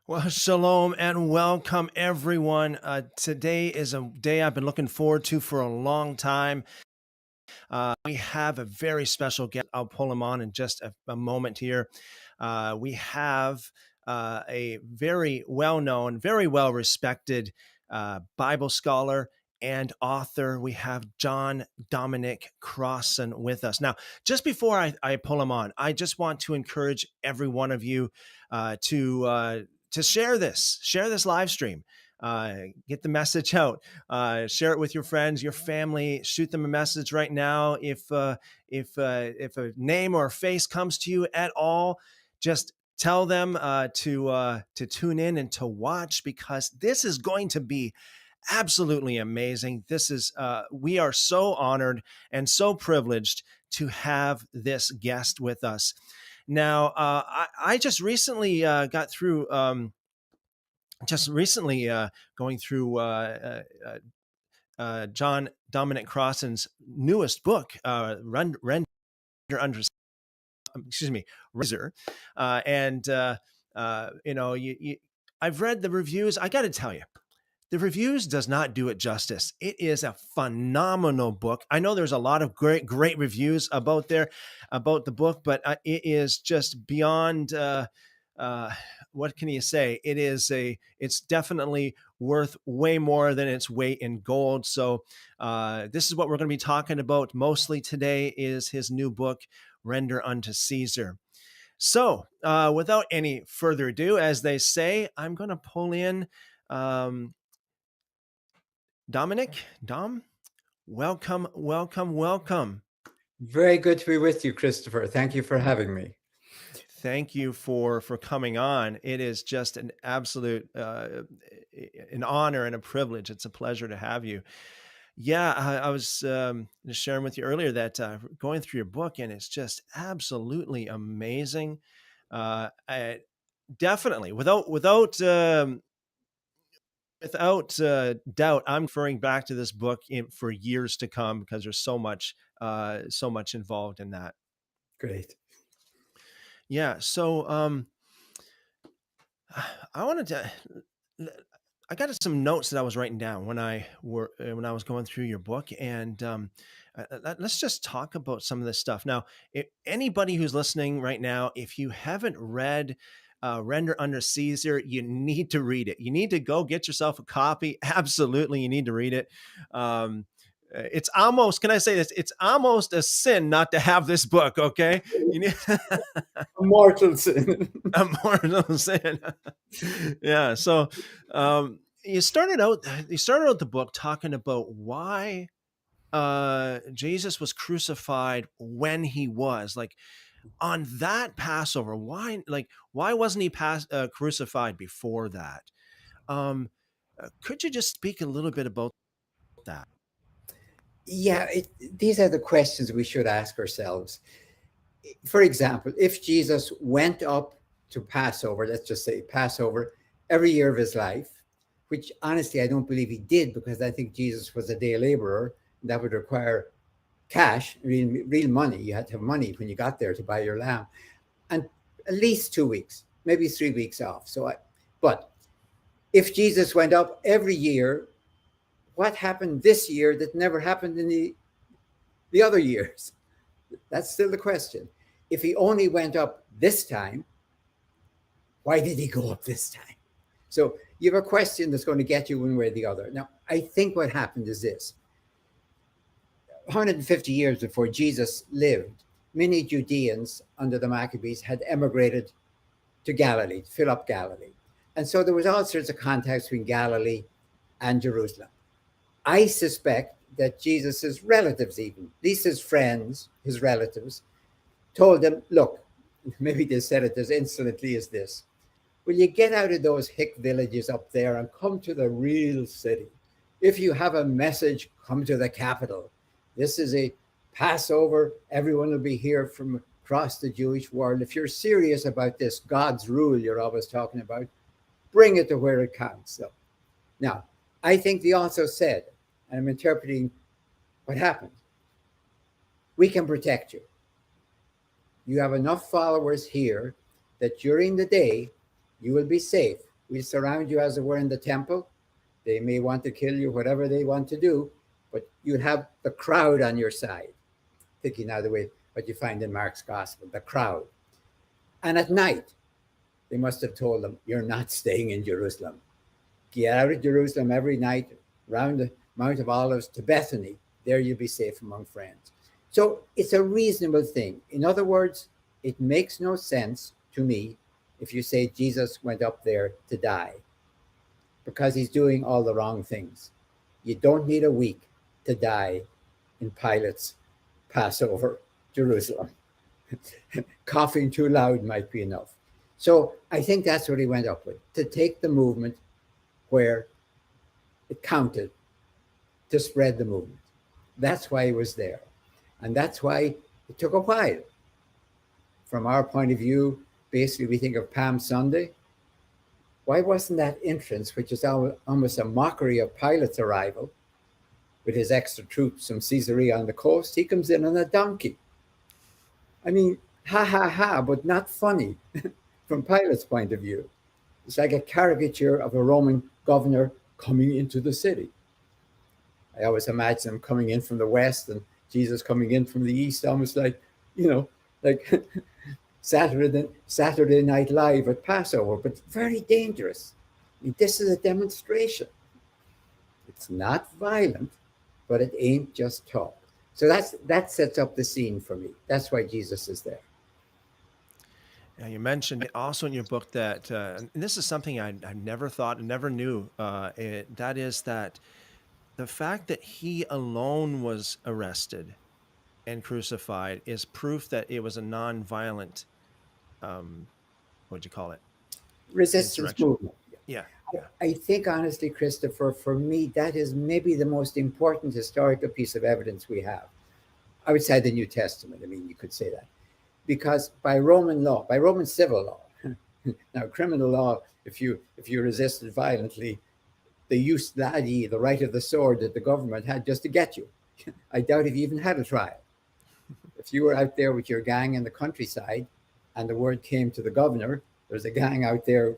Well, shalom and welcome, everyone. Today is a day I've been looking forward to for a long time. We have a very special guest. I'll pull him on in just a moment here. We have a very well known, very well respected Bible scholar and author. We have Dominic Crossan with us. Now, just before I pull him on, I just want to encourage every one of you to share this live stream. Get the message out. Share it with your friends, your family. Shoot them a message right now. If a name or a face comes to you at all, just tell them to tune in and to watch, because this is going to be absolutely amazing. This is we are so honored and so privileged to have this guest with us. Now, I just recently got through. Just recently going through John Dominic Crossan's newest book, Render Under, excuse me, Razor, and I've read the reviews. I got to tell you, the reviews does not do it justice. It is a phenomenal book. I know there's a lot of great reviews about the book, but it is just beyond. Uh, what can you say? It's definitely worth way more than its weight in gold. So this is what we're going to be talking about mostly today: is his new book, Render Unto Caesar. So without any further ado, as they say, I'm going to pull in. Dominic, Dom, welcome, welcome, welcome. Very good to be with you, Christopher. Thank you for having me. Thank you for coming on. It is just an absolute an honor and a privilege. It's a pleasure to have you. Yeah, I was just sharing with you earlier that going through your book, and it's just absolutely amazing. Definitely, without doubt, I'm referring back to this book for years to come, because there's so much involved in that. Great. Yeah. So I wanted to. I got some notes that I was writing down when I was going through your book, and let's just talk about some of this stuff. Now, if anybody who's listening right now, if you haven't read Render Under Caesar, you need to read it. You need to go get yourself a copy. Absolutely, you need to read it. It's almost, can I say this? It's almost a sin not to have this book. Okay, you need A mortal sin. a mortal sin. Yeah. So you started out the book talking about why Jesus was crucified when he was, like, on that Passover. Why wasn't he crucified before that? Um, could you just speak a little bit about that? Yeah, these are the questions we should ask ourselves. For example, if Jesus went up to Passover, let's just say Passover, every year of his life, which honestly I don't believe he did, because I think Jesus was a day laborer. That would require cash, real money. You had to have money when you got there to buy your lamb, and at least 2 weeks, maybe 3 weeks off. But if Jesus went up every year, what happened this year that never happened in the other years? That's still the question. If he only went up this time, why did he go up this time? So you have a question that's going to get you one way or the other. Now, I think what happened is this: 150 years before Jesus lived, many Judeans under the Maccabees had emigrated to Galilee, to fill up Galilee. And so there was all sorts of contacts between Galilee and Jerusalem. I suspect that Jesus's relatives, even, at least his friends, his relatives, told him, look, maybe they said it as insolently as this: will you get out of those hick villages up there and come to the real city? If you have a message, come to the capital. This is a Passover. Everyone will be here from across the Jewish world. If you're serious about this God's rule you're always talking about, bring it to where it counts. So now, I think the author said, and I'm interpreting what happened: we can protect you. You have enough followers here that during the day you will be safe. We'll surround you, as it were, in the temple. They may want to kill you, whatever they want to do, but you have the crowd on your side. Thinking now the way what you find in Mark's gospel, the crowd. And at night, they must have told them, you're not staying in Jerusalem. Get out of Jerusalem every night, round the Mount of Olives to Bethany. There you'll be safe among friends. So it's a reasonable thing. In other words, it makes no sense to me if you say Jesus went up there to die, because he's doing all the wrong things. You don't need a week to die in Pilate's Passover, Jerusalem. Coughing too loud might be enough. So I think that's what he went up with, to take the movement where it counted, to spread the movement. That's why he was there. And that's why it took a while. From our point of view, basically we think of Palm Sunday. Why wasn't that entrance, which is almost a mockery of Pilate's arrival, with his extra troops from Caesarea on the coast? He comes in on a donkey. I mean, ha, ha, ha, but not funny from Pilate's point of view. It's like a caricature of a Roman governor coming into the city. I always imagine him coming in from the west and Jesus coming in from the east, almost like, like Saturday Night Live at Passover, but very dangerous. I mean, this is a demonstration. It's not violent, but it ain't just talk. So that sets up the scene for me. That's why Jesus is there. Now, you mentioned also in your book that, and this is something I never thought and never knew, that is that the fact that he alone was arrested and crucified is proof that it was a non-violent, what'd you call it? Resistance movement. Yeah. I think, honestly, Christopher, for me, that is maybe the most important historical piece of evidence we have outside the New Testament. I mean, you could say that. Because by Roman law, by Roman civil law, now criminal law, if you resisted violently, the jus ladi, the right of the sword that the government had just to get you. I doubt if you even had a trial. If you were out there with your gang in the countryside and the word came to the governor, there's a gang out there,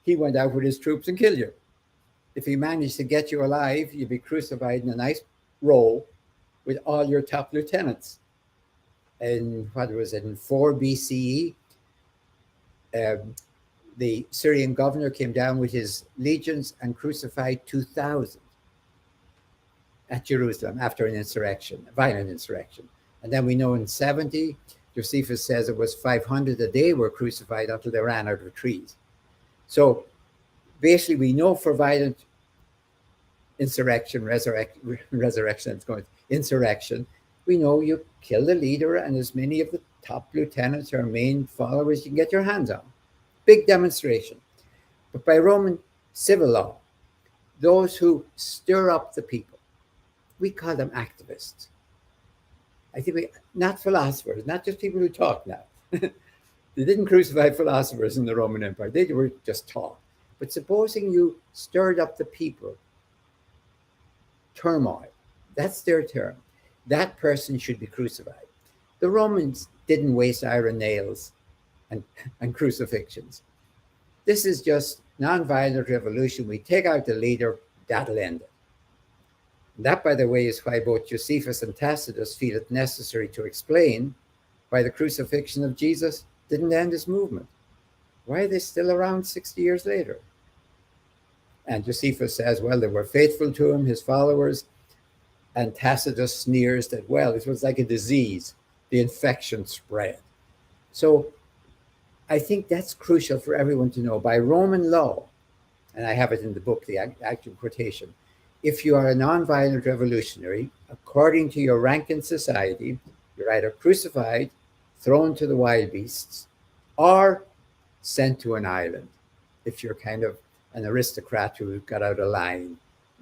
he went out with his troops and killed you. If he managed to get you alive, you'd be crucified in a nice row with all your top lieutenants. And what was it, in 4 BCE, the Syrian governor came down with his legions and crucified 2,000 at Jerusalem after an insurrection, a violent insurrection. And then we know in 70, Josephus says it was 500 a day were crucified until they ran out of trees. So basically, we know for violent insurrection, we know you kill the leader and as many of the top lieutenants or main followers you can get your hands on. Big demonstration. But by Roman civil law, those who stir up the people, we call them activists. I think not philosophers, not just people who talk now. They didn't crucify philosophers in the Roman Empire. They were just taught. But supposing you stirred up the people, turmoil, that's their term. That person should be crucified. The Romans didn't waste iron nails and crucifixions. This is just nonviolent revolution. We take out the leader, that'll end it. That, by the way, is why both Josephus and Tacitus feel it necessary to explain why the crucifixion of Jesus didn't end his movement. Why are they still around 60 years later? And Josephus says, well, they were faithful to him, his followers, and Tacitus sneers that, well, it was like a disease. The infection spread. So I think that's crucial for everyone to know. By Roman law, and I have it in the book, the actual quotation, if you are a nonviolent revolutionary, according to your rank in society, you're either crucified, thrown to the wild beasts, or sent to an island. If you're kind of an aristocrat who got out of line,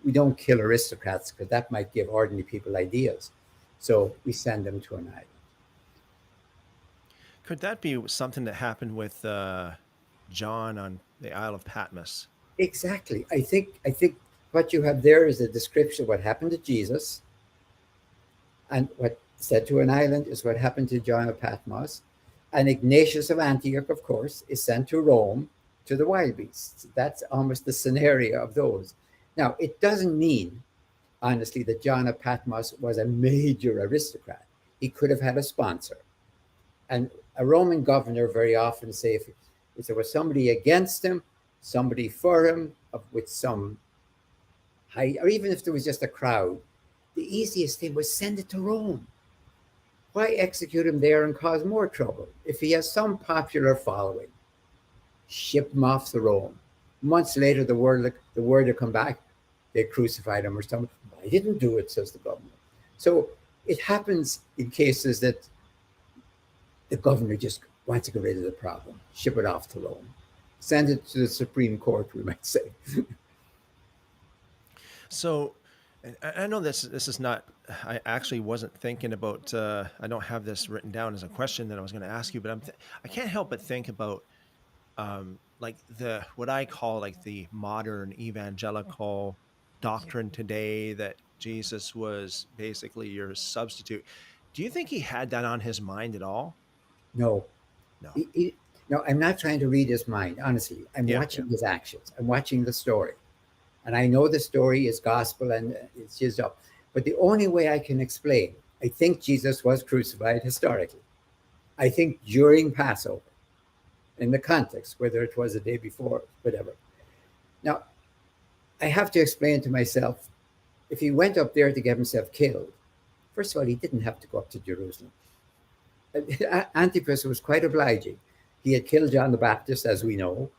we don't kill aristocrats because that might give ordinary people ideas. So we send them to an island. Could that be something that happened with John on the Isle of Patmos? Exactly. I think what you have there is a description of what happened to Jesus, and what said to an island is what happened to John of Patmos. And Ignatius of Antioch, of course, is sent to Rome to the wild beasts. That's almost the scenario of those. Now, it doesn't mean, honestly, that John of Patmos was a major aristocrat. He could have had a sponsor. And a Roman governor very often say if there was somebody against him, somebody for him, with some high, or even if there was just a crowd, the easiest thing was send it to Rome. Why execute him there and cause more trouble? If he has some popular following, ship him off to Rome. Months later, the word will come back, they crucified him or something. I didn't do it, says the governor. So it happens in cases that the governor just wants to get rid of the problem, ship it off to Rome, send it to the Supreme Court, we might say. So, I know this is not. I actually wasn't thinking about. I don't have this written down as a question that I was going to ask you, but I can't help but think about like the what I call like the modern evangelical doctrine today that Jesus was basically your substitute. Do you think he had that on his mind at all? No, No. no, I'm not trying to read his mind, honestly. I'm Yeah, yeah. watching his actions, I'm watching the story. And I know the story is gospel and it's just up. But the only way I can explain, I think Jesus was crucified historically. I think during Passover, in the context, whether it was the day before, whatever. Now, I have to explain to myself, if he went up there to get himself killed, first of all, he didn't have to go up to Jerusalem. Antipas was quite obliging. He had killed John the Baptist, as we know,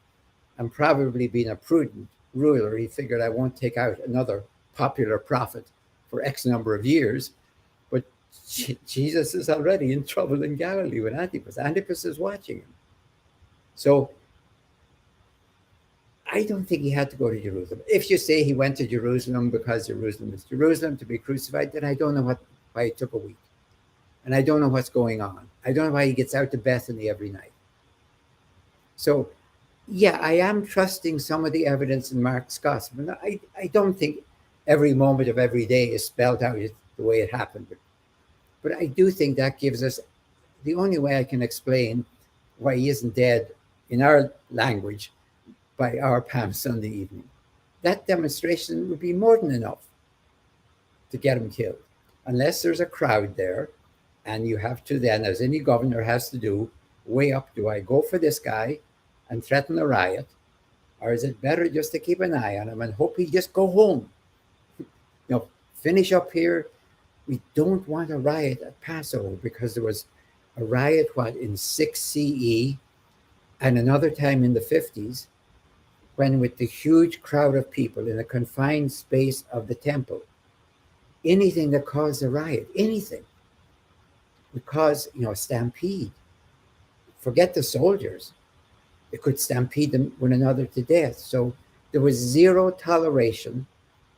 and probably being a prudent ruler, he figured I won't take out another popular prophet for X number of years. But Jesus is already in trouble in Galilee with Antipas. Antipas is watching him. So I don't think he had to go to Jerusalem. If you say he went to Jerusalem because Jerusalem is Jerusalem to be crucified, then I don't know why it took a week. And I don't know what's going on. I don't know why he gets out to Bethany every night. So, yeah, I am trusting some of the evidence in Mark's gospel. I don't think every moment of every day is spelled out the way it happened. But I do think that gives us the only way I can explain why he isn't dead in our language by our Palm Sunday evening. That demonstration would be more than enough to get him killed. Unless there's a crowd there, and you have to then, as any governor has to do, weigh up, do I go for this guy and threaten a riot? Or is it better just to keep an eye on him and hope he just go home? Finish up here. We don't want a riot at Passover because there was a riot, in 6 CE and another time in the 50s, when with the huge crowd of people in a confined space of the temple, anything that caused a riot, anything, would cause, a stampede. Forget the soldiers. It could stampede them one another to death. So there was zero toleration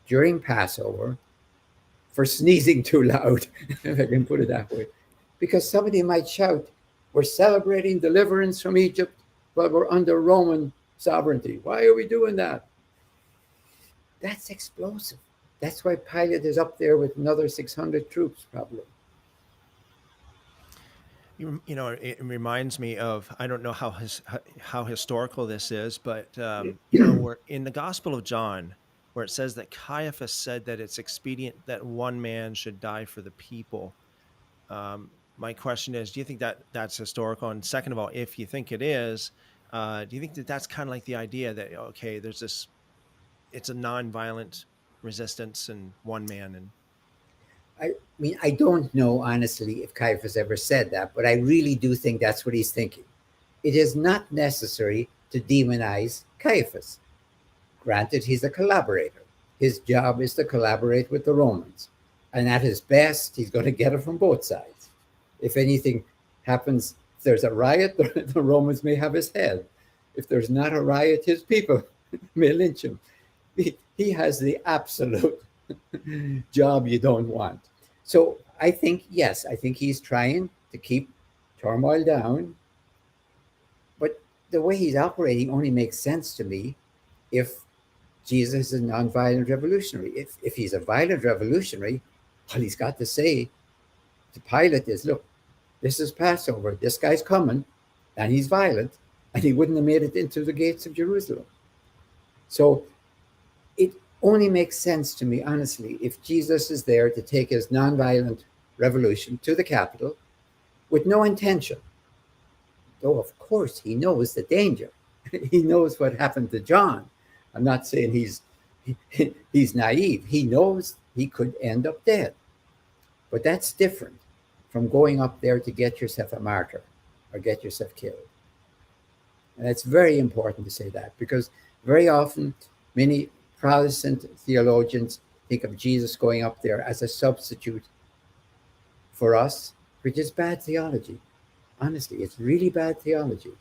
during Passover for sneezing too loud, if I can put it that way. Because somebody might shout, we're celebrating deliverance from Egypt, but we're under Roman sovereignty. Why are we doing that? That's explosive. That's why Pilate is up there with another 600 troops, probably. It reminds me of, I don't know how historical this is, but we're in the Gospel of John, where it says that Caiaphas said that it's expedient that one man should die for the people. My question is, do you think that that's historical? And second of all, if you think it is, do you think that that's kind of like the idea that, okay, it's a nonviolent resistance and one man? And I mean, I don't know, honestly, if Caiaphas ever said that, but I really do think that's what he's thinking. It is not necessary to demonize Caiaphas. Granted, he's a collaborator. His job is to collaborate with the Romans. And at his best, he's going to get it from both sides. If anything happens, if there's a riot, the Romans may have his head. If there's not a riot, his people may lynch him. He has the absolute job you don't want. So I think, yes, I think he's trying to keep turmoil down. But the way he's operating only makes sense to me if Jesus is a nonviolent revolutionary. If he's a violent revolutionary, all he's got to say to Pilate is, look, this is Passover. This guy's coming, and he's violent, and he wouldn't have made it into the gates of Jerusalem. So it only makes sense to me, honestly, if Jesus is there to take his nonviolent revolution to the capital with no intention. Though, of course, he knows the danger. He knows what happened to John. I'm not saying he's naive. He knows he could end up dead. But that's different from going up there to get yourself a martyr or get yourself killed. And it's very important to say that, because very often many Protestant theologians think of Jesus going up there as a substitute for us, which is bad theology. Honestly, it's really bad theology.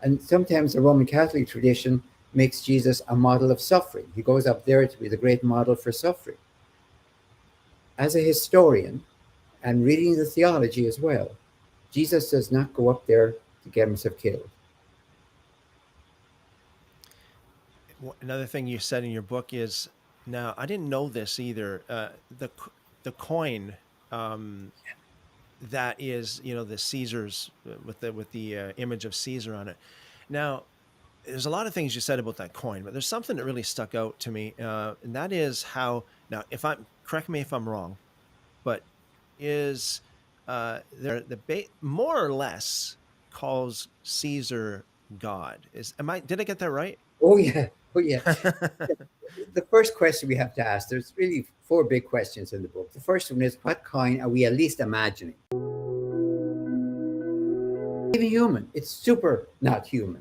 And sometimes the Roman Catholic tradition makes Jesus a model of suffering. He goes up there to be the great model for suffering. As a historian and reading the theology as well, Jesus does not go up there to get himself killed. Another thing you said in your book is, now I didn't know this either. The coin that is, the Caesar's with the image of Caesar on it. Now, there's a lot of things you said about that coin, but there's something that really stuck out to me, and that is how, now, if I'm correct me if I'm wrong, but is there more or less calls Caesar God? Did I get that right? Oh, yeah. Oh, yeah. The first question we have to ask, there's really four big questions in the book. The first one is, what coin are we at least imagining? Even human. It's super not human.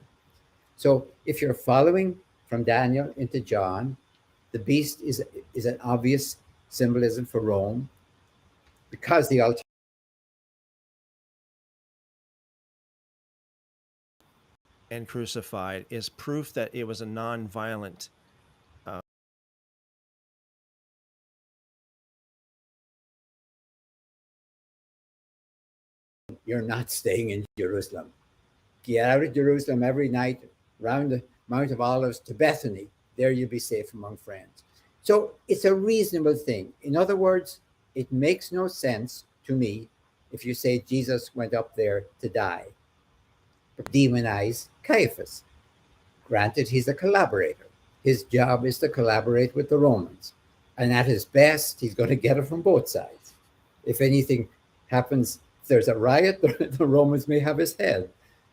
So if you're following from Daniel into John, the beast is an obvious symbolism for Rome, because the altar and crucified is proof that it was a non-violent you're not staying in Jerusalem. Get out of Jerusalem every night, round the Mount of Olives to Bethany. There you'll be safe among friends. So it's a reasonable thing. In other words, it makes no sense to me if you say Jesus went up there to die. Demonize Caiaphas. Granted, he's a collaborator. His job is to collaborate with the Romans. And at his best, he's going to get it from both sides. If anything happens, if there's a riot, the Romans may have his head.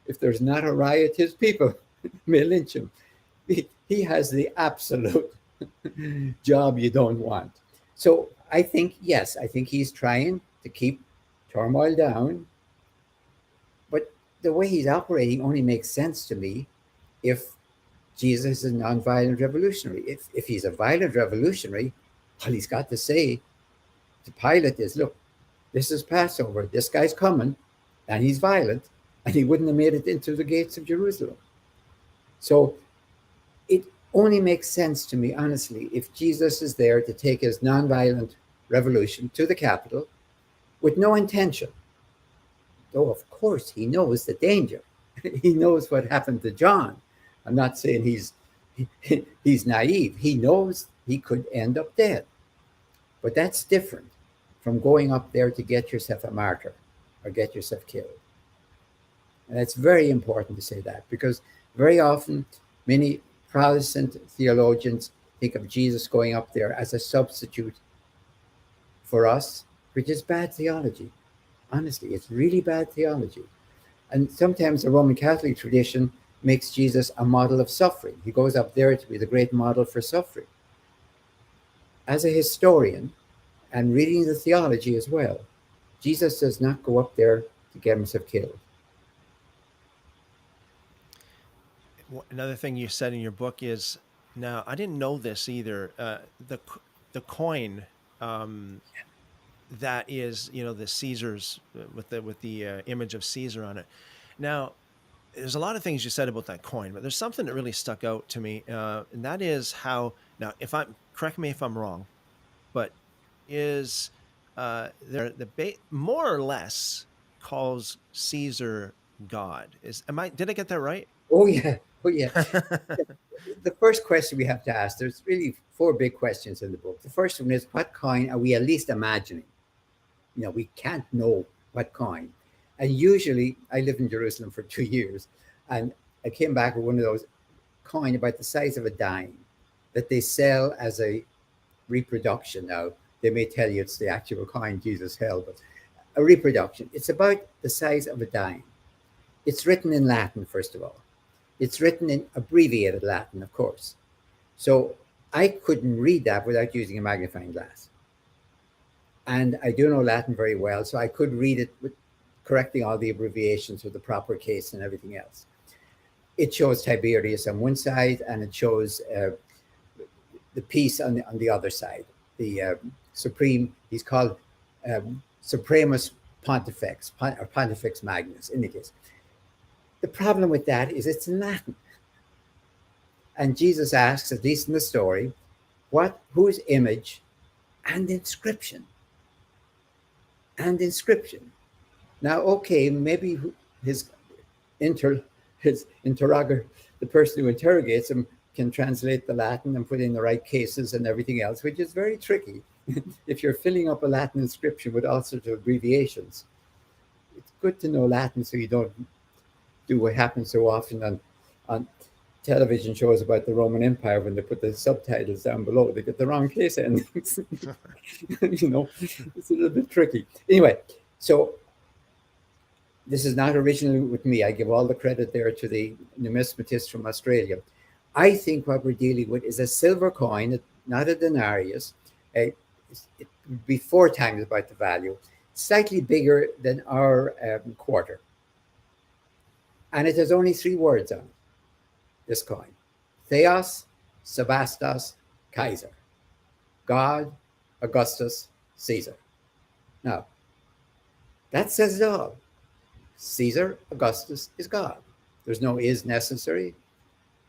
If there's not a riot, his people may lynch him. He has the absolute job you don't want. So I think, yes, I think he's trying to keep turmoil down. But the way he's operating only makes sense to me if Jesus is a nonviolent revolutionary. If he's a violent revolutionary, all he's got to say to Pilate is, look, this is Passover. This guy's coming, and he's violent, and he wouldn't have made it into the gates of Jerusalem. So it only makes sense to me, honestly, if Jesus is there to take his nonviolent revolution to the capital with no intention. Though, of course, he knows the danger. He knows what happened to John. I'm not saying he's naive. He knows he could end up dead. But that's different from going up there to get yourself a martyr or get yourself killed. And it's very important to say that, because very often many Protestant theologians think of Jesus going up there as a substitute for us, which is bad theology. Honestly, it's really bad theology. And sometimes the Roman Catholic tradition makes Jesus a model of suffering. He goes up there to be the great model for suffering. As a historian and reading the theology as well, Jesus does not go up there to get himself killed. Another thing you said in your book is, now I didn't know this either. The coin that is, the Caesar's with the image of Caesar on it. Now, there's a lot of things you said about that coin, but there's something that really stuck out to me, and that is how, now, if I'm correct me if I'm wrong, but is more or less calls Caesar God? Did I get that right? Oh, yeah. Oh, yeah. The first question we have to ask, there's really four big questions in the book. The first one is, what coin are we at least imagining? We can't know what coin. And usually, I lived in Jerusalem for 2 years, and I came back with one of those coin about the size of a dime that they sell as a reproduction now. They may tell you it's the actual coin Jesus held, but a reproduction. It's about the size of a dime. It's written in Latin, first of all. It's written in abbreviated Latin, of course. So I couldn't read that without using a magnifying glass. And I do know Latin very well, so I could read it with correcting all the abbreviations with the proper case and everything else. It shows Tiberius on one side, and it shows the piece on the other side. The supreme, he's called Supremus Pontifex, or Pontifex Magnus, in the case. The problem with that is it's in Latin. And Jesus asks, at least in the story, whose image and inscription? And inscription. Now, okay, maybe his interrogator, the person who interrogates him, can translate the Latin and put in the right cases and everything else, which is very tricky. If you're filling up a Latin inscription with all sorts of abbreviations, it's good to know Latin so you don't do what happens so often on television shows about the Roman Empire when they put the subtitles down below. They get the wrong case endings. You know, it's a little bit tricky. Anyway, so this is not originally with me. I give all the credit there to the numismatist from Australia. I think what we're dealing with is a silver coin, not a denarius. It would be 4 times about the value, slightly bigger than our quarter. And it has only 3 words on it, this coin. Theos, Sebastos, Kaiser. God, Augustus, Caesar. Now, that says it all. Caesar Augustus is God. There's no is necessary.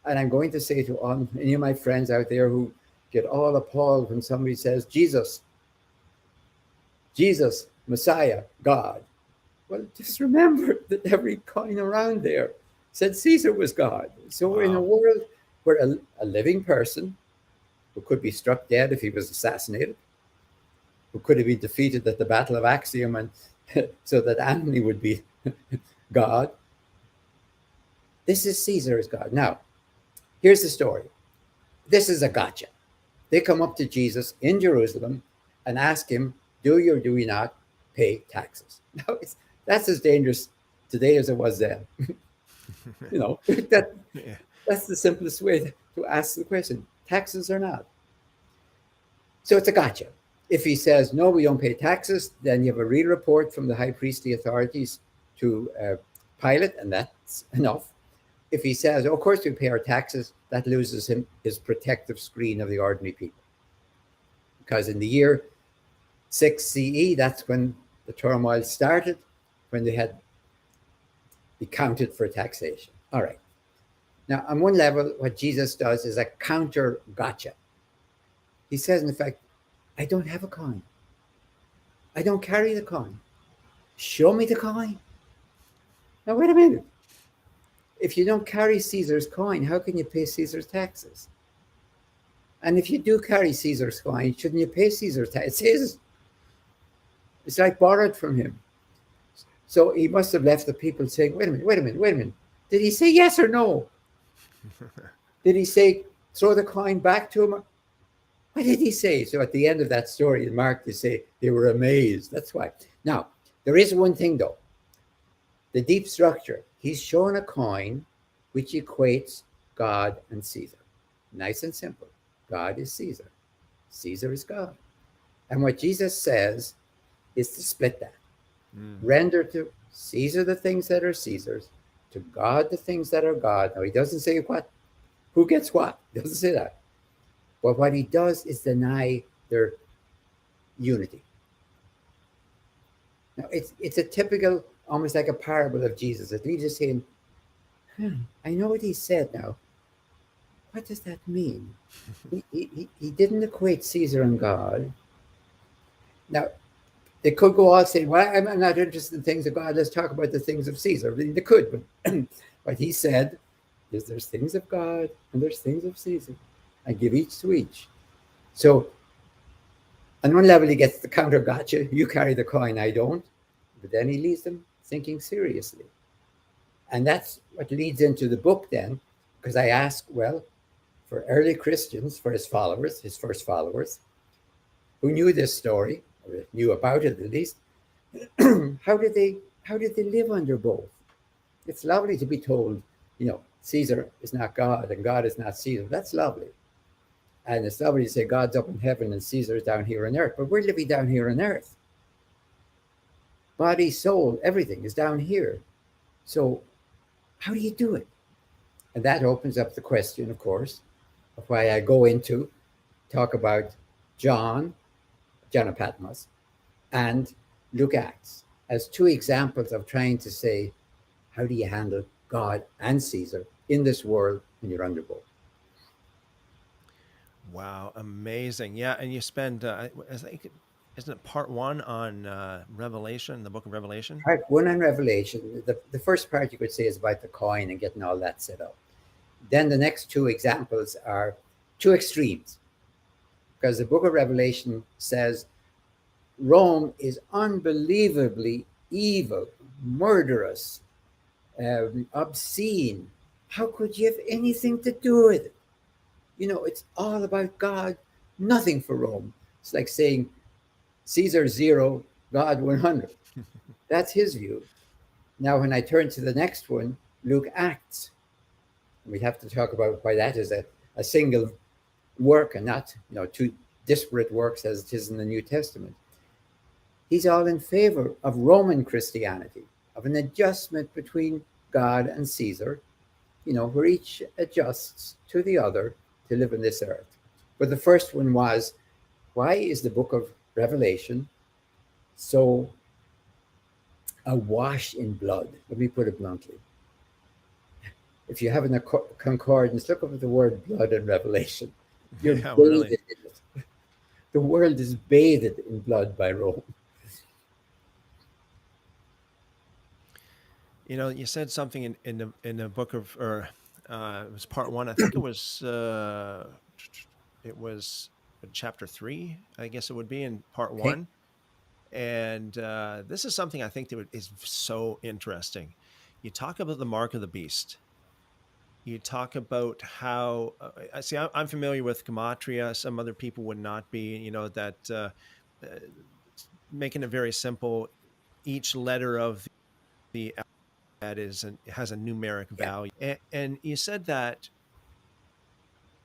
And I'm going to say to any of my friends out there who get all appalled when somebody says, Jesus, Messiah, God. Well, just remember that every coin around there said Caesar was God. So we're in a world where a living person who could be struck dead if he was assassinated, who could have been defeated at the Battle of Actium, and so that Antony would be God. This is Caesar as God. Now, here's the story. This is a gotcha. They come up to Jesus in Jerusalem and ask him, do you or do you not pay taxes? Now, that's as dangerous today as it was then. You know, that's the simplest way to ask the question, taxes or not. So it's a gotcha. If he says, no, we don't pay taxes, then you have a real report from the high priestly authorities to Pilate, and that's enough. If he says, oh, of course we pay our taxes, that loses him his protective screen of the ordinary people. Because in the year 6 CE, that's when the turmoil started, when they had accounted for taxation. All right. Now, on one level, what Jesus does is a counter gotcha. He says, in effect, I don't have a coin. I don't carry the coin. Show me the coin. Now, wait a minute. If you don't carry Caesar's coin, how can you pay Caesar's taxes? And if you do carry Caesar's coin, shouldn't you pay Caesar's taxes? It's his. It's like borrowed from him. So he must have left the people saying, wait a minute. Did he say yes or no? Did he say, throw the coin back to him? What did he say? So at the end of that story in Mark, they say they were amazed. That's why. Now, there is one thing though. The deep structure. He's shown a coin which equates God and Caesar. Nice and simple. God is Caesar. Caesar is God. And what Jesus says is to split that. Render to Caesar the things that are Caesar's, to God the things that are God. Now, he doesn't say who gets what. He doesn't say that. But what he does is deny their unity. Now, it's a typical, almost like a parable of Jesus. It leaves us saying, I know what he said now. What does that mean? He didn't equate Caesar and God. Now, they could go on saying, well, I'm not interested in things of God. Let's talk about the things of Caesar. They could, but what he said is there's things of God and there's things of Caesar. I give each to each. So on one level, he gets the counter gotcha. You carry the coin, I don't. But then he leaves them thinking seriously. And that's what leads into the book then, because I ask, well, for early Christians, for his followers, his first followers, who knew this story, or knew about it at least, how did they live under both? It's lovely to be told, Caesar is not God and God is not Caesar. That's lovely. And it's lovely to say God's up in heaven and Caesar is down here on earth. But we're living down here on earth. Body, soul, everything is down here. So how do you do it? And that opens up the question, of course, of why I go into talk about John of Patmos, and Luke Acts as two examples of trying to say, how do you handle God and Caesar in this world when you're under both? Wow, amazing. Yeah, and you spend, I think, isn't it part one on Revelation, the book of Revelation? Part one on Revelation, the first part you could say is about the coin and getting all that set up. Then the next two examples are two extremes, because the book of Revelation says Rome is unbelievably evil, murderous, obscene. How could you have anything to do with it? It's all about God, nothing for Rome. It's like saying Caesar 0, God 100. That's his view. Now, when I turn to the next one, Luke Acts, we have to talk about why that is a single work and not two disparate works as it is in the New Testament. He's all in favor of Roman Christianity, of an adjustment between God and Caesar, where each adjusts to the other to live on this earth. But the first one was, why is the book of Revelation so awash in blood? Let me put it bluntly. If you have a concordance, look up the word blood in Revelation. You're Yeah, bathed really. in it. The world is bathed in blood by Rome. You said something in the book of, or it was part one. I think it was chapter 3. I guess it would be in part Okay? one. And this is something I think that is so interesting. You talk about the mark of the beast. You talk about how I see. I'm familiar with gematria. Some other people would not be. That uh, making it very simple. Each letter of the alphabet has a numeric Yeah, value. And you said that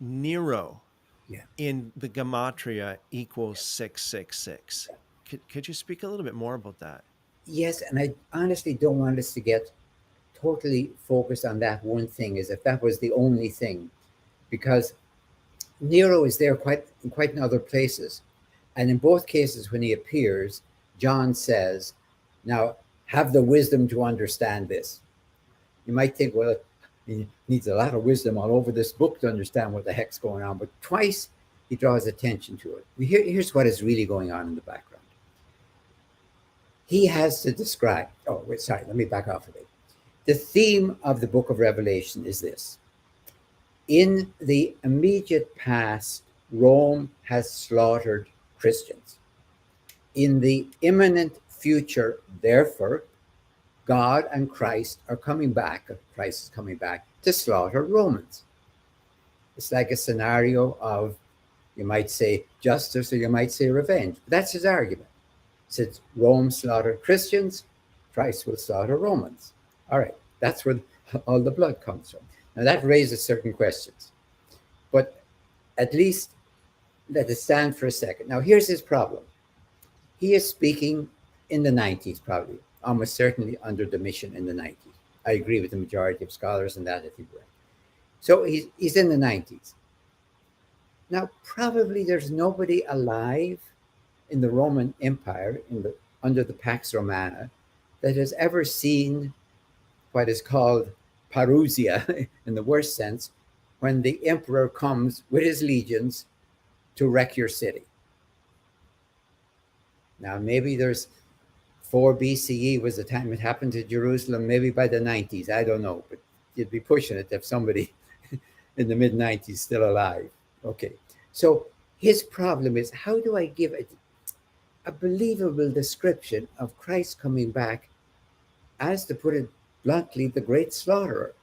Nero yeah. in the gematria equals 666. Could you speak a little bit more about that? Yes, and I honestly don't want us to get totally focused on that one thing, as if that was the only thing, because Nero is there quite in other places. And in both cases, when he appears, John says, now have the wisdom to understand this. You might think, well, he needs a lot of wisdom all over this book to understand what the heck's going on. But twice he draws attention to it. Here's what is really going on in the background. He has to describe, oh, wait, sorry, let me back off of it. The theme of the book of Revelation is this: in the immediate past, Rome has slaughtered Christians. In the imminent future, therefore, God and Christ are coming back. Christ is coming back to slaughter Romans. It's like a scenario of, you might say, justice or you might say revenge. But that's his argument. Since Rome slaughtered Christians, Christ will slaughter Romans. All right, that's where all the blood comes from. Now that raises certain questions. But at least let it stand for a second. Now here's his problem. He is speaking in the 90s, probably, almost certainly under Domitian in the 90s. I agree with the majority of scholars on that, I think. Right. So he's in the 90s. Now, probably there's nobody alive in the Roman Empire, under the Pax Romana, that has ever seen what is called parousia, in the worst sense, when the emperor comes with his legions to wreck your city. Now, maybe there's 4 BCE was the time it happened to Jerusalem, maybe by the 90s. I don't know, but you'd be pushing it if somebody in the mid 90s still alive. Okay. So his problem is, how do I give a believable description of Christ coming back, as to put it bluntly, the great slaughterer.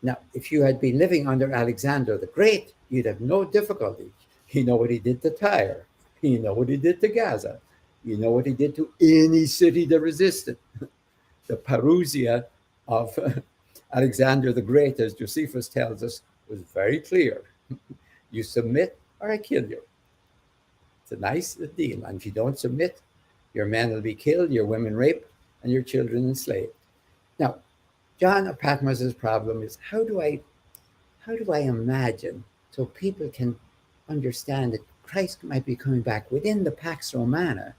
Now, if you had been living under Alexander the Great, you'd have no difficulty. You know what he did to Tyre. You know what he did to Gaza. You know what he did to any city that resisted. The parousia of Alexander the Great, as Josephus tells us, was very clear. You submit or I kill you. It's a nice deal. And if you don't submit, your men will be killed, your women raped, and your children enslaved. Now, John of Patmos's problem is how do I imagine so people can understand that Christ might be coming back within the Pax Romana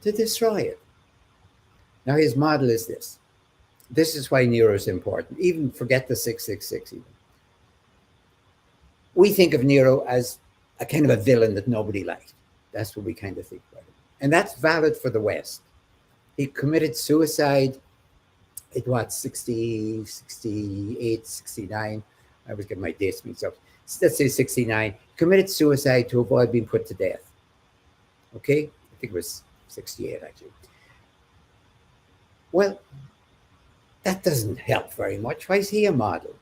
to destroy it? Now, his model is this. This is why Nero is important. Even forget the 666 even. We think of Nero as a kind of a villain that nobody liked. That's what we kind of think about him. And that's valid for the West. He committed suicide at what, 60, 68, 69? I always get my dates mixed up. Let's say 69. Committed suicide to avoid being put to death. Okay? I think it was 68, actually. Well, that doesn't help very much. Why is he a model?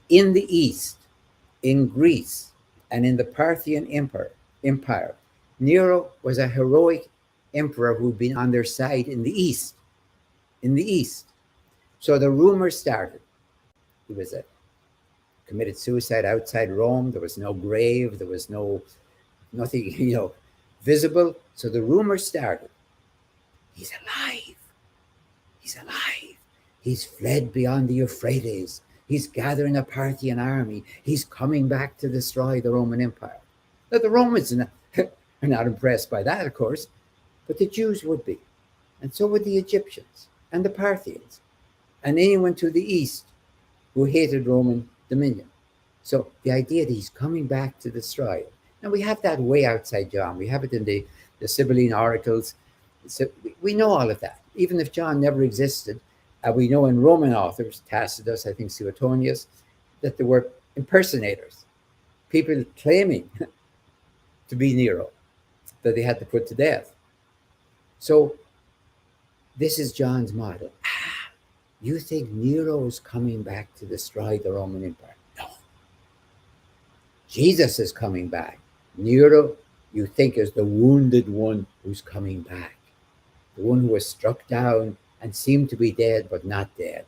In the East, in Greece, and in the Parthian Empire, Nero was a heroic emperor who'd been on their side in the East. In the East. So the rumor started. He was committed suicide outside Rome. There was no grave. There was nothing, visible. So the rumor started. He's alive. He's alive. He's fled beyond the Euphrates. He's gathering a Parthian army. He's coming back to destroy the Roman Empire. Now, the Romans are not impressed by that, of course, but the Jews would be. And so would the Egyptians and the Parthians and anyone to the east who hated Roman dominion. So the idea that he's coming back to destroy it. Now, we have that way outside John. We have it in the Sibylline oracles. So we know all of that. Even if John never existed, we know in Roman authors, Tacitus, I think Suetonius, that there were impersonators, people claiming to be Nero, that they had to put to death. So this is John's model. You think Nero is coming back to destroy the Roman Empire? No. Jesus is coming back. Nero, you think, is the wounded one who's coming back, the one who was struck down and seemed to be dead but not dead.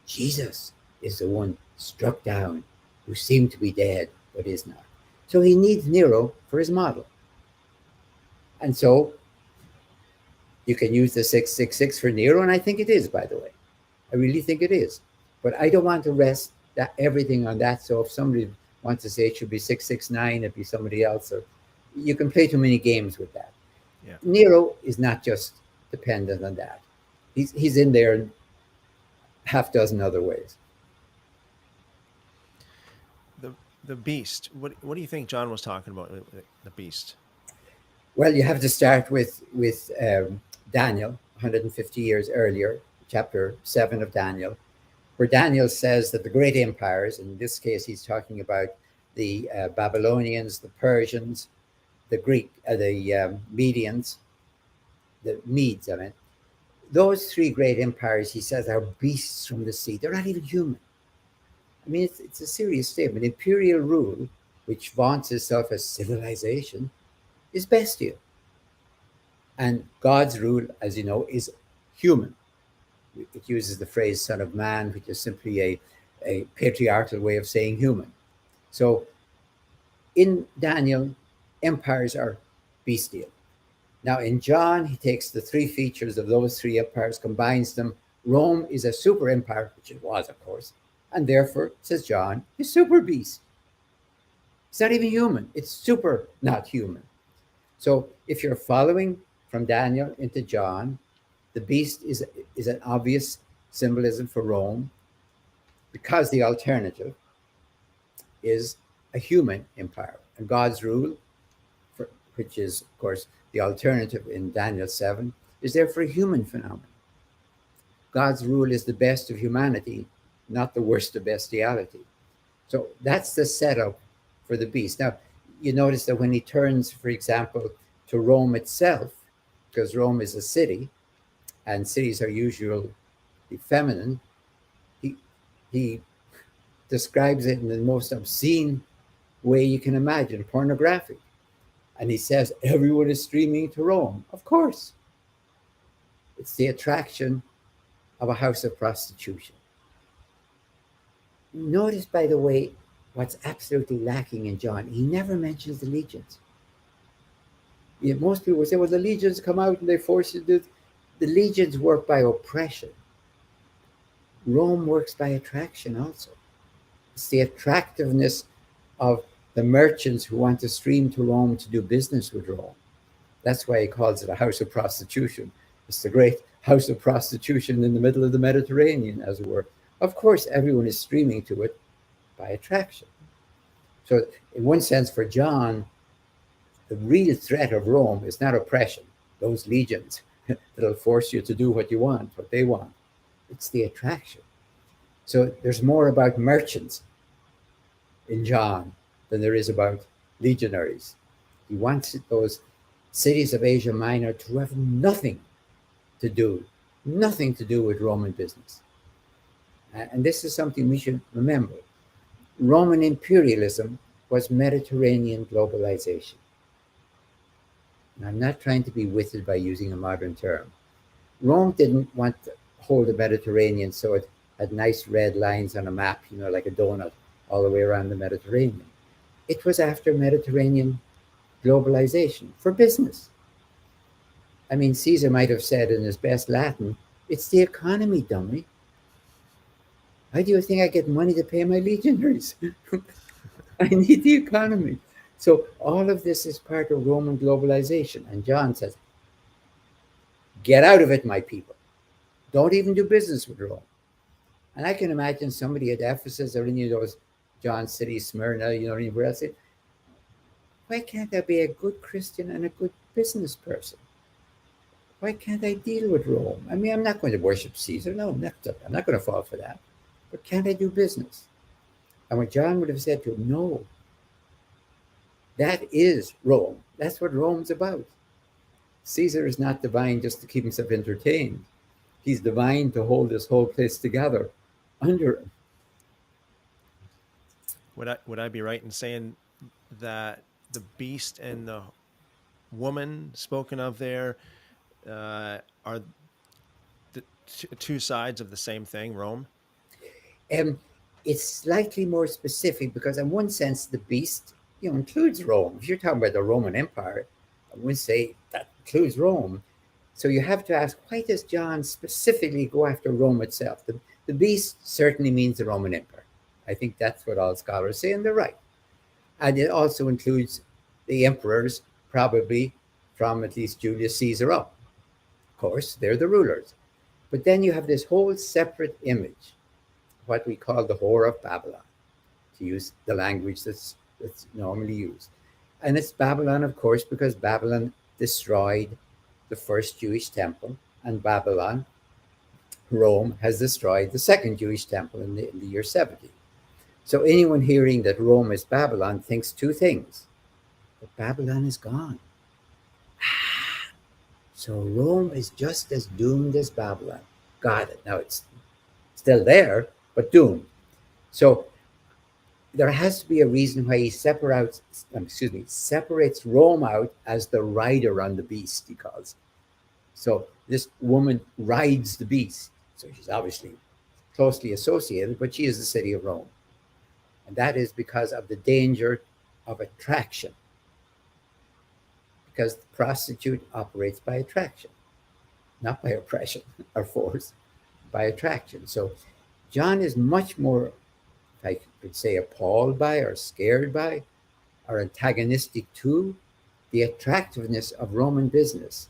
Jesus is the one struck down who seemed to be dead but is not. So he needs Nero for his model. And so you can use the 666 for Nero, and I think it is, by the way. I really think it is. But I don't want to rest everything on that. So if somebody wants to say it should be 669, it'd be somebody else. Or you can play too many games with that. Yeah. Nero is not just dependent on that. He's in there in half dozen other ways. The beast. What do you think John was talking about? The beast. Well, you have to start with Daniel, 150 years earlier, chapter 7 of Daniel, where Daniel says that the great empires, in this case, he's talking about the Babylonians, the Persians, the Medians, the Medes, I mean. Those three great empires, he says, are beasts from the sea. They're not even human. I mean, it's a serious statement. Imperial rule, which vaunts itself as civilization, is bestial. And God's rule, as you know, is human. It uses the phrase son of man, which is simply a patriarchal way of saying human. So in Daniel, empires are bestial. Now in John, he takes the three features of those three empires, combines them. Rome is a super empire, which it was, of course, and therefore, says John, is super beast. It's not even human. It's super not human. So if you're following from Daniel into John, the beast is an obvious symbolism for Rome, because the alternative is a human empire. And God's rule, which is, of course, the alternative in Daniel 7, is therefore a human phenomenon. God's rule is the best of humanity, not the worst of bestiality. So that's the setup for the beast. Now, you notice that when he turns, for example, to Rome itself, because Rome is a city, and cities are usually be feminine, he, he describes it in the most obscene way you can imagine, pornographic. And he says, everyone is streaming to Rome. Of course. It's the attraction of a house of prostitution. Notice, by the way, what's absolutely lacking in John. He never mentions the legions. Most people say, well, the legions come out and they force you to do. The legions work by oppression. Rome works by attraction also. It's the attractiveness of the merchants who want to stream to Rome to do business with Rome. That's why he calls it a house of prostitution. It's the great house of prostitution in the middle of the Mediterranean, as it were. Of course, everyone is streaming to it by attraction. So, in one sense, for John, the real threat of Rome is not oppression, those legions that'll force you to do what you want, what they want. It's the attraction. So there's more about merchants in John than there is about legionaries. He wants those cities of Asia Minor to have nothing to do with Roman business. And this is something we should remember. Roman imperialism was Mediterranean globalization. And I'm not trying to be wicked by using a modern term. Rome didn't want to hold the Mediterranean so it had nice red lines on a map, like a donut all the way around the Mediterranean. It was after Mediterranean globalization for business. I mean, Caesar might have said in his best Latin, it's the economy, dummy. How do you think I get money to pay my legionaries? I need the economy. So all of this is part of Roman globalization. And John says, get out of it, my people. Don't even do business with Rome. And I can imagine somebody at Ephesus or any of those John cities, Smyrna, anywhere else, say, why can't I be a good Christian and a good business person? Why can't I deal with Rome? I mean, I'm not going to worship Caesar. No, I'm not going to fall for that. But can't I do business? And what John would have said to him, no, that is Rome. That's what Rome's about. Caesar is not divine just to keep himself entertained. He's divine to hold this whole place together under him. Would I be right in saying that the beast and the woman spoken of there are the two sides of the same thing, Rome? It's slightly more specific because, in one sense, the beast includes Rome. If you're talking about the Roman Empire, I would say that includes Rome. So you have to ask, why does John specifically go after Rome itself? The beast certainly means the Roman Empire. I think that's what all scholars say, and they're right. And it also includes the emperors, probably from at least Julius Caesar up. Of course, they're the rulers. But then you have this whole separate image, what we call the Whore of Babylon, to use the language that's normally used. And it's Babylon, of course, because Babylon destroyed the first Jewish temple, and Babylon, Rome, has destroyed the second Jewish temple in the year 70. So anyone hearing that Rome is Babylon thinks two things. But Babylon is gone. So Rome is just as doomed as Babylon. Got it. Now it's still there, but doomed. So there has to be a reason why he separates Rome out as the rider on the beast, he calls it. So this woman rides the beast. So she's obviously closely associated, but she is the city of Rome. And that is because of the danger of attraction. Because the prostitute operates by attraction, not by oppression or force, by attraction. So John is much more, if I could say, appalled by or scared by or antagonistic to the attractiveness of Roman business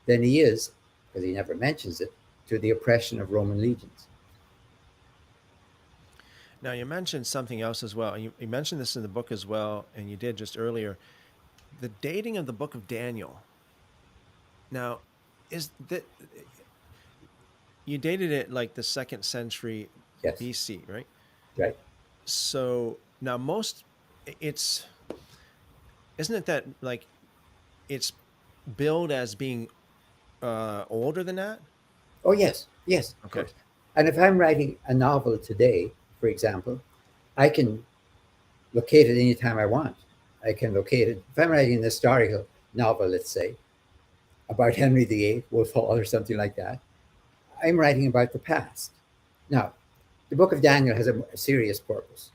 than he is, because he never mentions it, to the oppression of Roman legions. Now, you mentioned something else as well. You mentioned this in the book as well, and you did just earlier. The dating of the book of Daniel. Now, is that you dated it like the 2nd century Yes. BC, right? Right. So now isn't it that like it's billed as being older than that? Oh, yes. Yes, of Okay. course. And if I'm writing a novel today, for example, I can locate it anytime I want. I can locate it. If I'm writing an historical novel, let's say, about Henry VIII, Wolf Hall, or something like that, I'm writing about the past. Now, the book of Daniel has a serious purpose.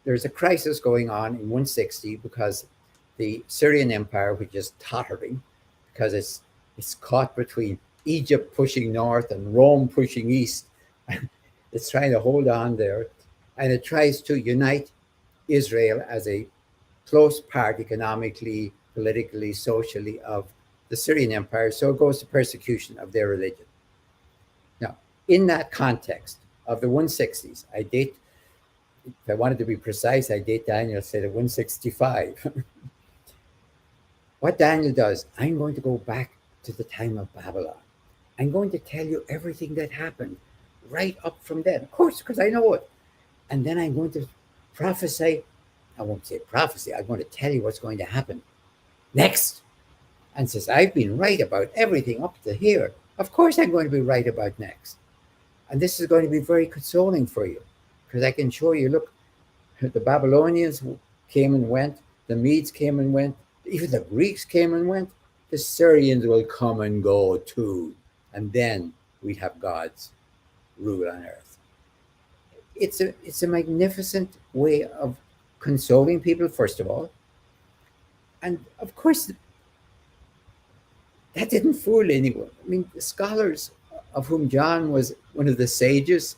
There's a crisis going on in 160 because the Syrian Empire, which is tottering, because it's caught between Egypt pushing north and Rome pushing east. It's trying to hold on there, and it tries to unite Israel as a close part economically, politically, socially of the Syrian Empire. So it goes to persecution of their religion. Now, in that context of the 160s, I date, if I wanted to be precise, I date Daniel, say the 165. What Daniel does, I'm going to go back to the time of Babylon. I'm going to tell you everything that happened right up from then, of course, because I know it. And then I'm going to prophesy. I won't say prophecy, I'm going to tell you what's going to happen next. And says, I've been right about everything up to here. Of course, I'm going to be right about next. And this is going to be very consoling for you because I can show you, look, the Babylonians came and went, the Medes came and went, even the Greeks came and went. The Syrians will come and go too. And then we have God's rule on earth. It's a magnificent way of consoling people, first of all. And of course, that didn't fool anyone. I mean, the scholars, of whom John was one of the sages,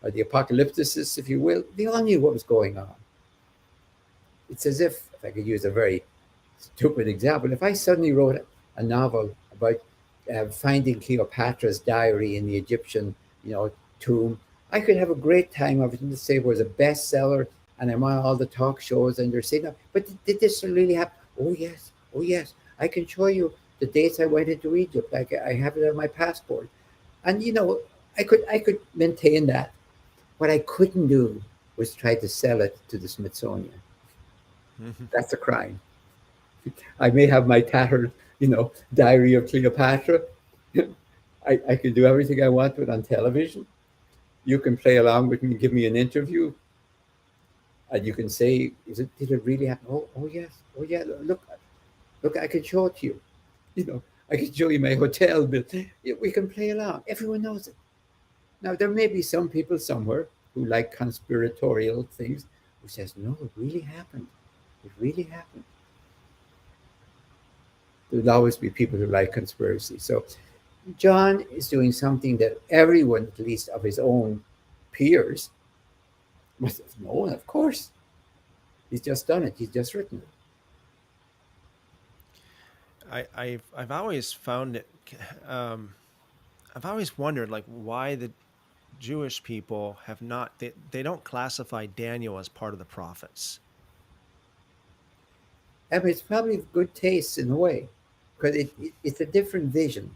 or the apocalypticists, if you will, they all knew what was going on. It's as if I could use a very stupid example, if I suddenly wrote a novel about finding Cleopatra's diary in the Egyptian, tomb, I could have a great time of it and say it was a bestseller, and I'm on all the talk shows, and they're saying, no, but did this really happen? Oh yes, oh yes. I can show you the dates I went into Egypt. I have it on my passport, and I could maintain that. What I couldn't do was try to sell it to the Smithsonian. That's a crime. I may have my tattered, diary of Cleopatra. I can do everything I want with on television. You can play along with me, give me an interview, and you can say, did it really happen? Oh yes, oh yeah. Look, I can show it to you. I can show you my hotel bill. We can play along. Everyone knows it. Now there may be some people somewhere who like conspiratorial things, who says, no, it really happened. It really happened. There'll always be people who like conspiracy. So John is doing something that everyone, at least of his own peers, must have known, of course. He's just done it. He's just written it. I've always found it. Um, I've always wondered, like, why the Jewish people have not. They don't classify Daniel as part of the prophets. I mean, it's probably good taste in a way, because it's a different vision.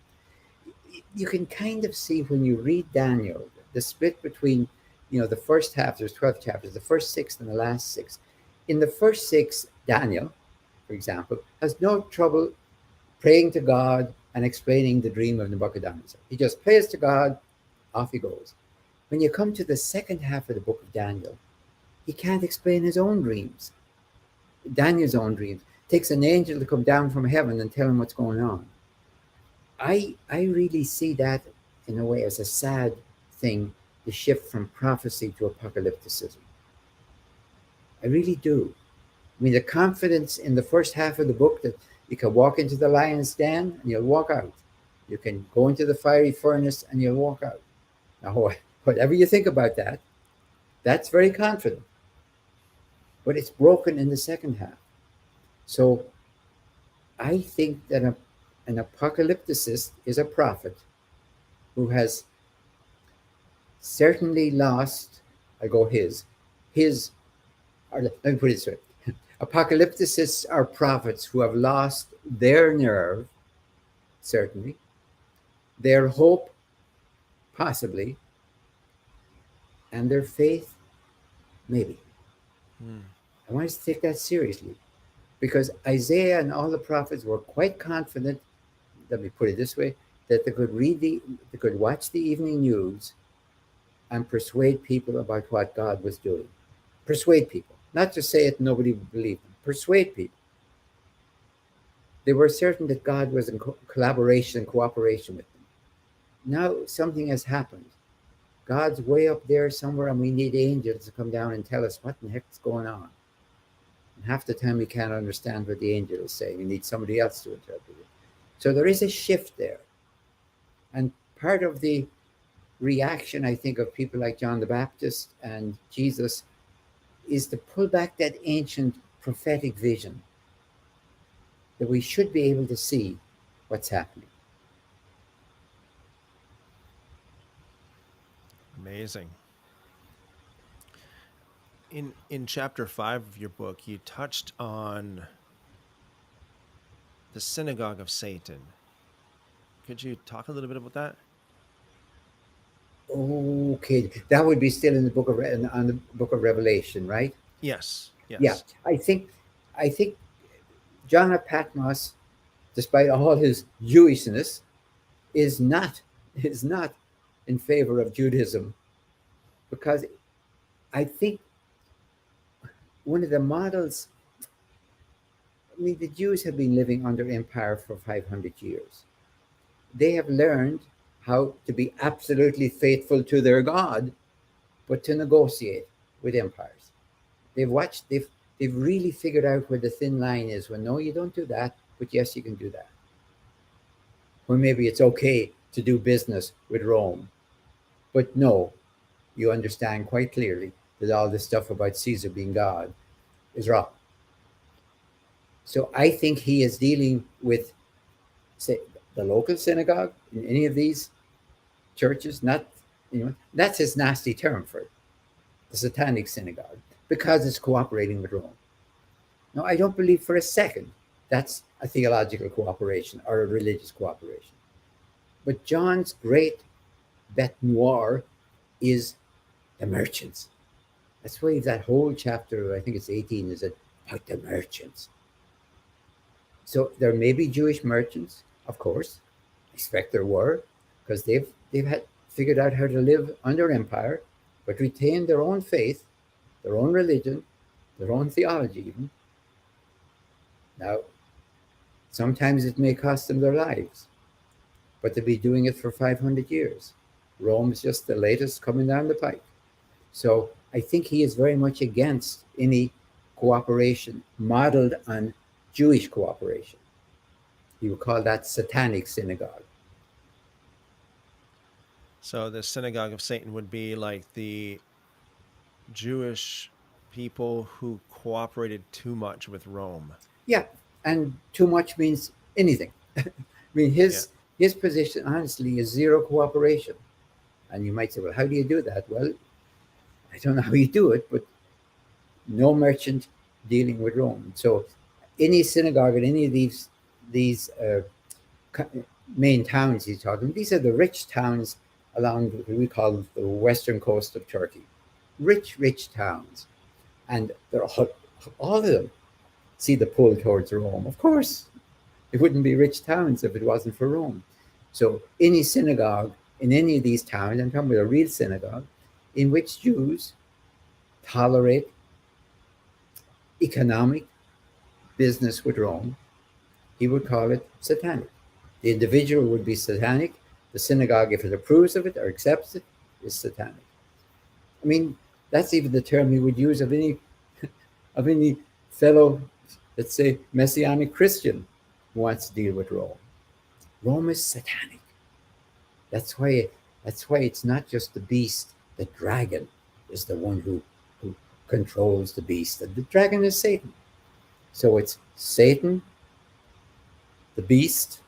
You can kind of see when you read Daniel, the split between, the first half, there's 12 chapters, the first six and the last six. In the first six, Daniel, for example, has no trouble praying to God and explaining the dream of Nebuchadnezzar. He just prays to God, off he goes. When you come to the second half of the book of Daniel, he can't explain his own dreams. Daniel's own dreams. It takes an angel to come down from heaven and tell him what's going on. I really see that in a way as a sad thing, the shift from prophecy to apocalypticism. I really do. I mean, the confidence in the first half of the book that you can walk into the lion's den and you'll walk out. You can go into the fiery furnace and you'll walk out. Now, whatever you think about that, that's very confident. But it's broken in the second half. So I think that an apocalypticist is a prophet who has certainly lost, I go or let me put it this way. Apocalypticists are prophets who have lost their nerve, certainly, their hope, possibly, and their faith, maybe. I want us to take that seriously because Isaiah and all the prophets were quite confident, let me put it this way, that they could watch the evening news and persuade people about what God was doing. Persuade people, not just say it, nobody would believe them. Persuade people. They were certain that God was in collaboration and cooperation with them. Now something has happened. God's way up there somewhere, and we need angels to come down and tell us what in the heck's going on. And half the time we can't understand what the angel is saying. We need somebody else to interpret it. So there is a shift there. And part of the reaction, I think, of people like John the Baptist and Jesus is to pull back that ancient prophetic vision that we should be able to see what's happening. Amazing. In chapter 5 of your book, you touched on the synagogue of Satan. Could you talk a little bit about that? Okay, that would be still in the book of on the book of Revelation, right? Yes. Yeah, I think John of Patmos, despite all his Jewishness, is not in favor of Judaism, because I think one of the models. I mean, the Jews have been living under empire for 500 years. They have learned how to be absolutely faithful to their God, but to negotiate with empires. They've really figured out where the thin line is when no, you don't do that, but yes, you can do that. Or maybe it's okay to do business with Rome, but no, you understand quite clearly that all this stuff about Caesar being God is wrong. So I think he is dealing with, say, the local synagogue in any of these churches. Not, that's his nasty term for it, the satanic synagogue, because it's cooperating with Rome. No, I don't believe for a second that's a theological cooperation or a religious cooperation. But John's great bête noire is the merchants. That's why that whole chapter, I think it's 18, is about the merchants. So there may be Jewish merchants, of course. I expect there were, because they've had figured out how to live under empire, but retain their own faith, their own religion, their own theology even. Now, sometimes it may cost them their lives, but they'll be doing it for 500 years. Rome is just the latest coming down the pike. So I think he is very much against any cooperation modeled on Jewish cooperation. He would call that satanic synagogue. So the synagogue of Satan would be like the Jewish people who cooperated too much with Rome. Yeah, and too much means anything. I mean, his position, honestly, is zero cooperation. And you might say, well, how do you do that? Well, I don't know how you do it, but no merchant dealing with Rome. So any synagogue in any of these main towns he's talking, these are the rich towns along what we call the western coast of Turkey. Rich towns. And they're all of them see the pull towards Rome. Of course, it wouldn't be rich towns if it wasn't for Rome. So any synagogue in any of these towns, I'm talking about a real synagogue, in which Jews tolerate economic business with Rome, he would call it satanic. The individual would be satanic. The synagogue, if it approves of it or accepts it, is satanic. I mean, that's even the term he would use of any fellow, let's say, Messianic Christian who wants to deal with Rome. Rome is satanic. That's why it's not just the beast. The dragon is the one who controls the beast. The dragon is Satan. So it's Satan, the beast,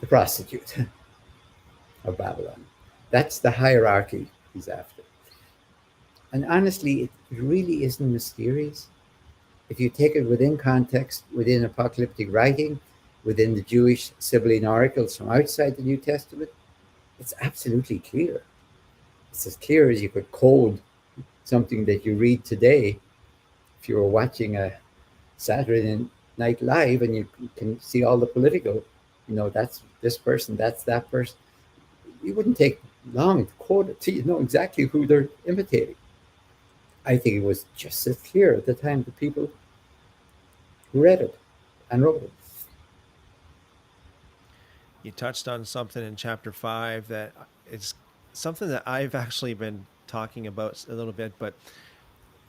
the prostitute of Babylon. That's the hierarchy he's after. And honestly, it really isn't mysterious. If you take it within context, within apocalyptic writing, within the Jewish Sibylline oracles from outside the New Testament, it's absolutely clear. It's as clear as you could code something that you read today. If you were watching a Saturday Night Live and you can see all the political, that's this person, that's that person. You wouldn't take long to quote it till you know exactly who they're imitating. I think it was just as clear at the time to people who read it and wrote it. You touched on something in chapter 5 that is something that I've actually been talking about a little bit, but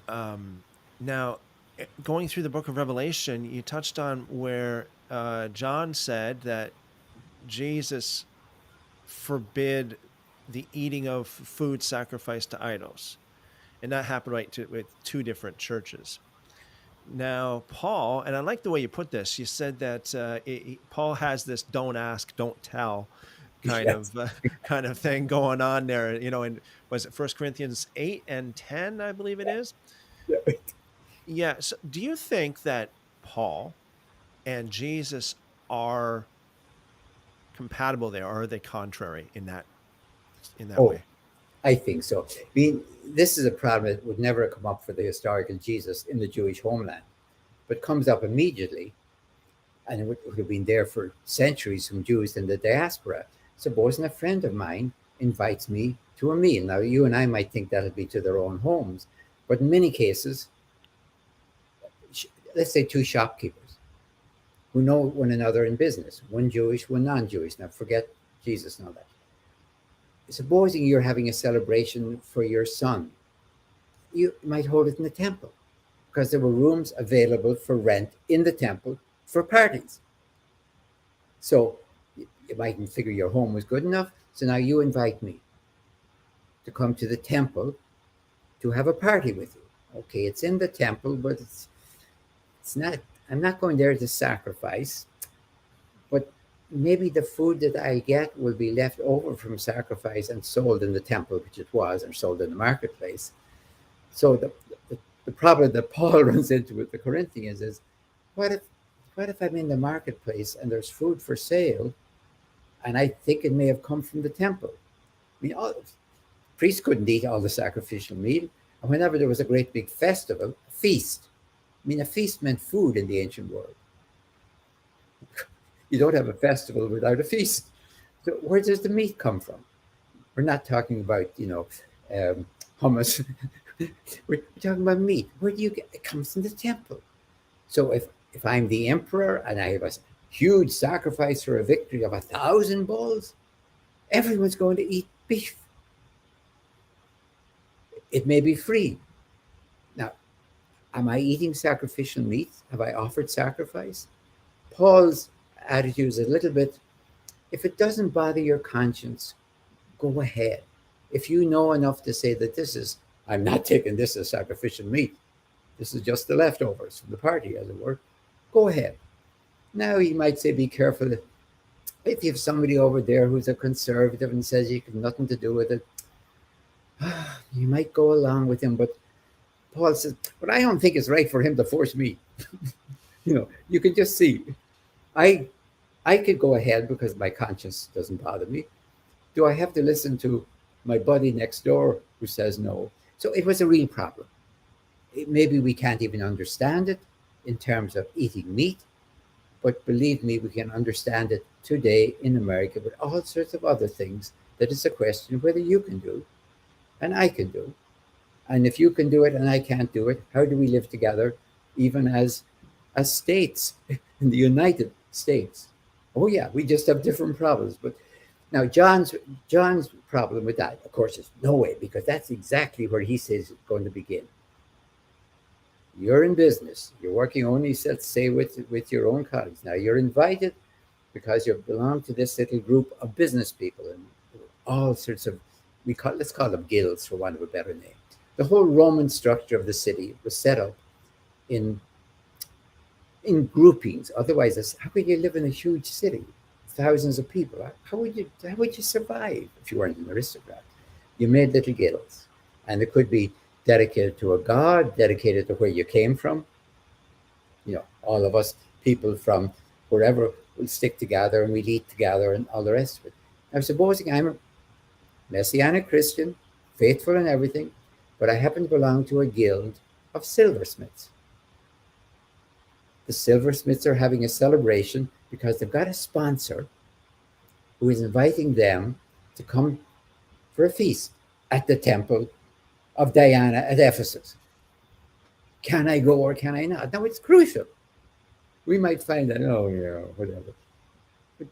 um, now going through the book of Revelation, you touched on where John said that Jesus forbid the eating of food sacrificed to idols. And that happened with two different churches. Now, Paul, and I like the way you put this. You said that Paul has this "don't ask, don't tell" kind Yes. of kind of thing going on there. And was it First Corinthians 8 and 10? I believe it is. Yeah. Yeah. So, do you think that Paul and Jesus are compatible there, or are they contrary in that Oh, way? I think so. I mean, this is a problem that would never come up for the historical Jesus in the Jewish homeland, but comes up immediately, and it would have been there for centuries from Jews in the diaspora. Supposing a friend of mine invites me to a meal. Now, you and I might think that'll be to their own homes, but in many cases, let's say two shopkeepers who know one another in business, one Jewish, one non Jewish. Now, forget Jesus and all that. Supposing you're having a celebration for your son, you might hold it in the temple because there were rooms available for rent in the temple for parties. So you mightn't figure your home was good enough. So now you invite me to come to the temple to have a party with you. Okay, it's in the temple, but it's not. I'm not going there to sacrifice, but maybe the food that I get will be left over from sacrifice and sold in the temple, which it was, or sold in the marketplace. So the problem that Paul runs into with the Corinthians is, what if what if I'm in the marketplace and there's food for sale, and I think it may have come from the temple? I mean, priests couldn't eat all the sacrificial meat, and whenever there was a great big festival, a feast. I mean, a feast meant food in the ancient world. You don't have a festival without a feast. So where does the meat come from? We're not talking about um, hummus. We're talking about meat. Where do you get it? Comes from the temple. So if I'm the emperor and I have a huge sacrifice for a victory of 1,000 bulls, everyone's going to eat beef. It may be free. Now, am I eating sacrificial meat? Have I offered sacrifice? Paul's attitude is a little bit, if it doesn't bother your conscience, go ahead. If you know enough to say that I'm not taking this as sacrificial meat, this is just the leftovers from the party, as it were, go ahead. Now, you might say, be careful. If you have somebody over there who's a conservative and says you have nothing to do with it, you might go along with him. But Paul says, but I don't think it's right for him to force me. You can just see, I I could go ahead because my conscience doesn't bother me. Do I have to listen to my buddy next door who says no? So it was a real problem. Maybe we can't even understand it in terms of eating meat, but believe me, we can understand it today in America with all sorts of other things that is a question whether you can do and I can do. And if you can do it and I can't do it, how do we live together, even as states in the United States? Oh yeah, we just have different problems. But now John's problem with that, of course, is no way, because that's exactly where he says it's going to begin. You're in business. You're working only, let's say, with your own colleagues. Now you're invited because you belong to this little group of business people and all sorts of, let's call them guilds for want of a better name. The whole Roman structure of the city was set up in in groupings. Otherwise, how could you live in a huge city, thousands of people? How would you survive if you weren't an aristocrat? You made little guilds, and it could be dedicated to a god, dedicated to where you came from. All of us people from wherever will stick together and we'll eat together and all the rest of it. Now, supposing I'm a messianic Christian, faithful in everything, but I happen to belong to a guild of silversmiths. The silversmiths are having a celebration because they've got a sponsor who is inviting them to come for a feast at the temple of Diana at Ephesus. Can I go or can I not? Now it's crucial. We might find that, oh, yeah, whatever. But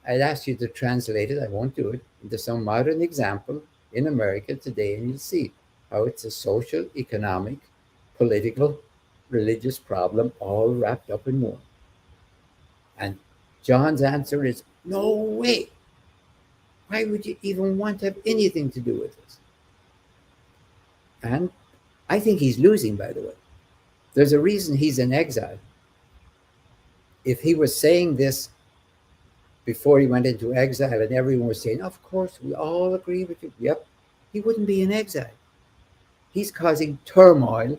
I'd ask you to translate it, I won't do it, into some modern example in America today, and you'll see how it's a social, economic, political, religious problem all wrapped up in one. And John's answer is no way. Why would you even want to have anything to do with this? And I think he's losing, by the way. There's a reason he's in exile. If he was saying this before he went into exile and everyone was saying, of course, we all agree with you, yep, he wouldn't be in exile. He's causing turmoil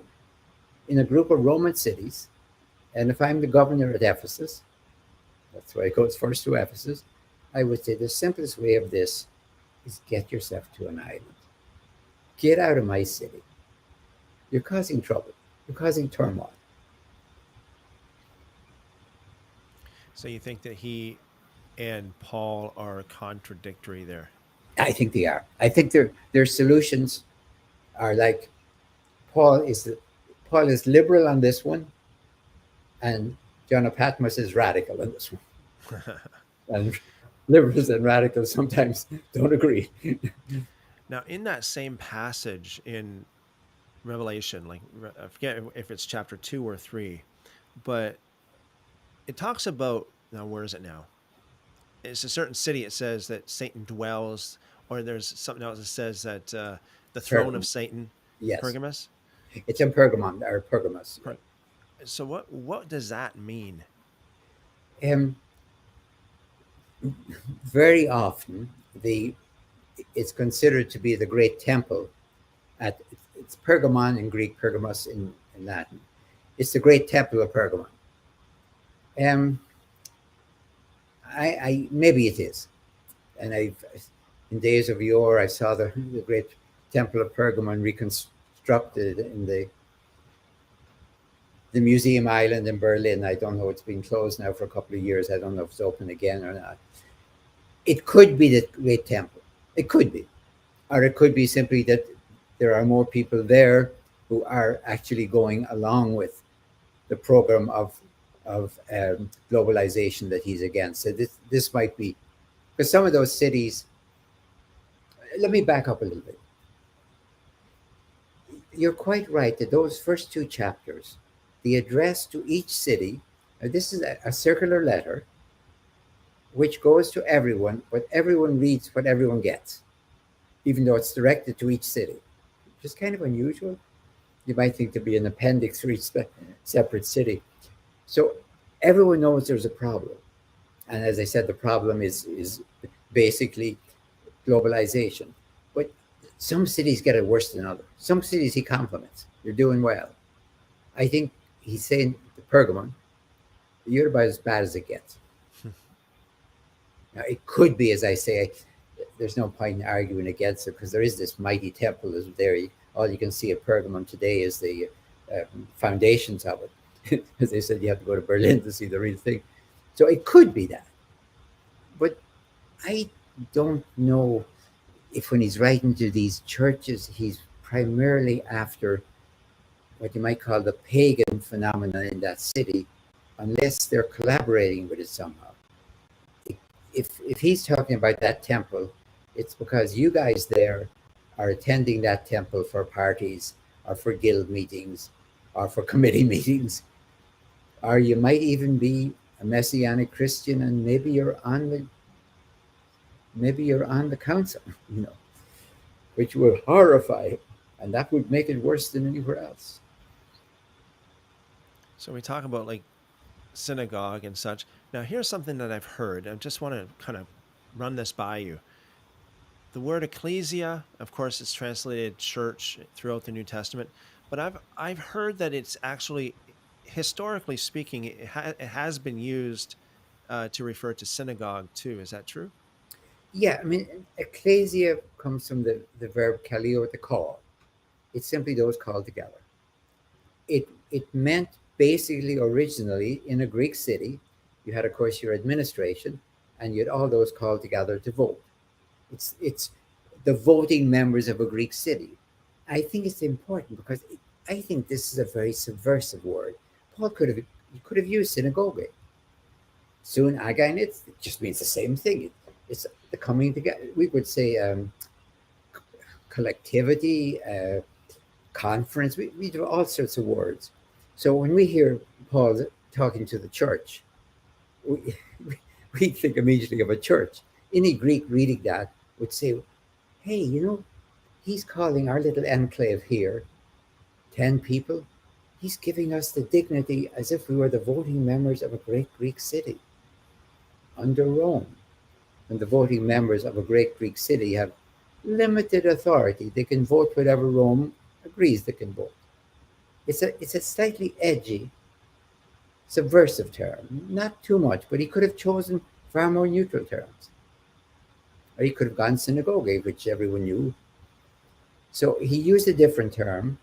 in a group of Roman cities. And if I'm the governor at Ephesus, that's why it goes first to Ephesus, I would say the simplest way of this is get yourself to an island. Get out of my city. You're causing trouble. You're causing turmoil. So you think that he and Paul are contradictory there? I think they are. I think their solutions are like Paul is Paul is liberal on this one, and John of Patmos is radical on this one. And liberals and radicals sometimes don't agree. Now, in that same passage in Revelation, like I forget if it's chapter 2 or 3, but it talks about, now where is it now? It's a certain city. It says that Satan dwells, or there's something else that says that the throne of Pergamum. Satan, Yes, Pergamus. it's in Pergamon or Pergamos. Per- so what does that mean? Um, very often, the it's considered to be the great temple at it's Pergamon in Greek, Pergamos in Latin. It's the great temple of Pergamon. Um, I maybe it is, and I've in days of yore I saw the great temple of Pergamon reconstructed in the Museum Island in Berlin. I don't know; it's been closed now for a couple of years. I don't know if it's open again or not. It could be the great temple. It could be, or it could be simply that there are more people there who are actually going along with the program of globalization that he's against. So this might be because some of those cities. Let me back up a little bit. You're quite right that those first two chapters, the address to each city, this is a circular letter which goes to everyone, but everyone reads what everyone gets, even though it's directed to each city, which is kind of unusual. You might think there'd be an appendix for each separate city. So everyone knows there's a problem. And as I said, the problem is basically globalization. But some cities get it worse than others. Some cities he compliments. You're doing well. I think he's saying to Pergamon, you're about as bad as it gets. Now, it could be, as I say, there's no point in arguing against it because there is this mighty temple that's there. All you can see at Pergamon today is the foundations of it. As they said, you have to go to Berlin to see the real thing. So it could be that. But I don't know if when he's writing to these churches, he's primarily after what you might call the pagan phenomenon in that city, unless they're collaborating with it somehow. If he's talking about that temple, it's because you guys there are attending that temple for parties or for guild meetings or for committee meetings, or you might even be a messianic Christian and maybe you're on the council, which would horrify him, and that would make it worse than anywhere else. So we talk about like synagogue and such. Now, here's something that I've heard. I just want to kind of run this by you. The word ecclesia, of course, is translated church throughout the New Testament, but I've heard that it's actually, historically speaking, it has been used to refer to synagogue too. Is that true? Yeah, I mean, ecclesia comes from the verb kaleo, to call. It's simply those called together. It meant basically originally in a Greek city, you had, of course, your administration, and you had all those called together to vote. It's the voting members of a Greek city. I think it's important because I think this is a very subversive word. Paul could have used synagogue. Soon again, it just means the same thing. It's the coming together. We would say collectivity, conference. We do all sorts of words. So when we hear Paul talking to the church, we, we think immediately of a church. Any Greek reading that would say, hey, he's calling our little enclave here 10 people. He's giving us the dignity as if we were the voting members of a great Greek city under Rome. And the voting members of a great Greek city have limited authority. They can vote whatever Rome agrees they can vote. It's a slightly edgy, subversive term. Not too much, but he could have chosen far more neutral terms. Or he could have gone synagogue, which everyone knew. So he used a different term,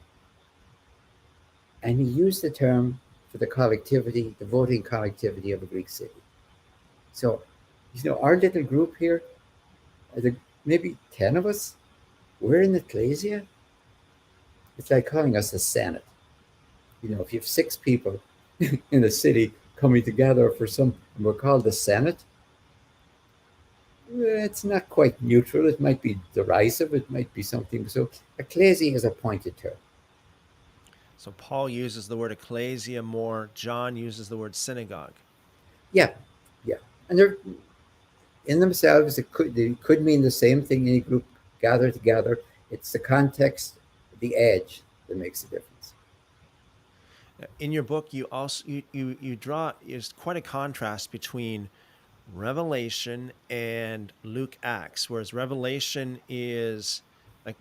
and he used the term for the collectivity, the voting collectivity of a Greek city. So, our little group here, maybe 10 of us, we're in the ecclesia. It's like calling us a senate. If you have 6 people in a city coming together for and we're called the senate, it's not quite neutral. It might be derisive. It might be something. So ecclesia is a pointed term. So Paul uses the word ecclesia more. John uses the word synagogue. Yeah, yeah. And they're in themselves, they could mean the same thing. Any group gathered together. It's the context, the edge that makes a difference. In your book, you also you draw is quite a contrast between Revelation and Luke Acts, whereas Revelation is like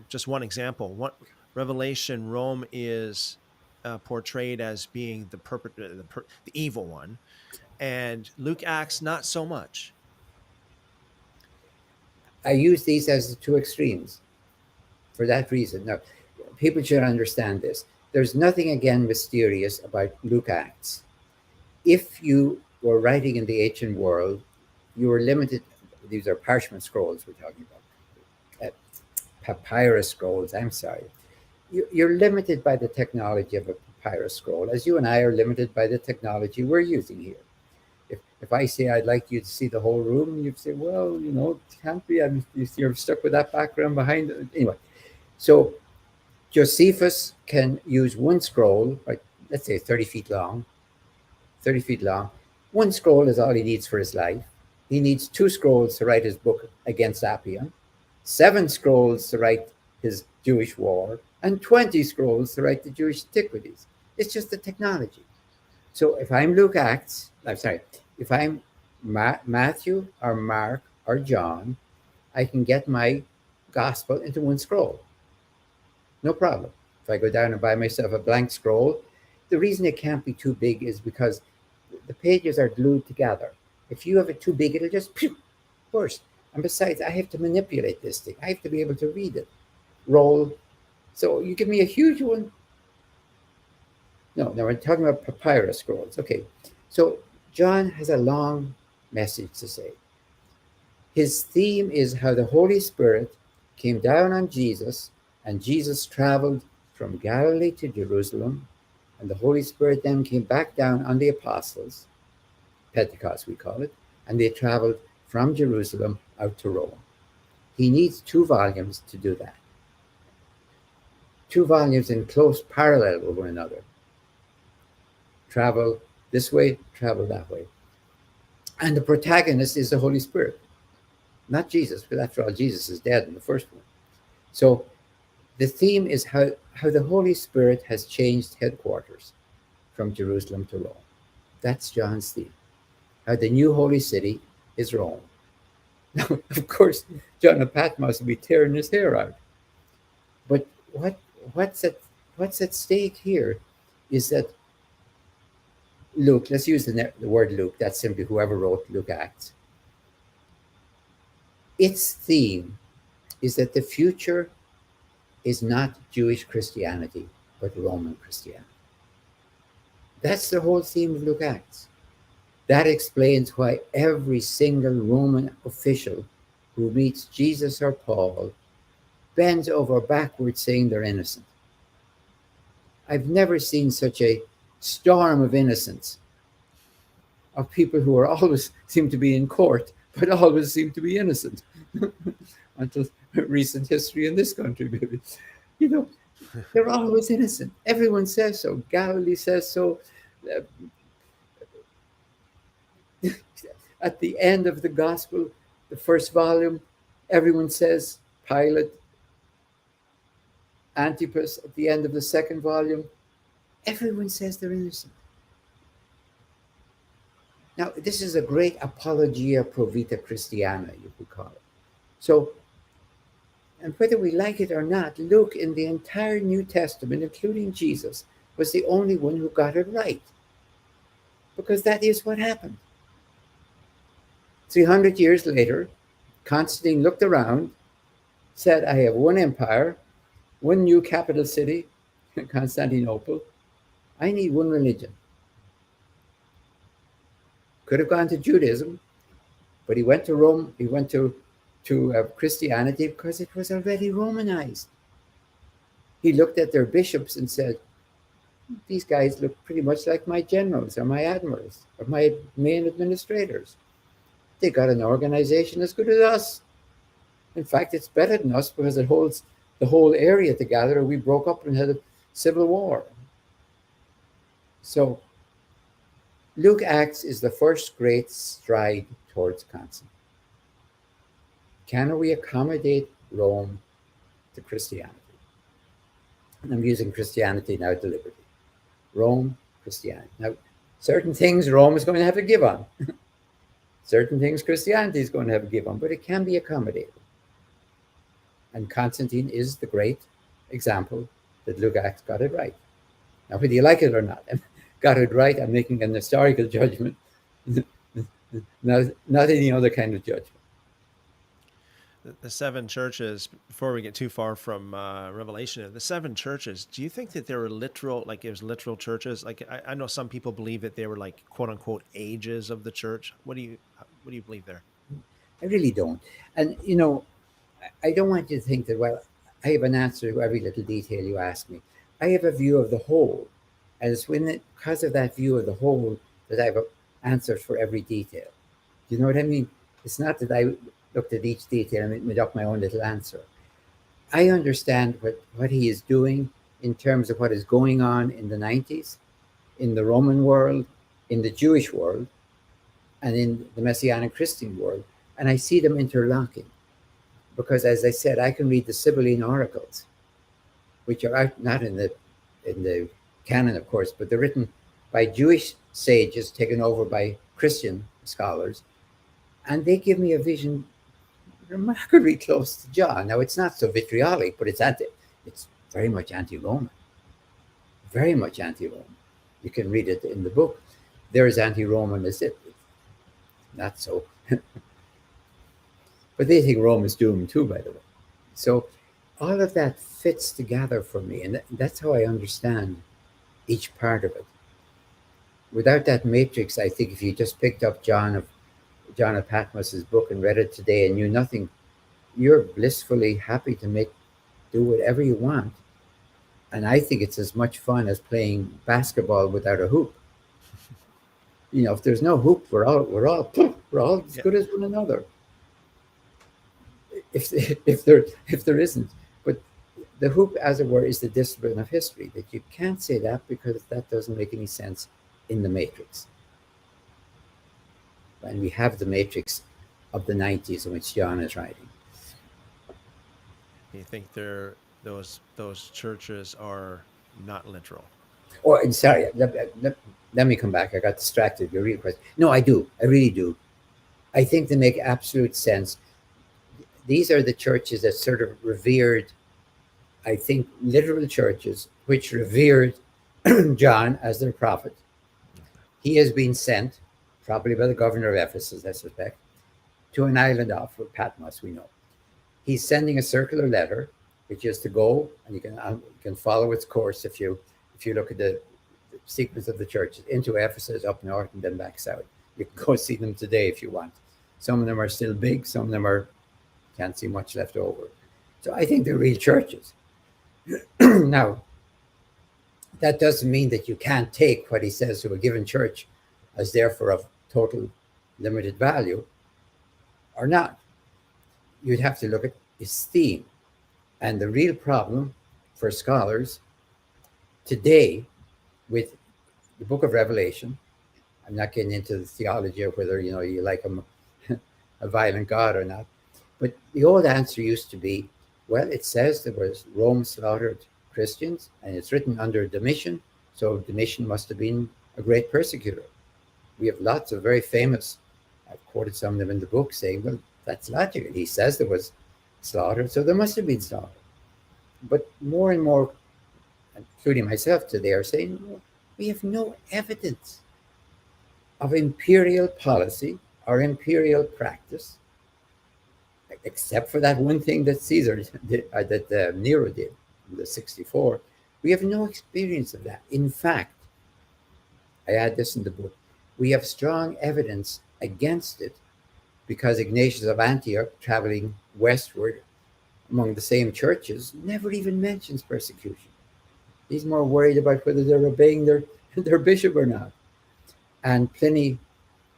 just one example. What Revelation, Rome is portrayed as being the evil one, and Luke Acts not so much. I use these as the two extremes for that reason. Now, people should understand this. There's nothing, again, mysterious about Luke Acts. If you were writing in the ancient world, you were limited. These are parchment scrolls we're talking about. Papyrus scrolls, I'm sorry. You're limited by the technology of a papyrus scroll, as you and I are limited by the technology we're using here. If I say I'd like you to see the whole room, you'd say, well, it can't be. You're stuck with that background behind it. Anyway, so Josephus can use one scroll, like let's say 30 feet long. 30 feet long. One scroll is all he needs for his life. He needs 2 scrolls to write his book Against Appian, 7 scrolls to write his Jewish war, and 20 scrolls to write the Jewish antiquities. It's just the technology. So if I'm if I'm Matthew or Mark or John, I can get my gospel into one scroll. No problem. If I go down and buy myself a blank scroll, the reason it can't be too big is because the pages are glued together. If you have it too big, it'll just burst. And besides, I have to manipulate this thing. I have to be able to read it, roll. So you give me a huge one. No, now we're talking about papyrus scrolls. Okay, so John has a long message to say. His theme is how the Holy Spirit came down on Jesus, and Jesus traveled from Galilee to Jerusalem, and the Holy Spirit then came back down on the apostles, Pentecost we call it, and they traveled from Jerusalem out to Rome. He needs 2 volumes to do that. 2 volumes in close parallel with one another. Travel this way, travel that way. And the protagonist is the Holy Spirit, not Jesus, because after all, Jesus is dead in the first one. So the theme is how the Holy Spirit has changed headquarters from Jerusalem to Rome. That's John's theme. How the new holy city is Rome. Now, of course, John of Patmos will be tearing his hair out. But what's at stake here is that Luke, let's use the word Luke, that's simply whoever wrote Luke Acts. Its theme is that the future is not Jewish Christianity, but Roman Christianity. That's the whole theme of Luke Acts. That explains why every single Roman official who meets Jesus or Paul bends over backwards saying they're innocent. I've never seen such a storm of innocence of people who are always seem to be in court, but always seem to be innocent until recent history in this country, maybe. You know, they're always innocent. Everyone says so. Galilee says so. Uh, At the end of the gospel, the first volume, everyone says Pilate, Antipas. At the end of the second volume, everyone says they're innocent. Now, this is a great apologia pro vita Christiana, you could call it. So, and whether we like it or not, Luke, in the entire New Testament, including Jesus, was the only one who got it right. Because that is what happened. 300 years later, Constantine looked around, said, I have one empire, one new capital city, Constantinople. I need one religion. Could have gone to Judaism, but he went to Rome, he went to Christianity because it was already Romanized. He looked at their bishops and said, these guys look pretty much like my generals or my admirals or my main administrators. They got an organization as good as us. In fact, it's better than us because it holds the whole area together. We broke up and had a civil war. So Luke Acts is the first great stride towards Constantine. Can we accommodate Rome to Christianity? And I'm using Christianity now deliberately. Rome, Christianity. Now, certain things Rome is going to have to give on. Certain things Christianity is going to have to give on, but it can be accommodated. And Constantine is the great example that Luke Acts got it right. Now, whether you like it or not, got it right, I'm making an historical judgment, not any other kind of judgment. The seven churches, before we get too far from Revelation, the seven churches, do you think that they were literal, like it was literal churches? Like I know some people believe that they were like quote unquote ages of the church. What do you believe there? I really don't. And I don't want you to think that, well, I have an answer to every little detail you ask me. I have a view of the whole. And it's because of that view of the whole that I have answers for every detail. Do you know what I mean? It's not that I looked at each detail and made up my own little answer. I understand what he is doing in terms of what is going on in the 90s, in the Roman world, in the Jewish world, and in the Messianic Christian world. And I see them interlocking. Because as I said, I can read the Sibylline oracles, which are out, not in the canon, of course, but they're written by Jewish sages taken over by Christian scholars. And they give me a vision remarkably close to John. Now, it's not so vitriolic, but it's very much anti-Roman. Very much anti-Roman. You can read it in the book. They're as anti-Roman as it. Not so. But they think Rome is doomed too, by the way. So all of that fits together for me. And that's how I understand each part of it. Without that matrix, I think if you just picked up John of Patmos's book and read it today and knew nothing, you're blissfully happy to do whatever you want. And I think it's as much fun as playing basketball without a hoop. If there's no hoop, we're all as good as one another. If there isn't, but the hoop, as it were, is the discipline of history. That you can't say that because that doesn't make any sense in the matrix. And we have the matrix of the 90s in which John is writing. You think those churches are not literal? Oh, and sorry, let me come back. I got distracted. Your real question. No, I do. I really do. I think they make absolute sense. These are the churches that sort of revered, I think, literal churches which revered John as their prophet. He has been sent, probably by the governor of Ephesus, I suspect, to an island off of Patmos, we know. He's sending a circular letter, which is to go, and you can follow its course if you look at the sequence of the churches, into Ephesus, up north, and then back south. You can go see them today if you want. Some of them are still big, some of them are Can't see much left over. So I think they're real churches. Now, that doesn't mean that you can't take what he says to a given church as therefore of total limited value or not. You'd have to look at his theme. And the real problem for scholars today with the book of Revelation, I'm not getting into the theology of whether you like a violent God or not, but the old answer used to be, well, it says there was Rome slaughtered Christians, and it's written under Domitian, so Domitian must have been a great persecutor. We have lots of very famous, I've quoted some of them in the book, saying, well, that's logical. He says there was slaughter, so there must have been slaughter. But more and more, including myself today, are saying, no, we have no evidence of imperial policy or imperial practice, except for that one thing that Caesar did, that Nero did in the 64. We have no experience of that. In fact, I add this in the book, we have strong evidence against it because Ignatius of Antioch, traveling westward among the same churches, never even mentions persecution. He's more worried about whether they're obeying their bishop or not. And Pliny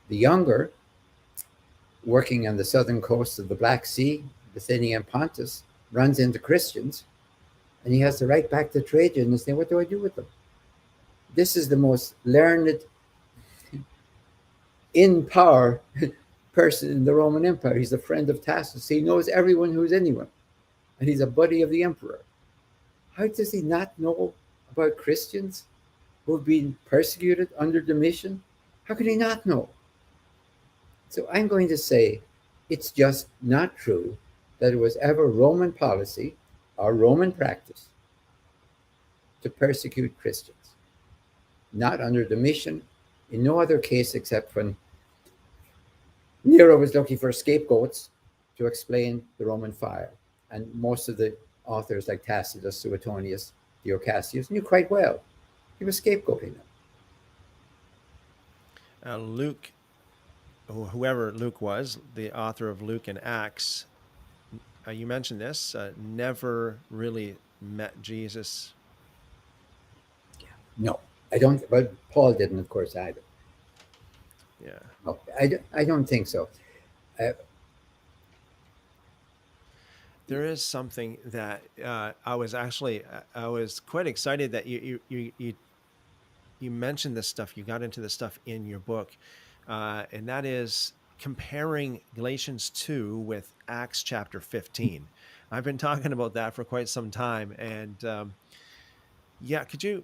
the Younger, working on the southern coast of the Black Sea, Bithynia and Pontus, runs into Christians, and he has to write back to Trajan and say, what do I do with them? This is the most learned, in power person in the Roman Empire. He's a friend of Tacitus. He knows everyone who's anyone, and he's a buddy of the emperor. How does he not know about Christians who have been persecuted under Domitian? How can he not know? So I'm going to say it's just not true that it was ever Roman policy or Roman practice to persecute Christians. Not under Domitian, in no other case except when Nero was looking for scapegoats to explain the Roman fire. And most of the authors like Tacitus, Suetonius, Diocasius knew quite well he was scapegoating them. Luke, whoever Luke was, the author of Luke and Acts, you mentioned this, never really met Jesus. No, I don't. But Paul didn't, of course, either. Yeah. No, I don't think so. There is something that I was quite excited that you mentioned this stuff. You got into this stuff in your book, and that is comparing Galatians 2 with Acts chapter 15. I've been talking about that for quite some time, and yeah, could you?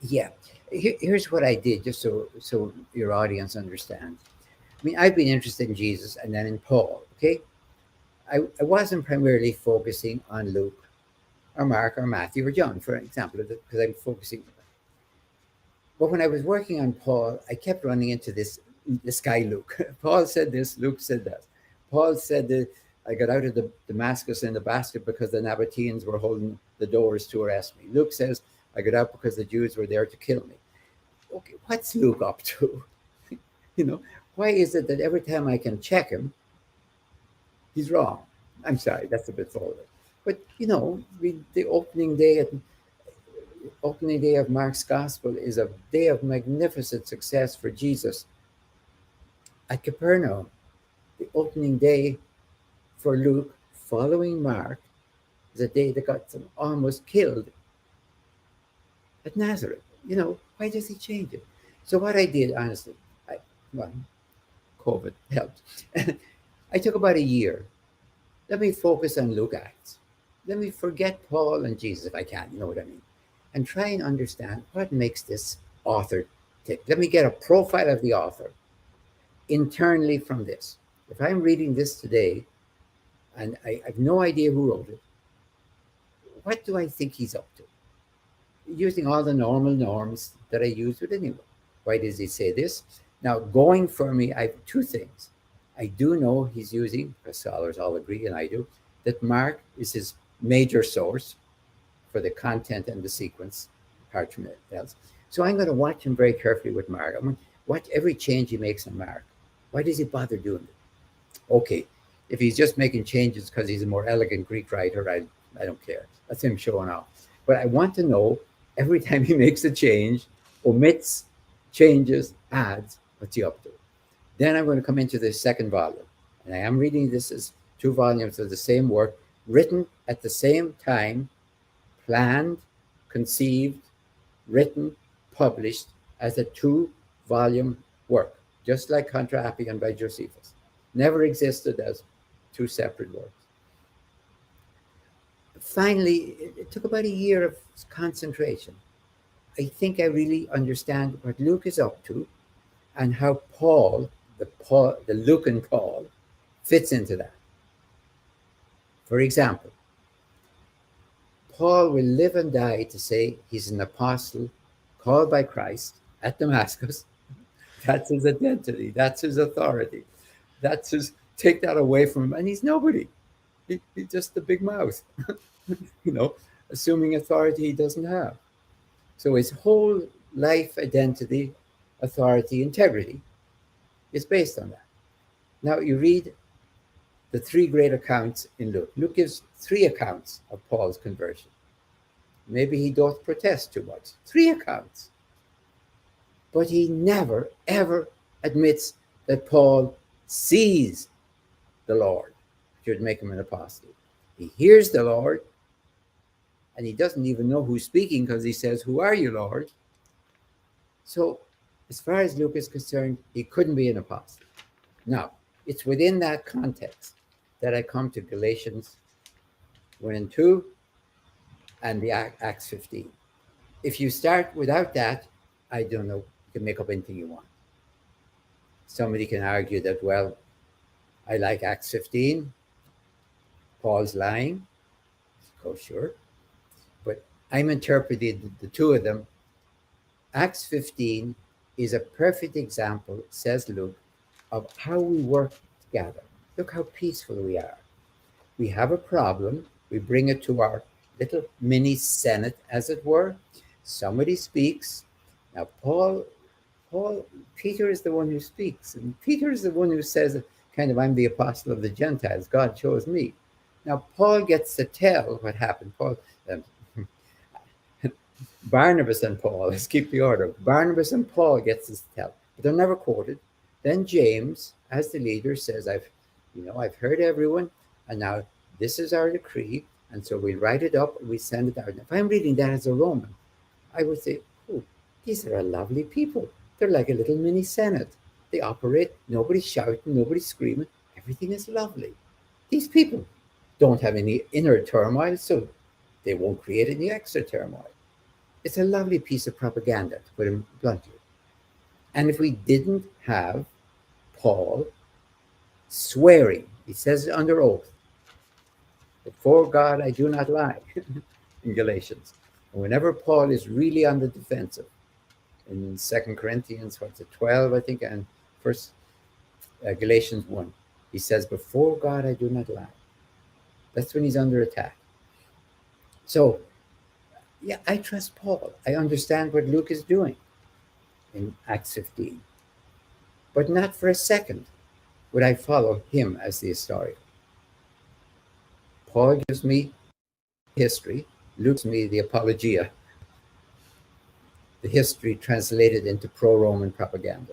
Yeah, here's what I did, just so your audience understands. I mean, I've been interested in Jesus and then in Paul. Okay, I wasn't primarily focusing on Luke or Mark or Matthew or John, for example, because I'm focusing. But when I was working on Paul, I kept running into this guy, Luke. Paul said this, Luke said that. Paul said that I got out of the Damascus in the basket because the Nabateans were holding the doors to arrest me. Luke says, I got out because the Jews were there to kill me. Okay, what's Luke up to? Why is it that every time I can check him, he's wrong? I'm sorry, that's a bit vulgar. But, the opening day of Mark's Gospel is a day of magnificent success for Jesus at Capernaum. The opening day for Luke, following Mark, is a day that got them almost killed at Nazareth. Why does he change it? So what I did, honestly, COVID helped. I took about a year. Let me focus on Luke Acts. Let me forget Paul and Jesus if I can, you know what I mean? And try and understand what makes this author tick. Let me get a profile of the author internally from this. If I'm reading this today and I have no idea who wrote it, what do I think he's up to? Using all the normal norms that I use with anyone. Why does he say this? Now, going for me, I have two things. I do know he's using, as scholars all agree, and I do, that Mark is his major source for the content and the sequence, apart from anything else. So I'm going to watch him very carefully with Mark. I'm going to watch every change he makes in Mark. Why does he bother doing it? Okay, If he's just making changes because he's a more elegant Greek writer, I don't care. That's him showing off. But I want to know every time he makes a change, omits, changes, adds, what's he up to? Then I'm going to come into the second volume. And I am reading this as two volumes of the same work, written at the same time, planned, conceived, written, published as a two-volume work, just like Contra Appian by Josephus. Never existed as two separate works. Finally, it took about a year of concentration. I think I really understand what Luke is up to and how the Lucan Paul, fits into that. For example, Paul will live and die to say he's an apostle called by Christ at Damascus. That's his identity. That's his authority. That's his, take that away from him. And he's nobody. He's just the big mouth, you know, assuming authority he doesn't have. So his whole life identity, authority, integrity is based on that. Now you read the three great accounts in Luke. Luke gives three accounts of Paul's conversion. Maybe he doth protest too much. Three accounts. But he never, ever admits that Paul sees the Lord, which would make him an apostle. He hears the Lord, and he doesn't even know who's speaking because he says, "Who are you, Lord?" So, as far as Luke is concerned, he couldn't be an apostle. Now, it's within that context that I come to Galatians 1 and 2 and the Acts 15. If you start without that, I don't know, you can make up anything you want. Somebody can argue that, well, I like Acts 15, Paul's lying. Oh, sure. But I'm interpreting the two of them. Acts 15 is a perfect example, says Luke, of how we work together. Look how peaceful we are. We have a problem. We bring it to our little mini Senate, as it were. Somebody speaks. Now, Peter is the one who speaks. And Peter is the one who says, kind of, I'm the apostle of the Gentiles. God chose me. Now, Paul gets to tell what happened. Barnabas and Paul, let's keep the order. Barnabas and Paul gets to tell, but they're never quoted. Then James, as the leader, says, I've heard everyone, and now this is our decree, and so we write it up and we send it out. If I'm reading that as a Roman, I would say, oh, these are a lovely people. They're like a little mini Senate. They operate, nobody's shouting, nobody's screaming. Everything is lovely. These people don't have any inner turmoil, so they won't create any extra turmoil. It's a lovely piece of propaganda, to put it bluntly. And if we didn't have Paul swearing, he says it under oath, before God I do not lie, in Galatians. And whenever Paul is really on the defensive, in 2 Corinthians, 12, I think, and first Galatians 1, he says, before God I do not lie. That's when he's under attack. So, yeah, I trust Paul. I understand what Luke is doing in Acts 15. But not for a second would I follow him as the historian. Paul gives me history. Luke gives me the apologia, the history translated into pro-Roman propaganda.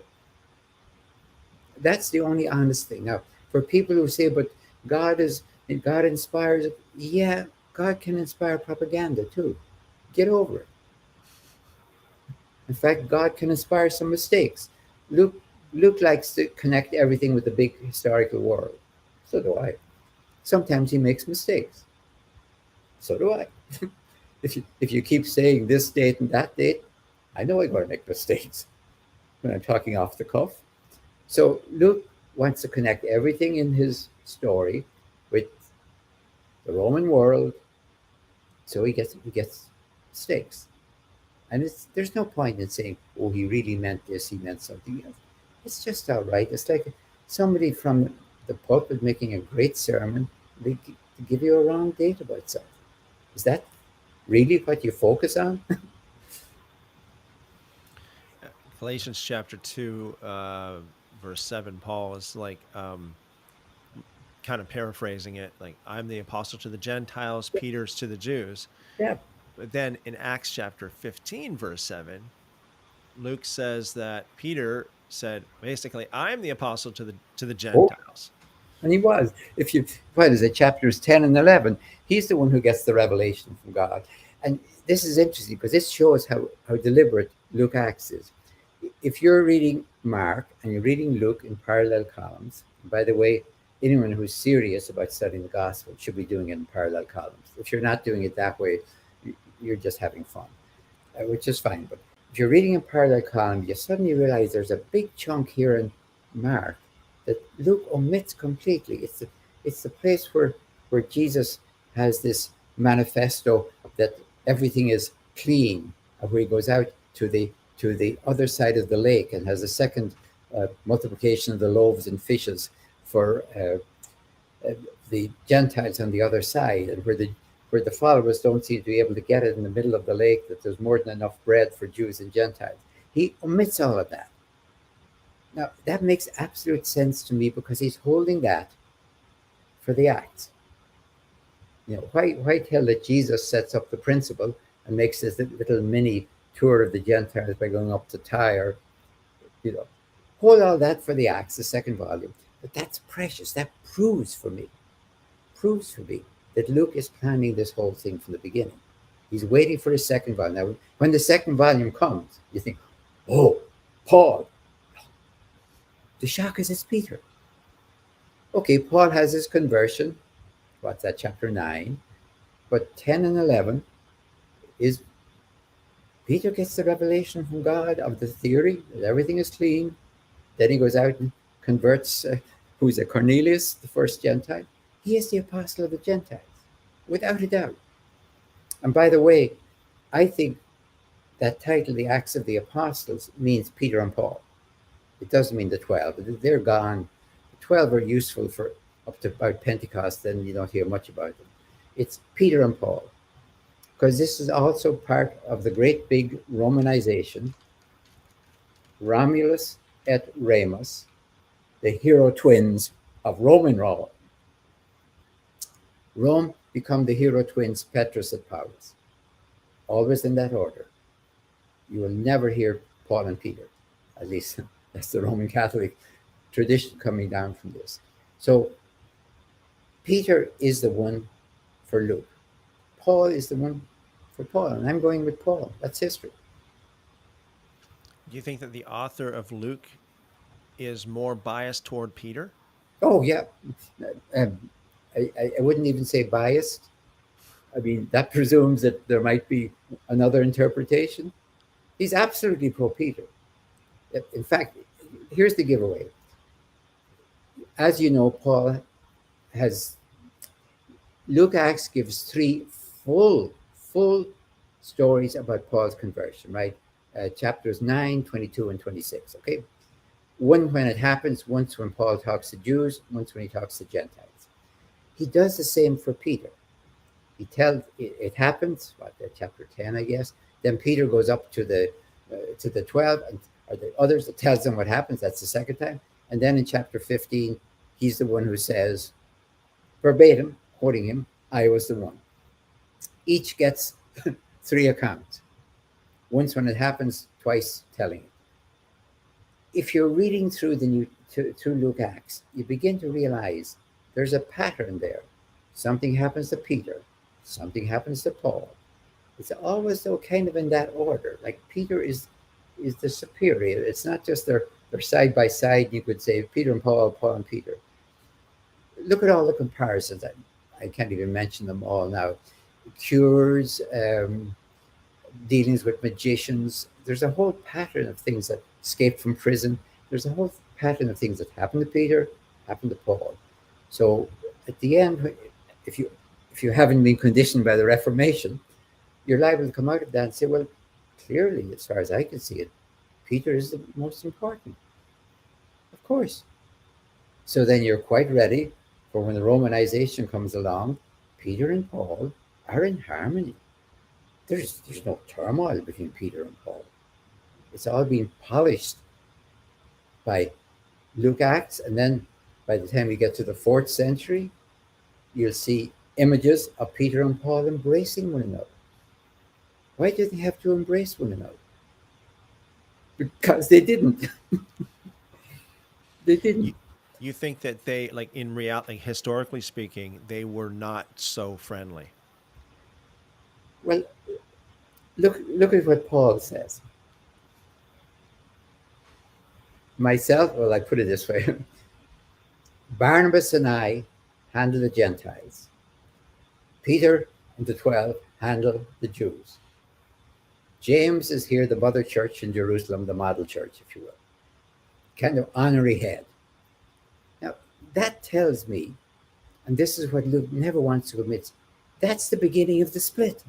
That's the only honest thing. Now, for people who say, but God inspires, yeah, God can inspire propaganda too. Get over it. In fact, God can inspire some mistakes. Luke likes to connect everything with the big historical world. So do I. Sometimes he makes mistakes. So do I. If you keep saying this date and that date, I know I'm going to make mistakes when I'm talking off the cuff. So Luke wants to connect everything in his story with the Roman world, so he gets mistakes. And there's no point in saying, oh, he really meant this, he meant something else. It's just all right. It's like somebody from the pulpit making a great sermon, they give you a wrong date about something. Is that really what you focus on? Galatians chapter 2, verse 7, Paul is like, kind of paraphrasing it, like I'm the apostle to the Gentiles, Peter's to the Jews. Yeah. But then in Acts chapter 15, verse 7, Luke says that Peter said, basically, I'm the apostle to the Oh, Gentiles. and he was. If you, what is it, chapters 10 and 11, he's the one who gets the revelation from God. And this is interesting because this shows how deliberate Luke Acts is. If you're reading Mark and you're reading Luke in parallel columns, by the way, anyone who's serious about studying the gospel should be doing it in parallel columns. If you're not doing it that way, you're just having fun, which is fine. But if you're reading in parallel column, you suddenly realize there's a big chunk here in Mark that Luke omits completely. It's the place where Jesus has this manifesto that everything is clean, where he goes out to the other side of the lake and has a second multiplication of the loaves and fishes for the Gentiles on the other side, and where the followers don't seem to be able to get it in the middle of the lake, that there's more than enough bread for Jews and Gentiles. He omits all of that. Now, that makes absolute sense to me because he's holding that for the Acts. Why tell that Jesus sets up the principle and makes this little mini tour of the Gentiles by going up to Tyre? Hold all that for the Acts, the second volume. But that's precious. That proves for me that Luke is planning this whole thing from the beginning. He's waiting for his second volume. Now, when the second volume comes, you think, oh, Paul. The shock is it's Peter. Okay, Paul has his conversion. What's that, chapter 9? But 10 and 11 is Peter gets the revelation from God of the theory that everything is clean. Then he goes out and converts, who's a Cornelius, the first Gentile. He is the apostle of the Gentiles, without a doubt. And by the way, I think that title, the Acts of the Apostles, means Peter and Paul. It doesn't mean the 12. They're gone. The 12 are useful for up to about Pentecost, then you don't hear much about them. It's Peter and Paul, because this is also part of the great big Romanization. Romulus et Remus, the hero twins of Roman Rome. Rome become the hero twins Petrus and Paulus, always in that order. You will never hear Paul and Peter, at least that's the Roman Catholic tradition coming down from this. So Peter is the one for Luke. Paul is the one for Paul, and I'm going with Paul. That's history. Do you think that the author of Luke is more biased toward Peter? Oh, yeah. Um, I wouldn't even say biased. I mean, that presumes that there might be another interpretation. He's absolutely pro Peter. In fact, here's the giveaway. As you know, Paul has, Luke Acts gives three full stories about Paul's conversion, right? Chapters 9, 22, and 26, okay? One when it happens, once when Paul talks to Jews, once when he talks to Gentiles. He does the same for Peter. He tells it happens, chapter 10, I guess. Then Peter goes up to the 12, or the others, that tells them what happens. That's the second time. And then in chapter 15, he's the one who says, verbatim, quoting him, I was the one. Each gets three accounts. Once when it happens, twice telling it. If you're reading through through Luke Acts, you begin to realize there's a pattern there. Something happens to Peter, something happens to Paul. It's always though kind of in that order. Like Peter is the superior. It's not just they're side by side. You could say Peter and Paul, Paul and Peter. Look at all the comparisons. I can't even mention them all now. Cures, dealings with magicians. There's a whole pattern of things that escaped from prison. There's a whole pattern of things that happened to Peter, happened to Paul. So at the end, if you haven't been conditioned by the Reformation, you're liable to come out of that and say, well, clearly, as far as I can see it, Peter is the most important. Of course. So then you're quite ready for when the Romanization comes along, Peter and Paul are in harmony. There's no turmoil between Peter and Paul. It's all being polished by Luke Acts, and then By the time you get to the 4th century, you'll see images of Peter and Paul embracing one another. Why did they have to embrace one another? Because they didn't. They didn't. You, you think that they, like in reality, historically speaking, they were not so friendly? Well, look at what Paul says. Myself, well, I put it this way: Barnabas and I handle the Gentiles. Peter and the 12 handle the Jews. James is here, the mother church in Jerusalem, the model church, if you will, kind of honorary head. Now, that tells me, and this is what Luke never wants to admit, that's the beginning of the split.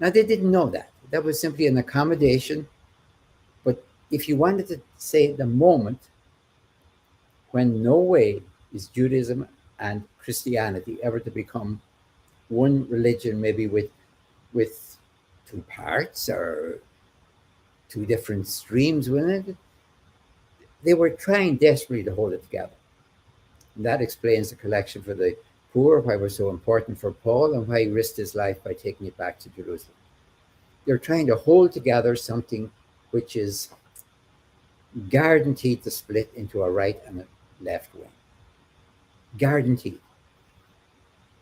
Now, they didn't know that. That was simply an accommodation. But if you wanted to say the moment when no way is Judaism and Christianity ever to become one religion, maybe with two parts or two different streams within it, they were trying desperately to hold it together. And that explains the collection for the poor, why it was so important for Paul, and why he risked his life by taking it back to Jerusalem. They're trying to hold together something which is guaranteed to split into a right and a left wing. Guaranteed.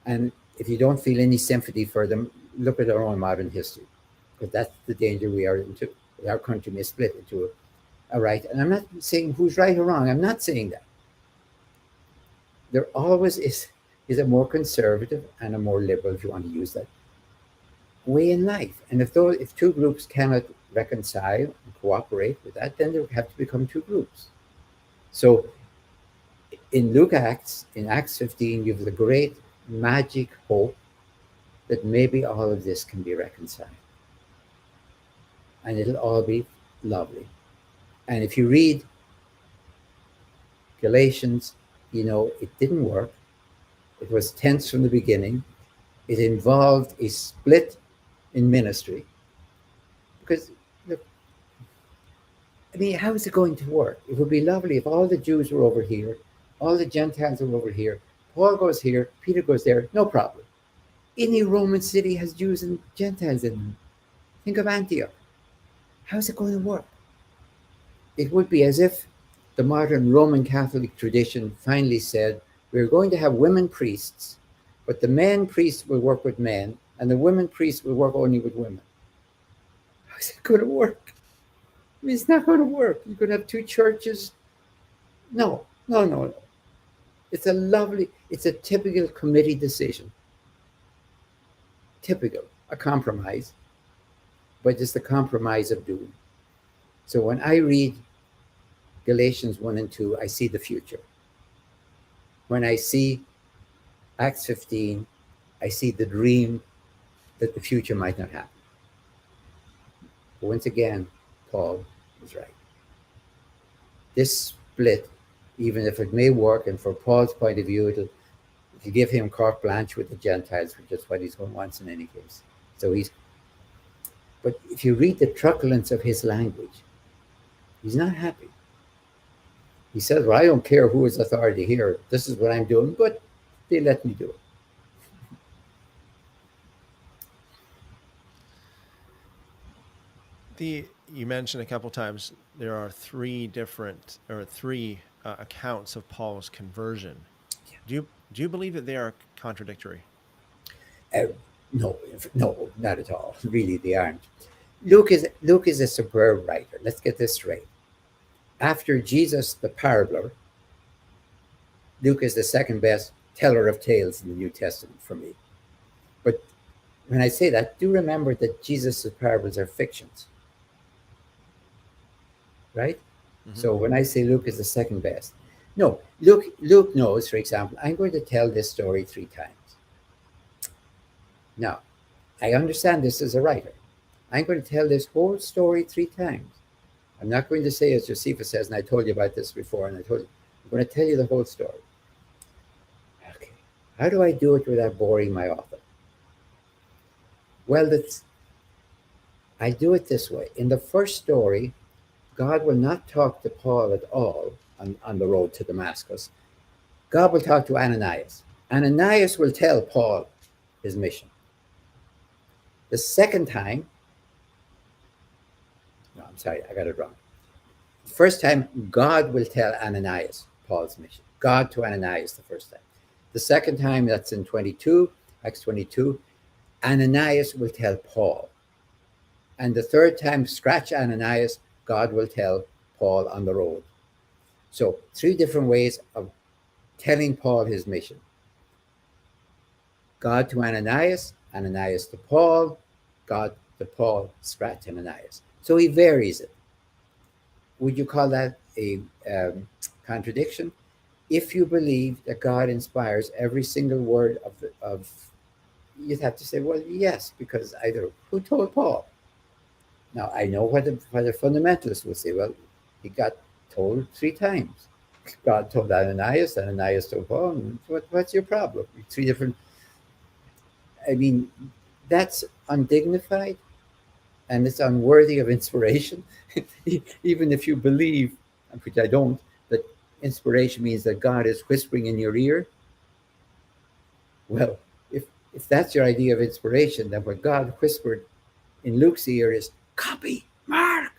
And if you don't feel any sympathy for them, look at our own modern history, because that's the danger we are into. Our country may split into a right. And I'm not saying who's right or wrong. I'm not saying that. There always is a more conservative and a more liberal, if you want to use that, way in life. And if two groups cannot reconcile and cooperate with that, then they have to become two groups. So in Acts 15, you have the great magic hope that maybe all of this can be reconciled. And it'll all be lovely. And if you read Galatians, you know it didn't work. It was tense from the beginning. It involved a split in ministry. Because, look, I mean, how is it going to work? It would be lovely if all the Jews were over here, all the Gentiles were over here, Paul goes here, Peter goes there, no problem. Any Roman city has Jews and Gentiles in them. Think of Antioch. How's it going to work? It would be as if the modern Roman Catholic tradition finally said, we're going to have women priests, but the men priests will work with men, and the women priests will work only with women. How's it going to work? I mean, it's not going to work. You're going to have two churches. No. It's a typical committee decision. Typical, a compromise, but it's the compromise of doing. So when I read Galatians 1 and 2, I see the future. When I see Acts 15, I see the dream that the future might not happen. But once again, Paul was right. This split, even if it may work, and for Paul's point of view, it'll give him carte blanche with the Gentiles, which is what he's going to want in any case. But if you read the truculence of his language, he's not happy. He says, well, I don't care who is authority here. This is what I'm doing, but they let me do it. You mentioned a couple times there are three accounts of Paul's conversion. Yeah. Do you believe that they are contradictory? No, not at all. Really, they aren't. Luke is a superb writer. Let's get this straight. After Jesus, the parabler, Luke is the second best teller of tales in the New Testament for me. But when I say that, do remember that Jesus' parables are fictions. Right? Mm-hmm. So when I say Luke is the second best, no, Luke knows, for example, I'm going to tell this story 3 times. Now, I understand this as a writer. I'm going to tell this whole story 3 times. I'm not going to say, as Josephus says, and I told you about this before, and I'm going to tell you the whole story. Okay. How do I do it without boring my author? Well, I do it this way. In the first story, God will not talk to Paul at all on the road to Damascus. God will talk to Ananias. Ananias will tell Paul his mission. The second time, no, I'm sorry, I got it wrong. The first time, God will tell Ananias Paul's mission. God to Ananias the first time. The second time, that's in 22, Acts 22, Ananias will tell Paul. And the third time, scratch Ananias, God will tell Paul on the road. So, three different ways of telling Paul his mission. God to Ananias, Ananias to Paul, God to Paul, scratch Ananias. So he varies it. Would you call that a contradiction? If you believe that God inspires every single word of, you'd have to say, well, yes, because either who told Paul? Now I know what the fundamentalists will say. Well, he got told three times. God told Ananias, Ananias told Paul. What's your problem? Three different. I mean, that's undignified and it's unworthy of inspiration. Even if you believe, which I don't, that inspiration means that God is whispering in your ear. Well, if that's your idea of inspiration, then what God whispered in Luke's ear is copy Mark.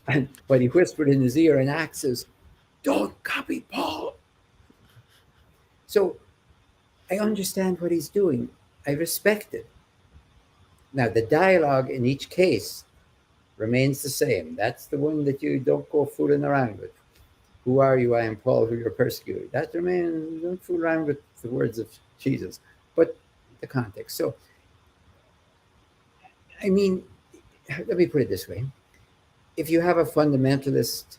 And what he whispered in his ear in Acts is don't copy Paul. So I understand what he's doing. I respect it. Now, the dialogue in each case remains the same. That's the one that you don't go fooling around with. Who are you? I am Paul, who you're persecuting. That remains, don't fool around with the words of Jesus, but the context. So, I mean, let me put it this way. If you have a fundamentalist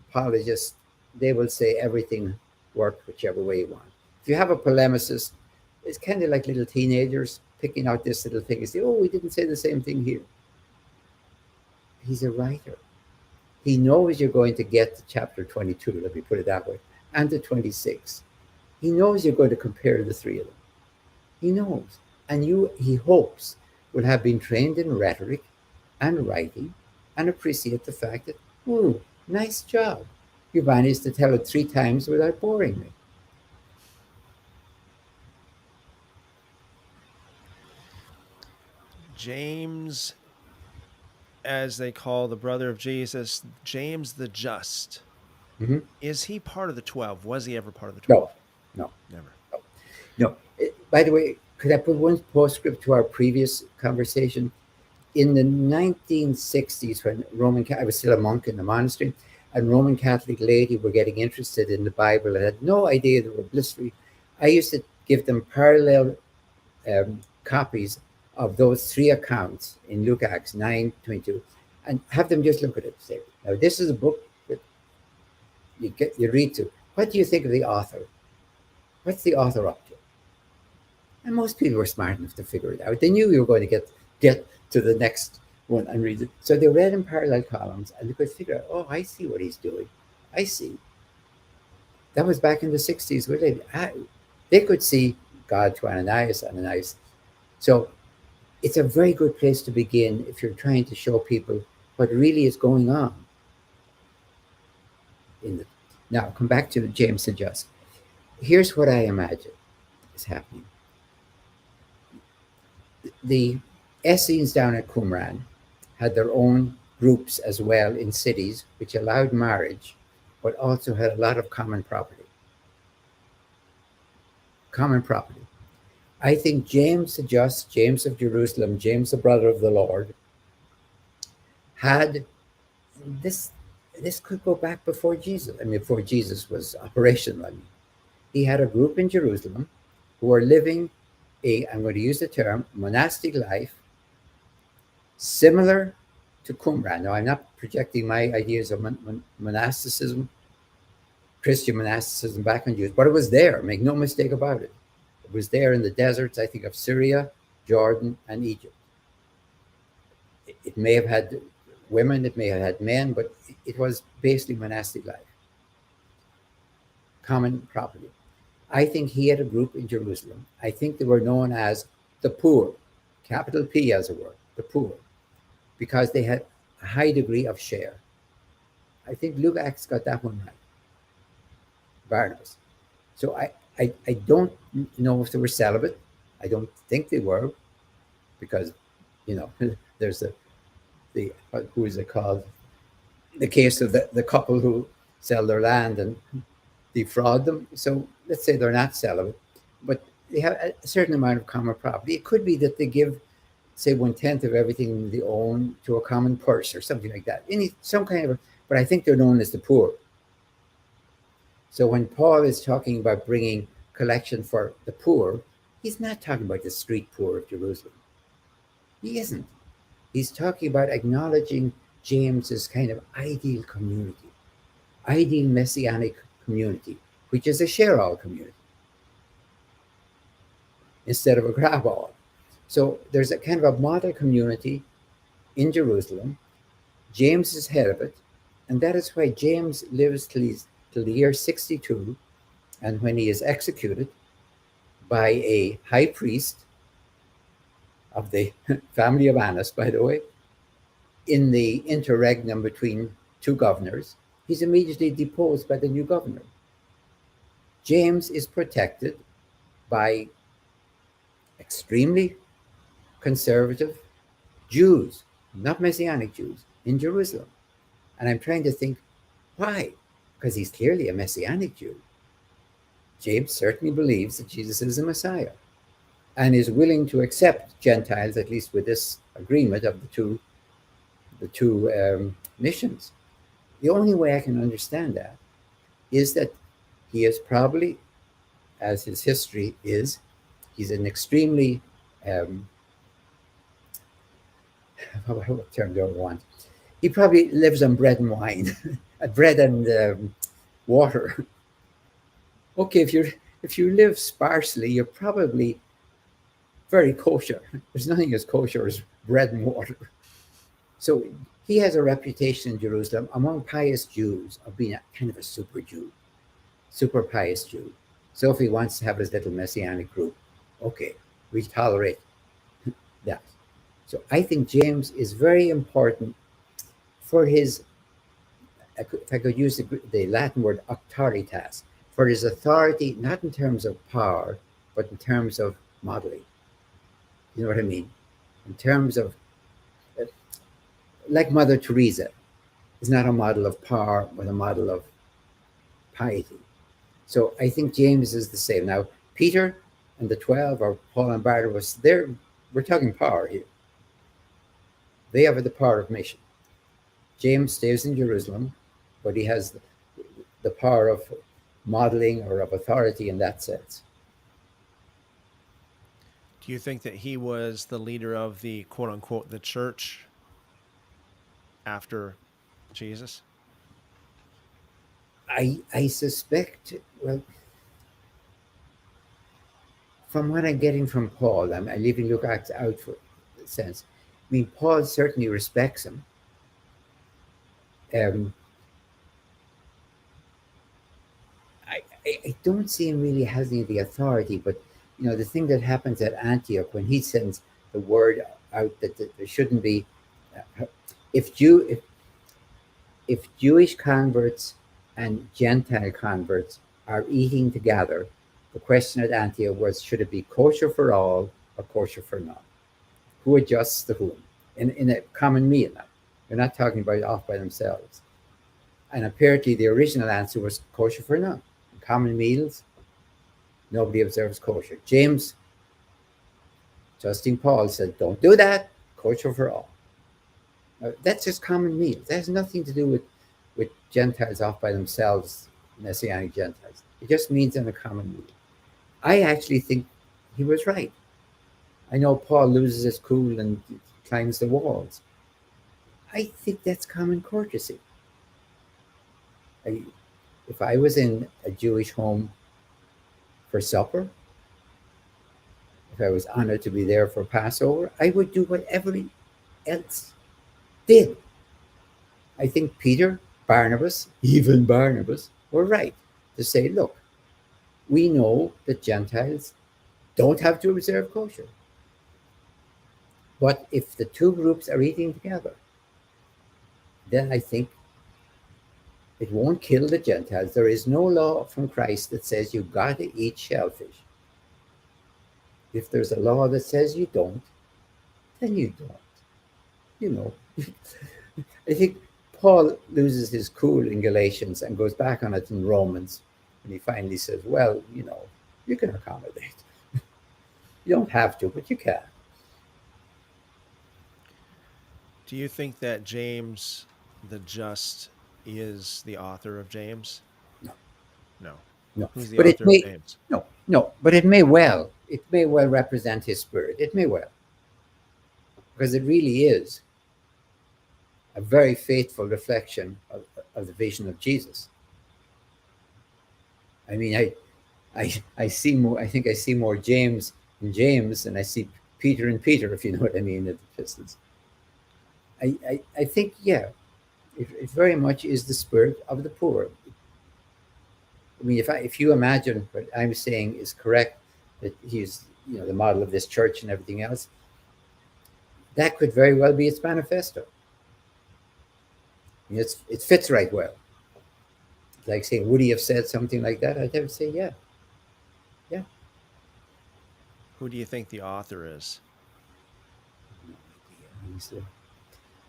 apologist, they will say everything worked whichever way you want. If you have a polemicist, it's kind of like little teenagers picking out this little thing and say, oh, we didn't say the same thing here. He's a writer. He knows you're going to get to chapter 22, let me put it that way, and to 26. He knows you're going to compare the three of them. He knows. And he hopes, will have been trained in rhetoric and writing and appreciate the fact that, ooh, nice job. You managed to tell it three times without boring me. James, as they call the brother of Jesus, James the Just. Mm-hmm. Is he part of the 12? Was he ever part of the 12? No. Never. No. By the way, could I put one postscript to our previous conversation? In the 1960s, when I was still a monk in the monastery, and Roman Catholic laity were getting interested in the Bible and had no idea they were blissfully, I used to give them parallel copies of those three accounts in Luke, Acts 9:22, and have them just look at it. Say, now this is a book that you read to. What do you think of the author? What's the author up to? And most people were smart enough to figure it out. They knew you were going to get to the next one and read it. So they read in parallel columns and they could figure out, oh, I see what he's doing. I see. That was back in the 60s. Where they could see God to Ananias. So it's a very good place to begin if you're trying to show people what really is going on. Now, come back to James the Just. Here's what I imagine is happening. The Essenes down at Qumran had their own groups as well in cities, which allowed marriage, but also had a lot of common property. Common property. I think James the Just, James of Jerusalem, James the brother of the Lord, had this. This could go back before Jesus. I mean, before Jesus was operational. He had a group in Jerusalem who were living I'm going to use the term, monastic life, similar to Qumran. Now, I'm not projecting my ideas of monasticism, Christian monasticism back on Jews, but it was there. Make no mistake about it. It was there in the deserts, I think, of Syria, Jordan, and Egypt. It may have had women, it may have had men, but it was basically monastic life. Common property. I think he had a group in Jerusalem. I think they were known as the poor, capital P as it were, the poor, because they had a high degree of share. I think Luke Acts got that one right, Barnabas. So I don't know if they were celibate. I don't think they were, because, there's the who is it called? The case of the couple who sell their land and defraud them. So let's say they're not celibate, but they have a certain amount of common property. It could be that they give, say, 1/10 of everything they own to a common purse or something like that. Some kind of, but I think they're known as the poor. So when Paul is talking about bringing collection for the poor, he's not talking about the street poor of Jerusalem. He isn't. He's talking about acknowledging James's kind of ideal community, ideal messianic community, which is a share all community instead of a grab all. So there's a kind of a model community in Jerusalem. James is head of it, and that is why James lives till the year 62, and when he is executed by a high priest of the family of Annas, by the way, in the interregnum between two governors, he's immediately deposed by the new governor. James is protected by extremely conservative Jews, not Messianic Jews, in Jerusalem. And I'm trying to think, why? Because he's clearly a Messianic Jew. James certainly believes that Jesus is the Messiah and is willing to accept Gentiles, at least with this agreement of the two missions. The only way I can understand that is that he is probably, as his history is, he's an extremely, what term do I want? He probably lives on bread and wine, bread and water. Okay, if you live sparsely, you're probably very kosher. There's nothing as kosher as bread and water. So he has a reputation in Jerusalem among pious Jews of being a kind of a super Jew, super pious Jew. So if he wants to have his little messianic group, okay, we tolerate that. So I think James is very important for his, if I could use the Latin word auctoritas, for his authority, not in terms of power, but in terms of modeling. You know what I mean? In terms of, like Mother Teresa is not a model of power, but a model of piety. So I think James is the same. Now, Peter and the 12, or Paul and Barnabas, we're talking power here. They have the power of mission. James stays in Jerusalem, but he has the power of modeling or of authority in that sense. Do you think that he was the leader of the quote unquote the church after Jesus? I suspect, well, from what I'm getting from Paul, I'm leaving Luke Acts out for the sense. I mean, Paul certainly respects him. I don't see him really having the authority, but the thing that happens at Antioch when he sends the word out that there shouldn't be, if Jewish converts and Gentile converts are eating together, the question at Antioch was, should it be kosher for all or kosher for none? Who adjusts to whom in a common meal? Now, they're not talking about off by themselves. And apparently the original answer was kosher for none. In common meals, nobody observes kosher. James, trusting Paul, said, don't do that, kosher for all. That's just common meals. That has nothing to do with Gentiles off by themselves, Messianic Gentiles. It just means in a common meal. I actually think he was right. I know Paul loses his cool and climbs the walls. I think that's common courtesy. If I was in a Jewish home for supper, if I was honored to be there for Passover, I would do what everybody else did. I think Peter, Barnabas, even Barnabas, were right to say, look, we know that Gentiles don't have to observe kosher. But if the two groups are eating together, then I think It won't kill the Gentiles. There is no law from Christ that says you've got to eat shellfish. If there's a law that says you don't, then you don't. You know, I think Paul loses his cool in Galatians and goes back on it in Romans when he finally says, well, you can accommodate. You don't have to, but you can. Do you think that James the Just is the author of James? No, No. no. Who's the But it author of may, James? no, but it may well represent his spirit. It may well, because it really is a very faithful reflection of the vision of Jesus. I mean, I see more. I think I see more James in James than I see Peter in Peter, if you know what I mean, in the epistles. I think, yeah, it very much is the spirit of the poor. I mean, if you imagine what I'm saying is correct, that he's the model of this church and everything else, that could very well be its manifesto. I mean, it fits right well. Like saying, would he have said something like that? I'd have to say, yeah, yeah. Who do you think the author is?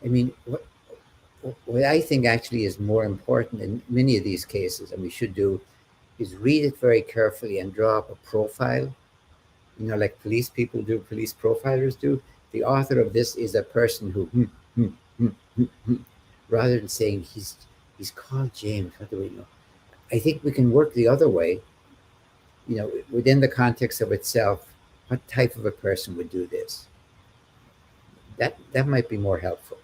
I mean, what I think actually is more important in many of these cases, and we should do, is read it very carefully and draw up a profile. Like police people do, police profilers do. The author of this is a person who, rather than saying he's called James. What do we know? I think we can work the other way. Within the context of itself, what type of a person would do this? That might be more helpful.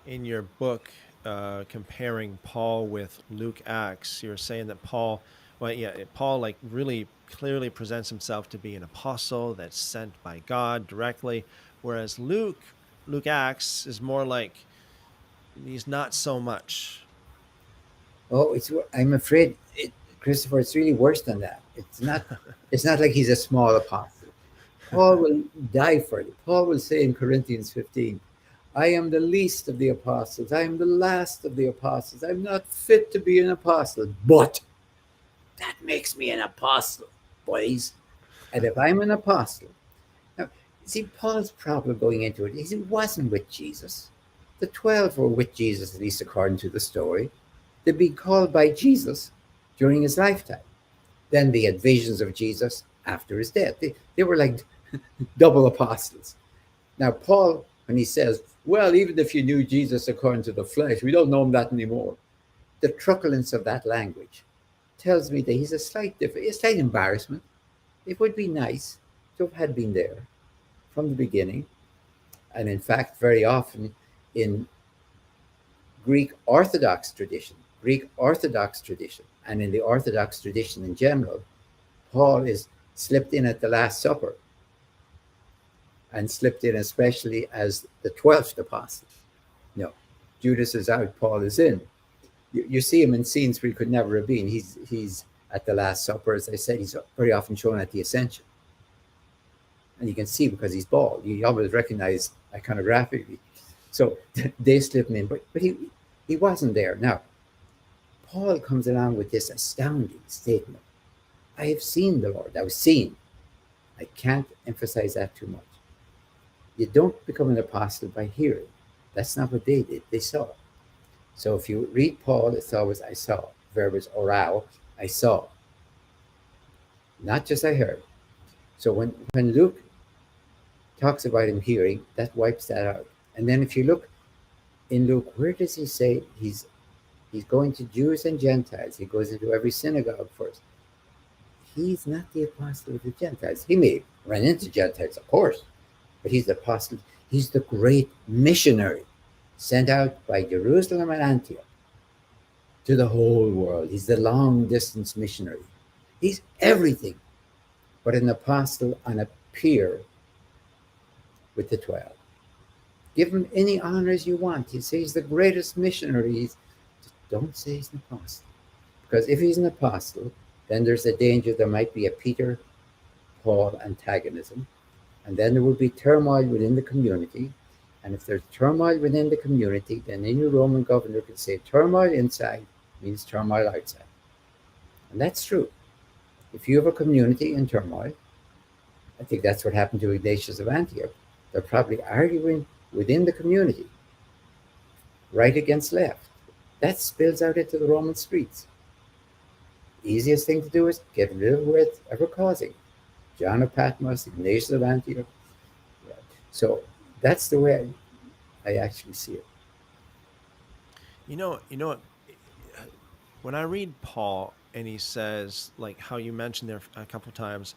In your book, comparing Paul with Luke Acts, you're saying that Paul, Paul like really clearly presents himself to be an apostle that's sent by God directly, whereas Luke Acts is more like he's not so much. Oh, I'm afraid, Christopher. It's really worse than that. It's not. It's not like he's a small apostle. Paul will die for it. Paul will say in Corinthians 15, I am the least of the apostles. I am the last of the apostles. I'm not fit to be an apostle, but that makes me an apostle, boys. And if I'm an apostle, now, see, Paul's problem going into it is he wasn't with Jesus. The 12 were with Jesus, at least according to the story. They'd be called by Jesus during his lifetime. Then they had visions of Jesus after his death. They were like double apostles. Now, Paul, when he says, well, even if you knew Jesus according to the flesh, we don't know him that anymore. The truculence of that language tells me that he's a slight embarrassment. It would be nice to have had been there from the beginning. And in fact, very often in Greek Orthodox tradition, and in the Orthodox tradition in general, Paul is slipped in at the Last Supper, and slipped in especially as the 12th apostle. Judas is out, Paul is in. You see him in scenes where he could never have been. He's at the Last Supper, as I said. He's very often shown at the Ascension, and you can see because he's bald. You always recognize iconographically. So they slip him in, but he wasn't there. Now, Paul comes along with this astounding statement. I have seen the Lord. I was seen. I can't emphasize that too much. You don't become an apostle by hearing. That's not what they did. They saw. So if you read Paul, it's always I saw. The verb is orao, I saw. Not just I heard. So when Luke talks about him hearing, that wipes that out. And then if you look in Luke, where does he say he's going to Jews and Gentiles? He goes into every synagogue first. He's not the apostle of the Gentiles. He may run into Gentiles, of course, but he's the apostle. He's the great missionary sent out by Jerusalem and Antioch to the whole world. He's the long distance missionary. He's everything but an apostle on a peer with the 12. Give him any honors you want. You say he's the greatest missionary. Just don't say he's an apostle. Because if he's an apostle, then there's a danger there might be a Peter-Paul antagonism. And then there would be turmoil within the community. And if there's turmoil within the community, then any Roman governor could say turmoil inside means turmoil outside. And that's true. If you have a community in turmoil, I think that's what happened to Ignatius of Antioch. They're probably arguing within the community, right against left. That spills out into the Roman streets. Easiest thing to do is get rid of whatever causing. John of Patmos, Ignatius of Antioch. Yeah. So that's the way I actually see it. What? When I read Paul and he says, like how you mentioned there a couple times,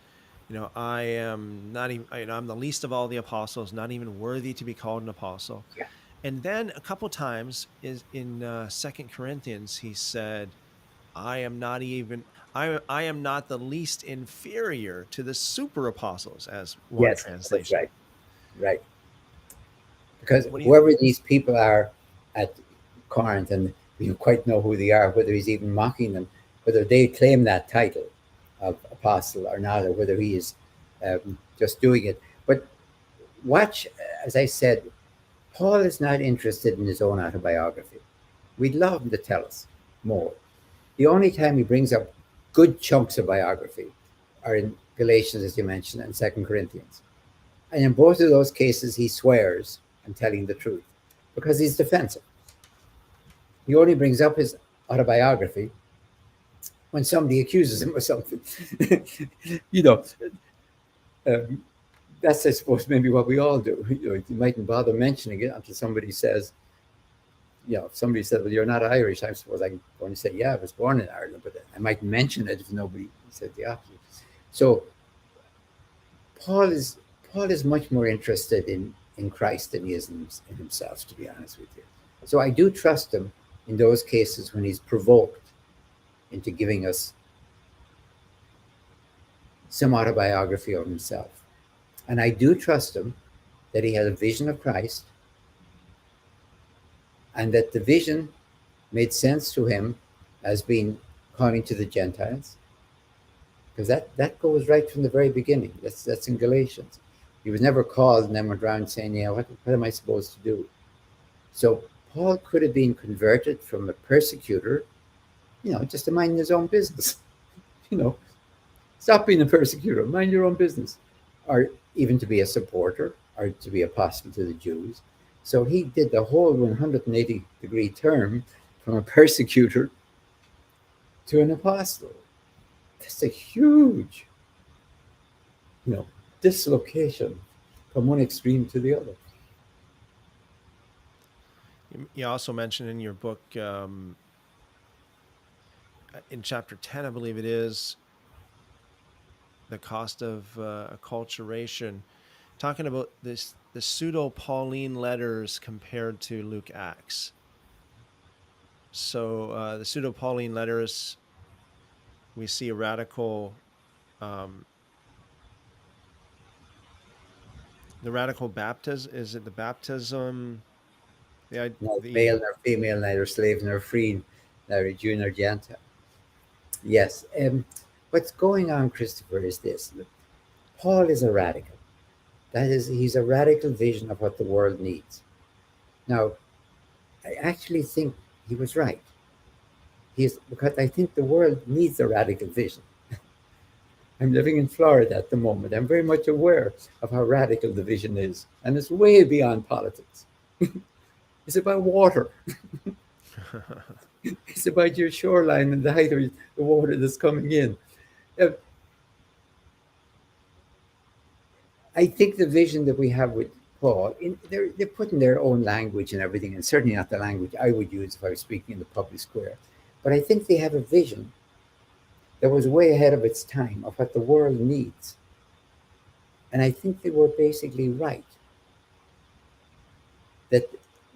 I am not even, I'm the least of all the apostles, not even worthy to be called an apostle. Yeah. And then a couple times is in Second Corinthians, he said, I am not even, I am not the least inferior to the super apostles, as one Yes, that's translation. right. Right. Because What do you? whoever these people are at Corinth, and we don't quite know who they are, whether he's even mocking them, whether they claim that title of apostle or not, or whether he is just doing it. But watch, as I said, Paul is not interested in his own autobiography. We'd love him to tell us more. The only time he brings up good chunks of biography are in Galatians, as you mentioned, and Second Corinthians. And in both of those cases, he swears and telling the truth because he's defensive. He only brings up his autobiography when somebody accuses him of something. you know, um, that's, I suppose, maybe what we all do. You mightn't bother mentioning it until somebody says, if somebody said, well, you're not Irish, I suppose I'm going to say, yeah, I was born in Ireland, but I might mention it if nobody said the opposite. So Paul is Paul is much more interested in Christ than he is in himself, to be honest with you. So I do trust him in those cases when he's provoked into giving us some autobiography of himself. And I do trust him that he had a vision of Christ and that the vision made sense to him as being calling to the Gentiles. Because that goes right from the very beginning. That's in Galatians. He was never called and then went around saying, what am I supposed to do? So Paul could have been converted from a persecutor, just to mind his own business. Stop being a persecutor, mind your own business. Or even to be a supporter or to be apostle to the Jews. So he did the whole 180-degree turn from a persecutor to an apostle. That's a huge, dislocation from one extreme to the other. You also mentioned in your book, in chapter 10, I believe it is, the cost of acculturation, talking about the pseudo Pauline letters compared to Luke Acts. So the pseudo Pauline letters, we see a radical, the radical baptism. Is it the baptism? Neither The male nor female, neither slave nor free, neither Jew nor Gentile. Yes. What's going on, Christopher, is this. Paul is a radical. That is, he's a radical vision of what the world needs. Now, I actually think he was right. Because I think the world needs a radical vision. I'm living in Florida at the moment. I'm very much aware of how radical the vision is, and it's way beyond politics. It's about water. It's about your shoreline and the height of the water that's coming in. Uh, I think the vision that we have with Paul, they're putting their own language and everything, and certainly not the language I would use if I was speaking in the public square. But I think they have a vision that was way ahead of its time of what the world needs. And I think they were basically right. That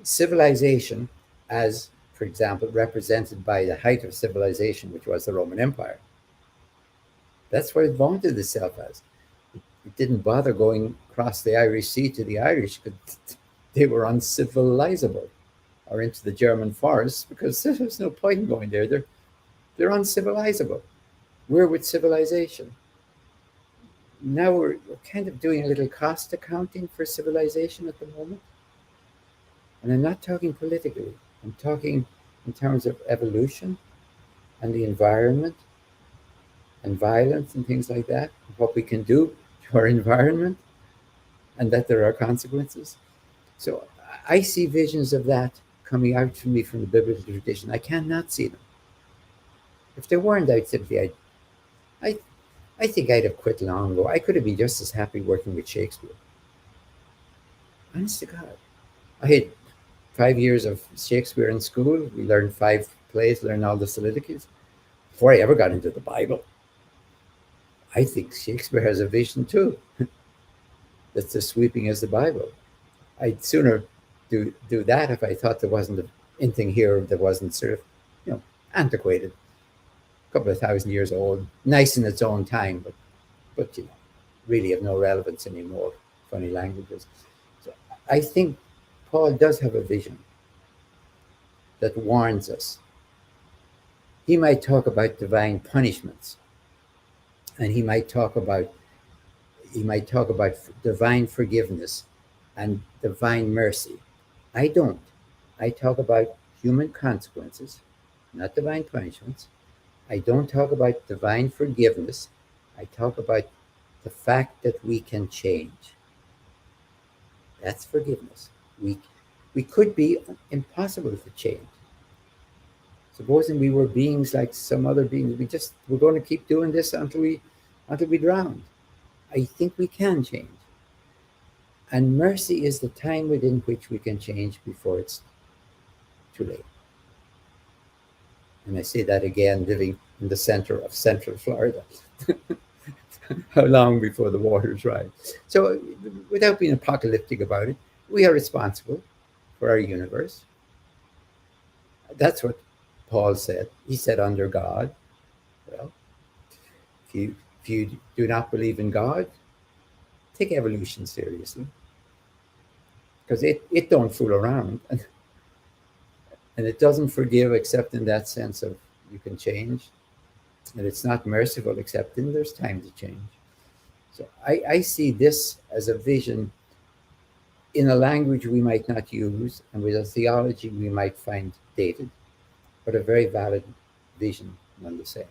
civilization, as, for example, represented by the height of civilization, which was the Roman Empire, that's what it vaunted itself as. It didn't bother going across the Irish Sea to the Irish because they were uncivilizable, or into the German forests because there's no point in going there. They're uncivilizable. We're with civilization. Now we're kind of doing a little cost accounting for civilization at the moment. And I'm not talking politically, I'm talking in terms of evolution and the environment and violence and things like that, what we can do to our environment, and that there are consequences. So I see visions of that coming out to me from the biblical tradition. I cannot see them. If there weren't, I, I think I'd have quit long ago. I could have been just as happy working with Shakespeare. Honest to God. I had 5 years of Shakespeare in school. We learned 5 plays, learned all the soliloquies. Before I ever got into the Bible, I think Shakespeare has a vision too that's as sweeping as the Bible. I'd sooner do that if I thought there wasn't anything here that wasn't sort of, you know, antiquated, a couple of thousand years old, nice in its own time, but really have no relevance anymore. Funny languages. So I think Paul does have a vision that warns us. He might talk about divine punishments, and he might talk about divine forgiveness and divine mercy. I don't. I talk about human consequences, not divine punishments. I don't talk about divine forgiveness. I talk about the fact that we can change. That's forgiveness. We we could be impossible to change. Supposing we were beings like some other beings, we're going to keep doing this until we drown. I think we can change. And mercy is the time within which we can change before it's too late. And I say that again, living in the center of Central Florida. How long before the waters rise? So, without being apocalyptic about it, we are responsible for our universe. That's what Paul said. He said, under God. Well, if you do not believe in God, take evolution seriously, because it don't fool around, and it doesn't forgive except in that sense of you can change, and it's not merciful except in there's time to change. So I see this as a vision in a language we might not use and with a theology we might find dated, but a very valid vision none the same.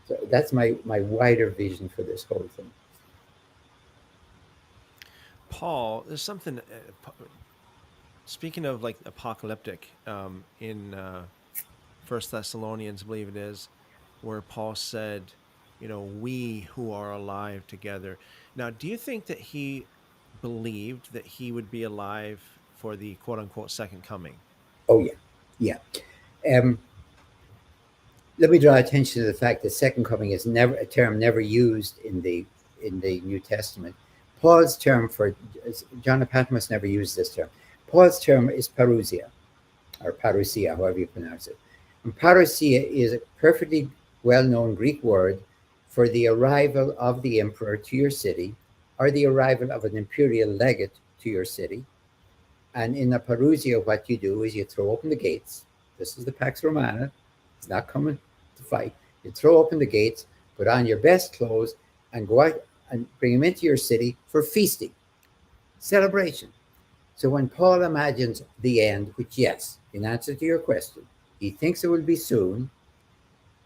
So that's my wider vision for this whole thing. Paul, there's something. Speaking of like apocalyptic, in First Thessalonians, I believe it is, where Paul said, we who are alive together. Now, do you think that he believed that he would be alive for the quote unquote second coming? Oh yeah, yeah. Um, Let me draw attention to the fact that second coming is never a term never used in the New Testament. Paul's term for John of Patmos never used this term. Paul's term is parousia, or parousia, however you pronounce it. And parousia is a perfectly well-known Greek word for the arrival of the emperor to your city, or the arrival of an imperial legate to your city. And in a parousia, what you do is you throw open the gates. This is the Pax Romana. It's not coming to fight. You throw open the gates, put on your best clothes, and go out and bring him into your city for feasting, celebration. So when Paul imagines the end, which, yes, in answer to your question, he thinks it will be soon.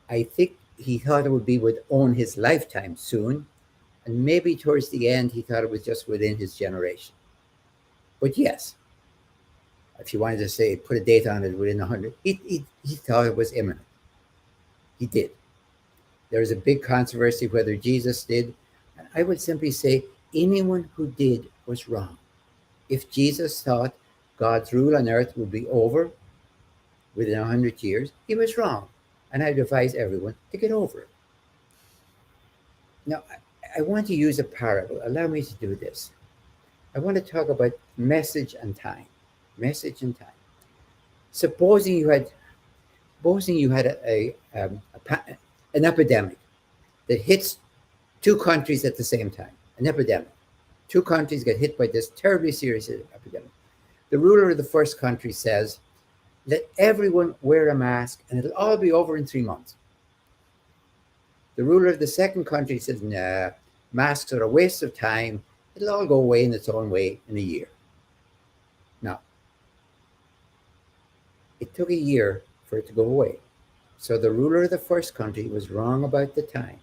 I think he thought it would be within his lifetime soon, and maybe towards the end he thought it was just within his generation. But yes, if you wanted to say put a date on it within 100, he thought it was imminent. He did. There was a big controversy whether Jesus did. I would simply say anyone who did was wrong. If Jesus thought God's rule on earth would be over within 100 years, he was wrong. And I advise everyone to get over it. Now, I want to use a parable. Allow me to do this. I want to talk about message and time. Message and time. Supposing you had an epidemic that hits two countries at the same time, an epidemic. Two countries get hit by this terribly serious epidemic. The ruler of the first country says, let everyone wear a mask and it'll all be over in 3 months. The ruler of the second country says, nah, masks are a waste of time. It'll all go away in its own way in a year. Now, it took a year for it to go away. So the ruler of the first country was wrong about the time.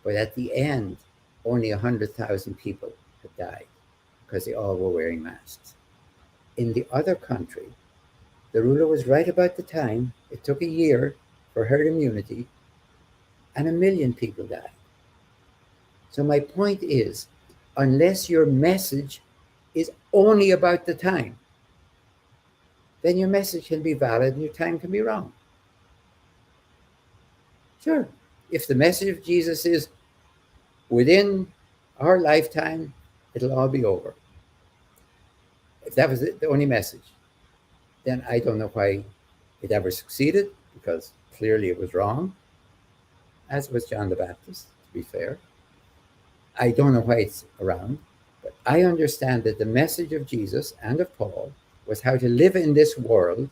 But at the end, only 100,000 people had died because they all were wearing masks. In the other country, the ruler was right about the time. It took a year for herd immunity, and 1 million people died. So my point is, unless your message is only about the time, then your message can be valid and your time can be wrong. Sure, if the message of Jesus is within our lifetime, it'll all be over. If that was the only message, then I don't know why it ever succeeded, because clearly it was wrong, as was John the Baptist, to be fair. I don't know why it's around, but I understand that the message of Jesus and of Paul was how to live in this world.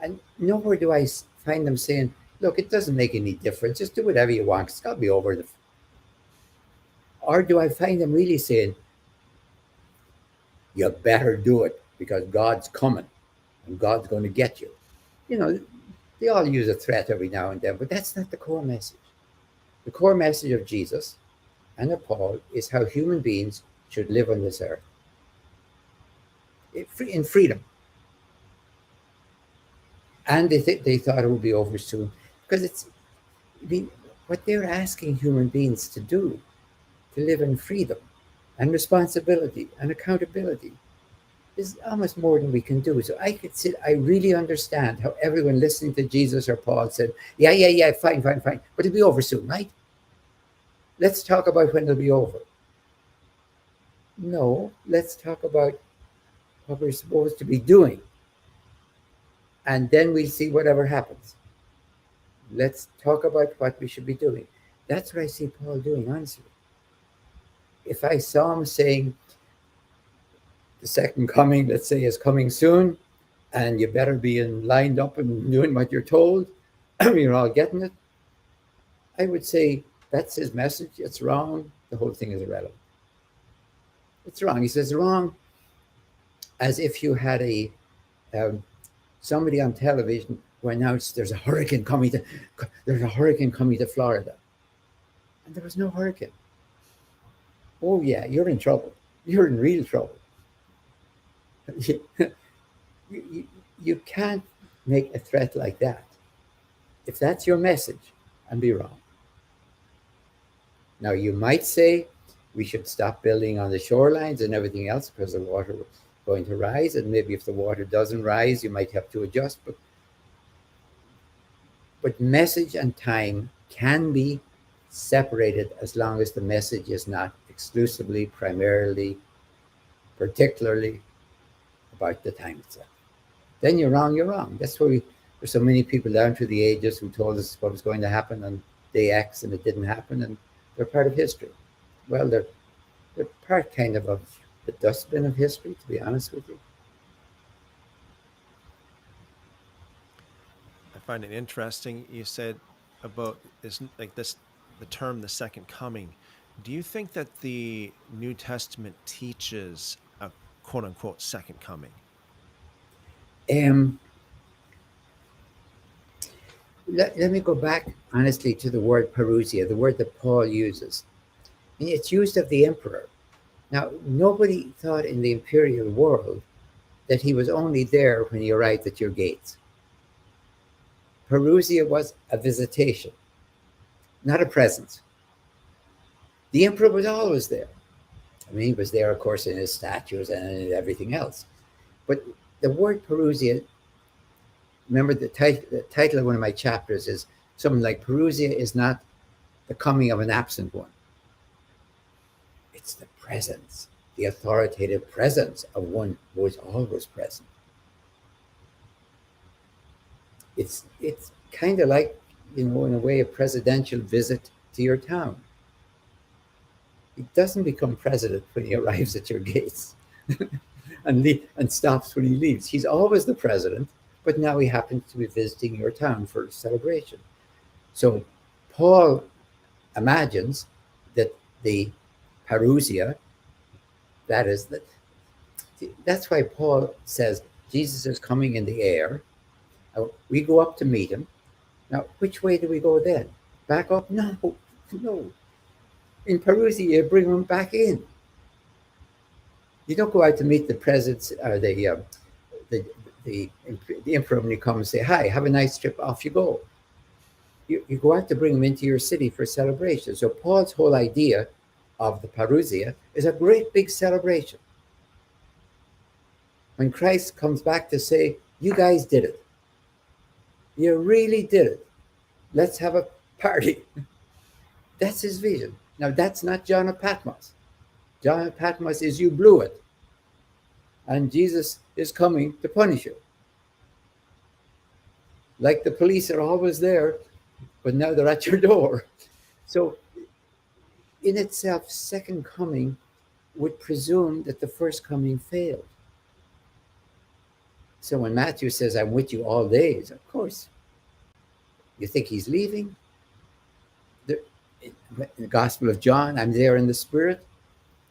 And nowhere do I find them saying, look, it doesn't make any difference. Just do whatever you want. It's got to be over. Or do I find them really saying, you better do it because God's coming and God's going to get you? You know, they all use a threat every now and then, but that's not the core message. The core message of Jesus and of Paul is how human beings should live on this earth in freedom. And they thought it would be over soon, because what they're asking human beings to do, to live in freedom and responsibility and accountability, is almost more than we can do. So I really understand how everyone listening to Jesus or Paul said, yeah, fine, but it'll be over soon, right? Let's talk about when it'll be over. No, let's talk about what we're supposed to be doing. And then we'll see whatever happens. Let's talk about what we should be doing. That's what I see Paul doing, honestly. If I saw him saying, the second coming, let's say, is coming soon, and you better be lined up and doing what you're told, you're all getting it, I would say, that's his message. It's wrong. The whole thing is irrelevant. It's wrong. He says wrong as if you had somebody on television who announced there's a hurricane coming to Florida, and there was no hurricane. Oh yeah, you're in trouble. You're in real trouble. You can't make a threat like that if that's your message and be wrong. Now you might say we should stop building on the shorelines and everything else because the water was going to rise, and maybe if the water doesn't rise, you might have to adjust. But message and time can be separated as long as the message is not exclusively, primarily, particularly about the time itself. Then you're wrong, you're wrong. That's why there's so many people down through the ages who told us what was going to happen on day X and it didn't happen, and they're part of history. Well, they're part kind of the dustbin of history, to be honest with you. I find it interesting. You said about this, the term "the second coming." Do you think that the New Testament teaches a "quote unquote" second coming? Let me go back honestly to the word parousia, the word that Paul uses. It's used of the emperor. Now, nobody thought in the imperial world that he was only there when he arrived at your gates. Parousia was a visitation, not a presence. The emperor was always there. I mean, he was there, of course, in his statues and in everything else. But the word parousia, remember the title of one of my chapters is something like, Parousia is not the coming of an absent one. It's the presence, the authoritative presence of one who is always present. It's kind of like, in a way, a presidential visit to your town. He doesn't become president when he arrives at your gates and stops when he leaves. He's always the president, but now he happens to be visiting your town for a celebration. So Paul imagines that the parousia, that's why Paul says Jesus is coming in the air. We go up to meet him. Now, which way do we go then? Back up? No, no. In Perusia, you bring him back in. You don't go out to meet the president or the, the, the emperor when he comes and say, hi, have a nice trip, off you go. You go out to bring him into your city for celebration. So Paul's whole idea of the parousia is a great big celebration. When Christ comes back to say, you guys did it. You really did it. Let's have a party. That's his vision. Now, that's not John of Patmos. John of Patmos is you blew it. And Jesus is coming to punish you. Like the police are always there, but now they're at your door. So, in itself, second coming would presume that the first coming failed. So when Matthew says, I'm with you all days, of course, you think he's leaving? In the Gospel of John, I'm there in the Spirit.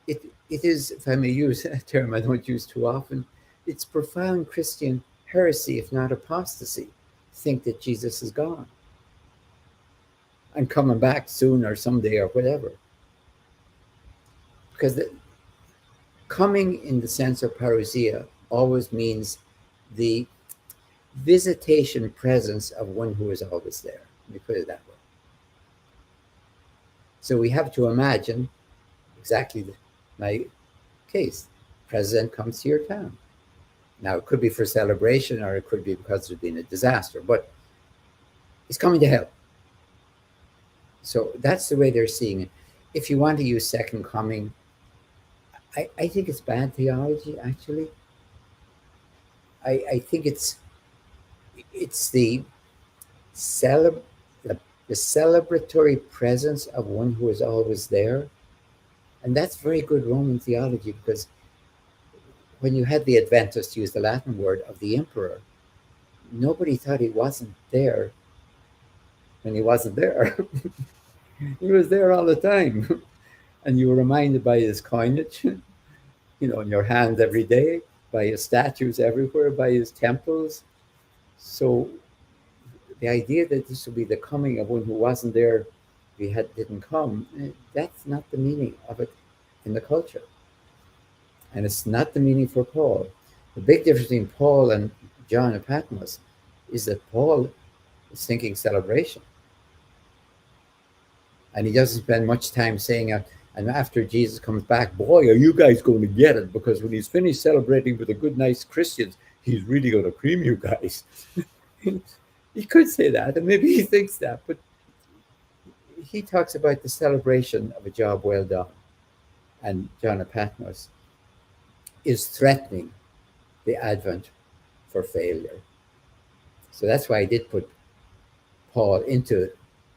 It is, if I may use a term I don't use too often, it's profound Christian heresy, if not apostasy, to think that Jesus is gone and coming back soon or someday or whatever. Because coming in the sense of parousia always means the visitation presence of one who is always there. Let me put it that way. So we have to imagine exactly my case. President comes to your town. Now, it could be for celebration or it could be because there's been a disaster, but he's coming to help. So that's the way they're seeing it. If you want to use second coming, I think it's bad theology, actually. I think it's the celebratory presence of one who is always there. And that's very good Roman theology, because when you had the Adventists, to use the Latin word, of the emperor, nobody thought he wasn't there when he wasn't there. He was there all the time. And you were reminded by his coinage, in your hand every day, by his statues everywhere, by his temples. So the idea that this would be the coming of one who wasn't there, didn't come, that's not the meaning of it in the culture. And it's not the meaning for Paul. The big difference between Paul and John of Patmos is that Paul is thinking celebration. And he doesn't spend much time saying, and after Jesus comes back, boy, are you guys going to get it? Because when he's finished celebrating with the good, nice Christians, he's really going to cream you guys. He could say that, and maybe he thinks that, but he talks about the celebration of a job well done. And John of Patmos is threatening the advent for failure. So that's why I did put Paul into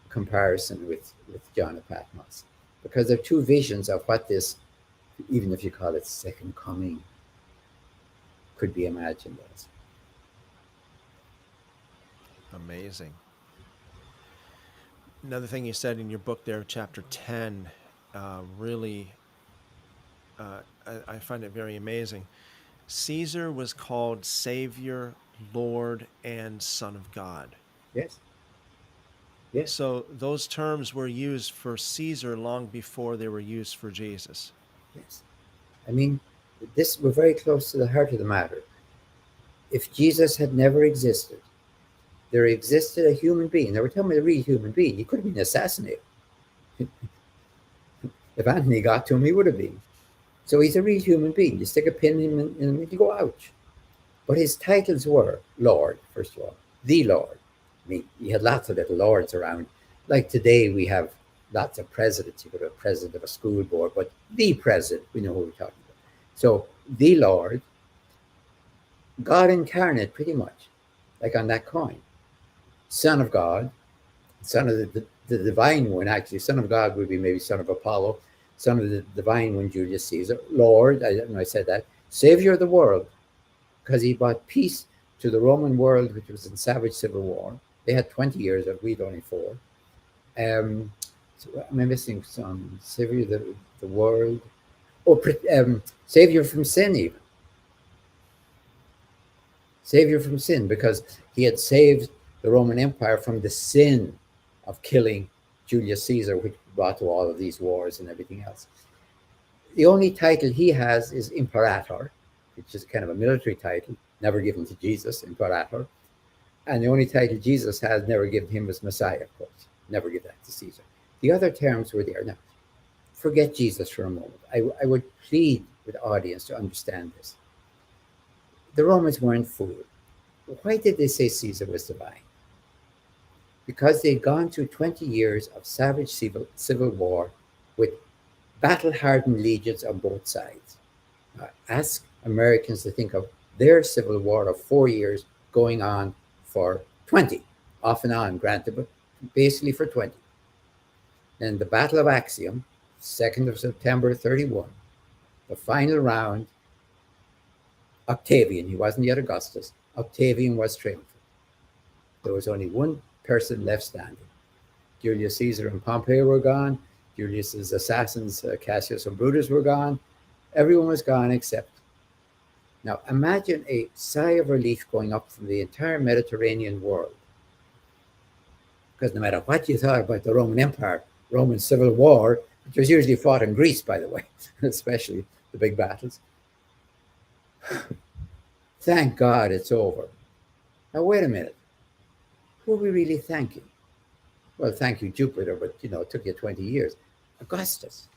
comparison with John of Patmos, because there are two visions of what this, even if you call it second coming, could be imagined as. Amazing. Another thing you said in your book there, chapter 10, really, I find it very amazing. Caesar was called Savior, Lord, and Son of God. Yes. Yes. So those terms were used for Caesar long before they were used for Jesus. Yes. I mean, we're very close to the heart of the matter. If Jesus had never existed, there existed a human being. Now, we're talking about a real human being. He could have been assassinated. If Anthony got to him, he would have been. So he's a real human being. You stick a pin in him and you go, ouch. But his titles were Lord, first of all, the Lord. I mean, he had lots of little lords around. Like today, we have lots of presidents. You could have a president of a school board, but the president, we know who we're talking about. So the Lord, God incarnate, pretty much, like on that coin. Son of God, son of the divine one, actually. Son of God would be maybe son of Apollo. Son of the divine one, Julius Caesar. Lord, I don't know, I said that. Savior of the world, because he brought peace to the Roman world, which was in savage civil war. They had 20 years, but we'd only 4. So am I missing some? Savior of the world. Oh, Savior from sin, even. Savior from sin, because he had saved the Roman Empire from the sin of killing Julius Caesar, which brought to all of these wars and everything else. The only title he has is Imperator, which is kind of a military title, never given to Jesus, Imperator. And the only title Jesus has never given him was Messiah, of course. Never give that to Caesar. The other terms were there. Now, forget Jesus for a moment. I would plead with the audience to understand this. The Romans weren't fooled. Why did they say Caesar was divine? Because they'd gone through 20 years of savage civil war with battle-hardened legions on both sides. Ask Americans to think of their civil war of 4 years going on for 20, off and on, granted, but basically for 20. Then the Battle of Actium, 2nd of September 31, the final round, Octavian, he wasn't yet Augustus, Octavian was triumphant. There was only one person left standing. Julius Caesar and Pompey were gone. Julius's assassins, Cassius and Brutus, were gone. Everyone was gone except. Now imagine a sigh of relief going up from the entire Mediterranean world. Because no matter what you thought about the Roman Empire, Roman civil war, which was usually fought in Greece, by the way, especially the big battles. Thank God it's over. Now wait a minute. Who are we really thanking? Well, thank you, Jupiter, but it took you 20 years. Augustus.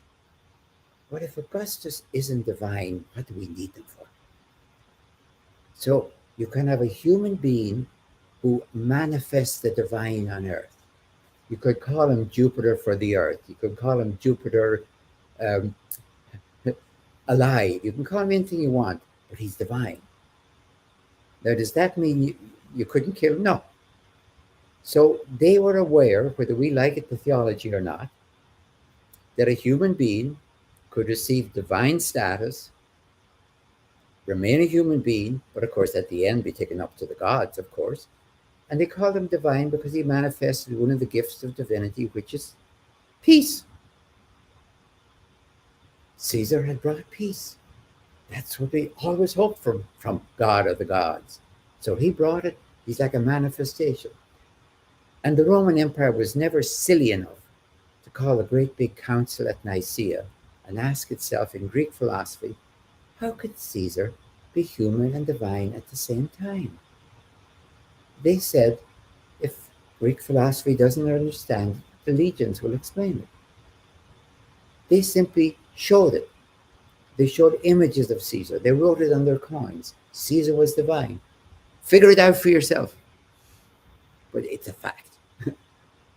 What if Augustus isn't divine? What do we need them for? So you can have a human being who manifests the divine on earth. You could call him Jupiter for the earth. You could call him Jupiter alive. You can call him anything you want, but he's divine. Now, does that mean you couldn't kill him? No. So they were aware, whether we like it, the theology or not, that a human being could receive divine status, remain a human being, but of course at the end be taken up to the gods, of course. And they called him divine because he manifested one of the gifts of divinity, which is peace. Caesar had brought peace. That's what we always hoped from God or the gods. So he brought it. He's like a manifestation. And the Roman Empire was never silly enough to call a great big council at Nicaea and ask itself in Greek philosophy, how could Caesar be human and divine at the same time? They said, if Greek philosophy doesn't understand, the legions will explain it. They simply showed it. They showed images of Caesar. They wrote it on their coins. Caesar was divine. Figure it out for yourself. But it's a fact.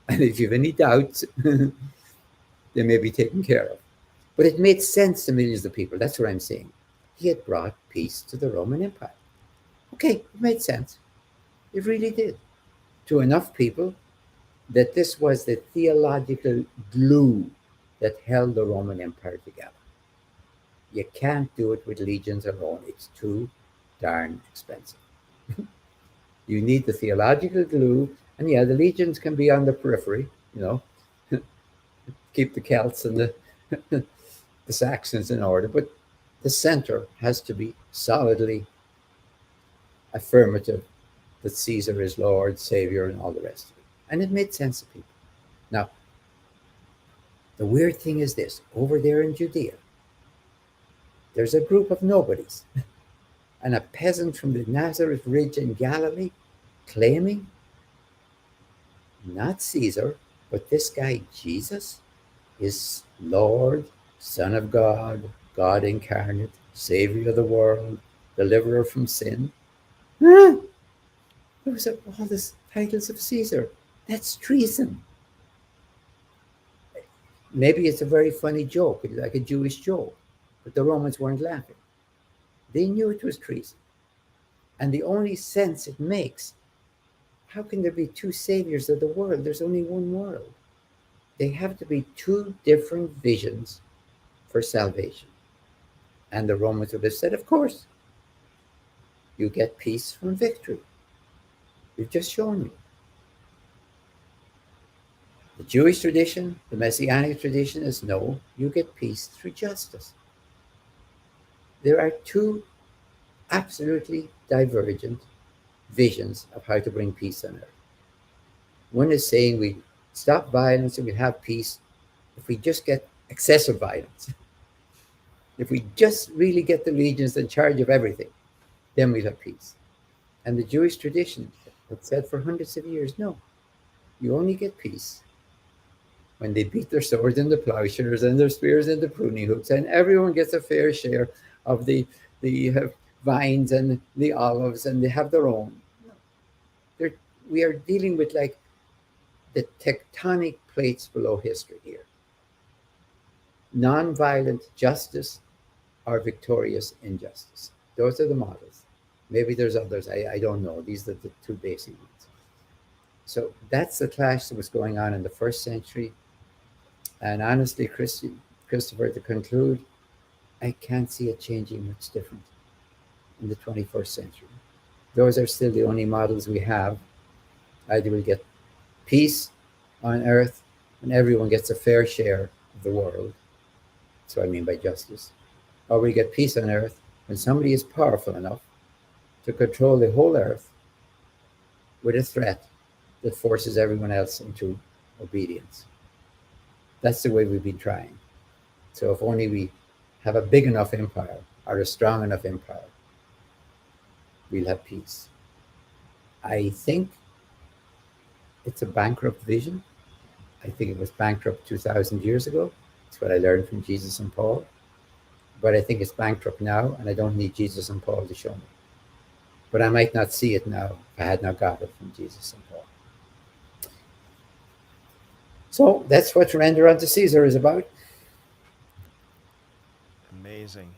And if you have any doubts, they may be taken care of. But it made sense to millions of people. That's what I'm saying. He had brought peace to the Roman Empire. Okay, it made sense. It really did. To enough people that this was the theological glue that held the Roman Empire together. You can't do it with legions alone. It's too darn expensive. You need the theological glue. And yeah, the legions can be on the periphery, keep the Celts and the Saxons in order, but the center has to be solidly affirmative that Caesar is Lord, Savior, and all the rest of it. And it made sense to people. Now, the weird thing is this, over there in Judea, there's a group of nobodies and a peasant from the Nazareth Ridge in Galilee claiming not Caesar, but this guy Jesus is Lord, Son of God, God incarnate, Savior of the world, deliverer from sin. Those are all the titles of Caesar. That's treason. Maybe it's a very funny joke, like a Jewish joke, but the Romans weren't laughing. They knew it was treason. And the only sense it makes, how can there be two saviors of the world? There's only one world. They have to be two different visions for salvation. And the Romans would have said, of course, you get peace from victory. We've just shown you. The Jewish tradition, the Messianic tradition is no, you get peace through justice. There are two absolutely divergent visions of how to bring peace on earth. One is saying we stop violence and we have peace if we just get excessive violence. If we just really get the legions in charge of everything, then we'll have peace. And the Jewish tradition had said for hundreds of years, no, you only get peace when they beat their swords into plowshares and their spears into pruning hooks, and everyone gets a fair share of the vines and the olives, and they have their own. They're, we are dealing with like the tectonic plates below history here. Nonviolent justice or victorious injustice. Those are the models. Maybe there's others. I don't know. These are the two basic ones. So that's the clash that was going on in the first century. And honestly, Christopher, to conclude, I can't see it changing much different in the 21st century. Those are still the only models we have. Either we get peace on earth and everyone gets a fair share of the world. That's what I mean by justice. Or we get peace on earth when somebody is powerful enough to control the whole earth with a threat that forces everyone else into obedience. That's the way we've been trying. So if only we have a big enough empire or a strong enough empire, we'll have peace. I think it's a bankrupt vision. I think it was bankrupt 2,000 years ago. That's what I learned from Jesus and Paul. But I think it's bankrupt now, and I don't need Jesus and Paul to show me. But I might not see it now if I had not got it from Jesus and Paul. So that's what Render unto Caesar is about. Amazing.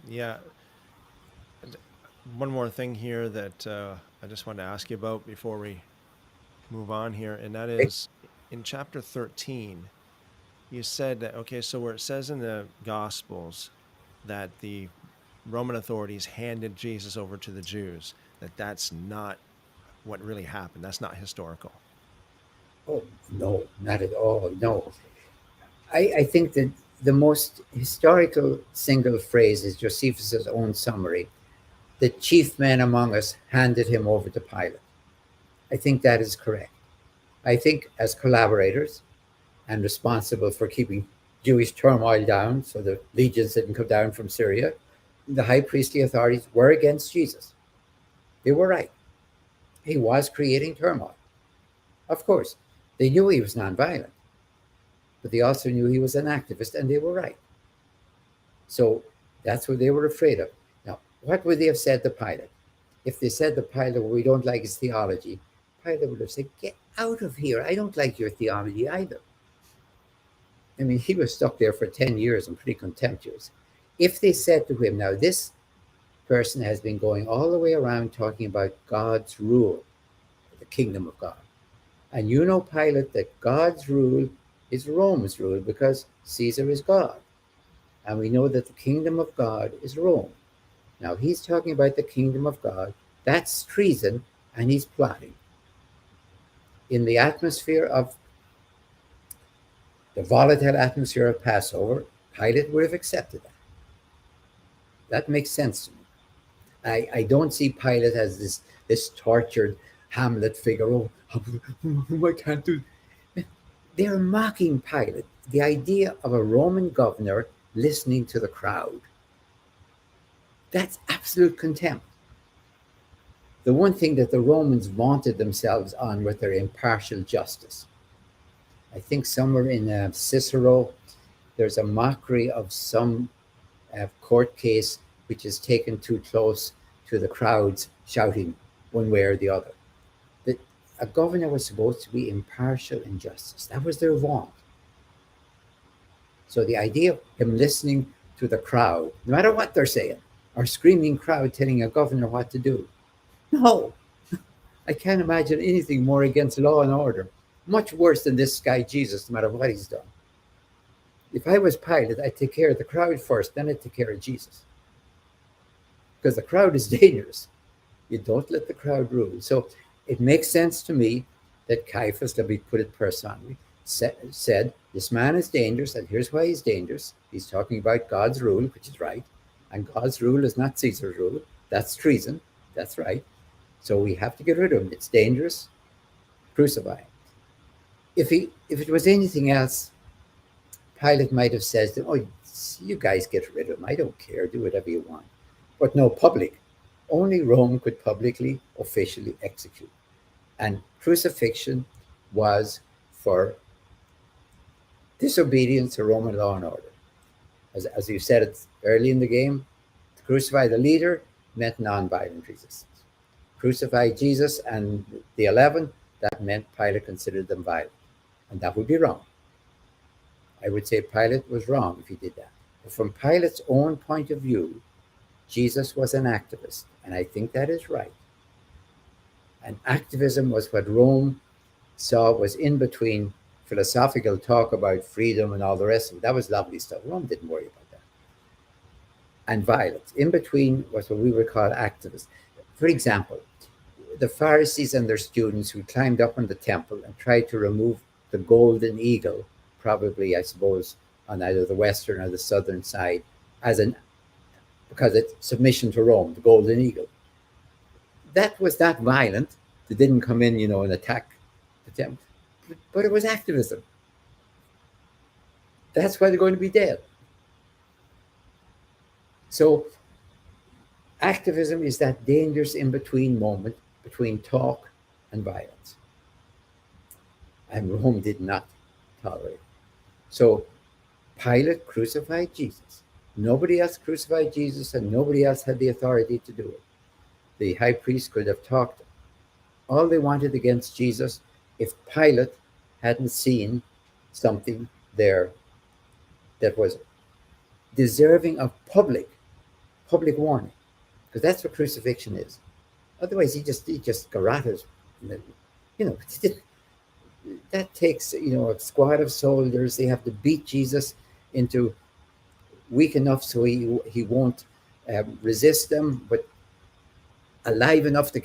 Yeah. One more thing here that I just wanted to ask you about before we move on here, and that is in chapter 13, you said that, okay, so where it says in the Gospels that the Roman authorities handed Jesus over to the Jews, that's not what really happened. That's not historical. Oh, no, not at all. No. I think that the most historical single phrase is Josephus' own summary. The chief men among us handed him over to Pilate. I think that is correct. I think as collaborators and responsible for keeping Jewish turmoil down so the legions didn't come down from Syria, the high priestly authorities were against Jesus. They were right. He was creating turmoil. Of course, they knew he was nonviolent, but they also knew he was an activist, and they were right. So that's what they were afraid of. Now, what would they have said to Pilate? If they said to Pilate, well, we don't like his theology, Pilate would have said, get out of here. I don't like your theology either. I mean, he was stuck there for 10 years and pretty contemptuous. If they said to him, now this person has been going all the way around talking about God's rule, the kingdom of God. And you know, Pilate, that God's rule is Rome's rule because Caesar is God. And we know that the kingdom of God is Rome. Now he's talking about the kingdom of God. That's treason, and he's plotting. In the atmosphere of the volatile atmosphere of Passover, Pilate would have accepted that. That makes sense to me. I don't see Pilate as this tortured Hamlet figure. Oh, I can't do. They're mocking Pilate. The idea of a Roman governor listening to the crowd. That's absolute contempt. The one thing that the Romans vaunted themselves on was their impartial justice. I think somewhere in Cicero, there's a mockery of some court case which is taken too close to the crowds shouting one way or the other. That a governor was supposed to be impartial in justice. That was their vaunt. So the idea of him listening to the crowd, no matter what they're saying, or screaming crowd telling a governor what to do. No, I can't imagine anything more against law and order. Much worse than this guy Jesus, no matter what he's done. If I was Pilate, I'd take care of the crowd first, then I'd take care of Jesus. Because the crowd is dangerous. You don't let the crowd rule. So it makes sense to me that Caiaphas, let me put it personally, said, this man is dangerous, and here's why he's dangerous. He's talking about God's rule, which is right. And God's rule is not Caesar's rule. That's treason. That's right. So we have to get rid of him. It's dangerous. Crucify him. If it was anything else, Pilate might have said, "Oh, you guys get rid of him. I don't care. Do whatever you want." But no, public. Only Rome could publicly, officially execute. And crucifixion was for disobedience to Roman law and order. As you said it early in the game, to crucify the leader meant non-violent resistance. Crucify Jesus and the 11, that meant Pilate considered them violent. And that would be wrong. I would say Pilate was wrong if he did that. But from Pilate's own point of view, Jesus was an activist. And I think that is right. And activism was what Rome saw was in between philosophical talk about freedom and all the rest of it. That was lovely stuff. Rome didn't worry about that. And violence. In between was what we would call activists. For example, the Pharisees and their students who climbed up on the temple and tried to remove the golden eagle, probably, I suppose, on either the western or the southern side, as an because it's submission to Rome, the golden eagle. That was not violent. They didn't come in, and attack the temple, but it was activism. That's why they're going to be dead. So activism is that dangerous in between moment between talk and violence. And Rome did not tolerate it. So Pilate crucified Jesus. Nobody else crucified Jesus, and nobody else had the authority to do it. The high priest could have talked all they wanted against Jesus if Pilate hadn't seen something there that was deserving of public warning, because that's what crucifixion is. Otherwise, he just garroted, you know, that takes a squad of soldiers. They have to beat Jesus into weak enough so he won't resist them, but alive enough to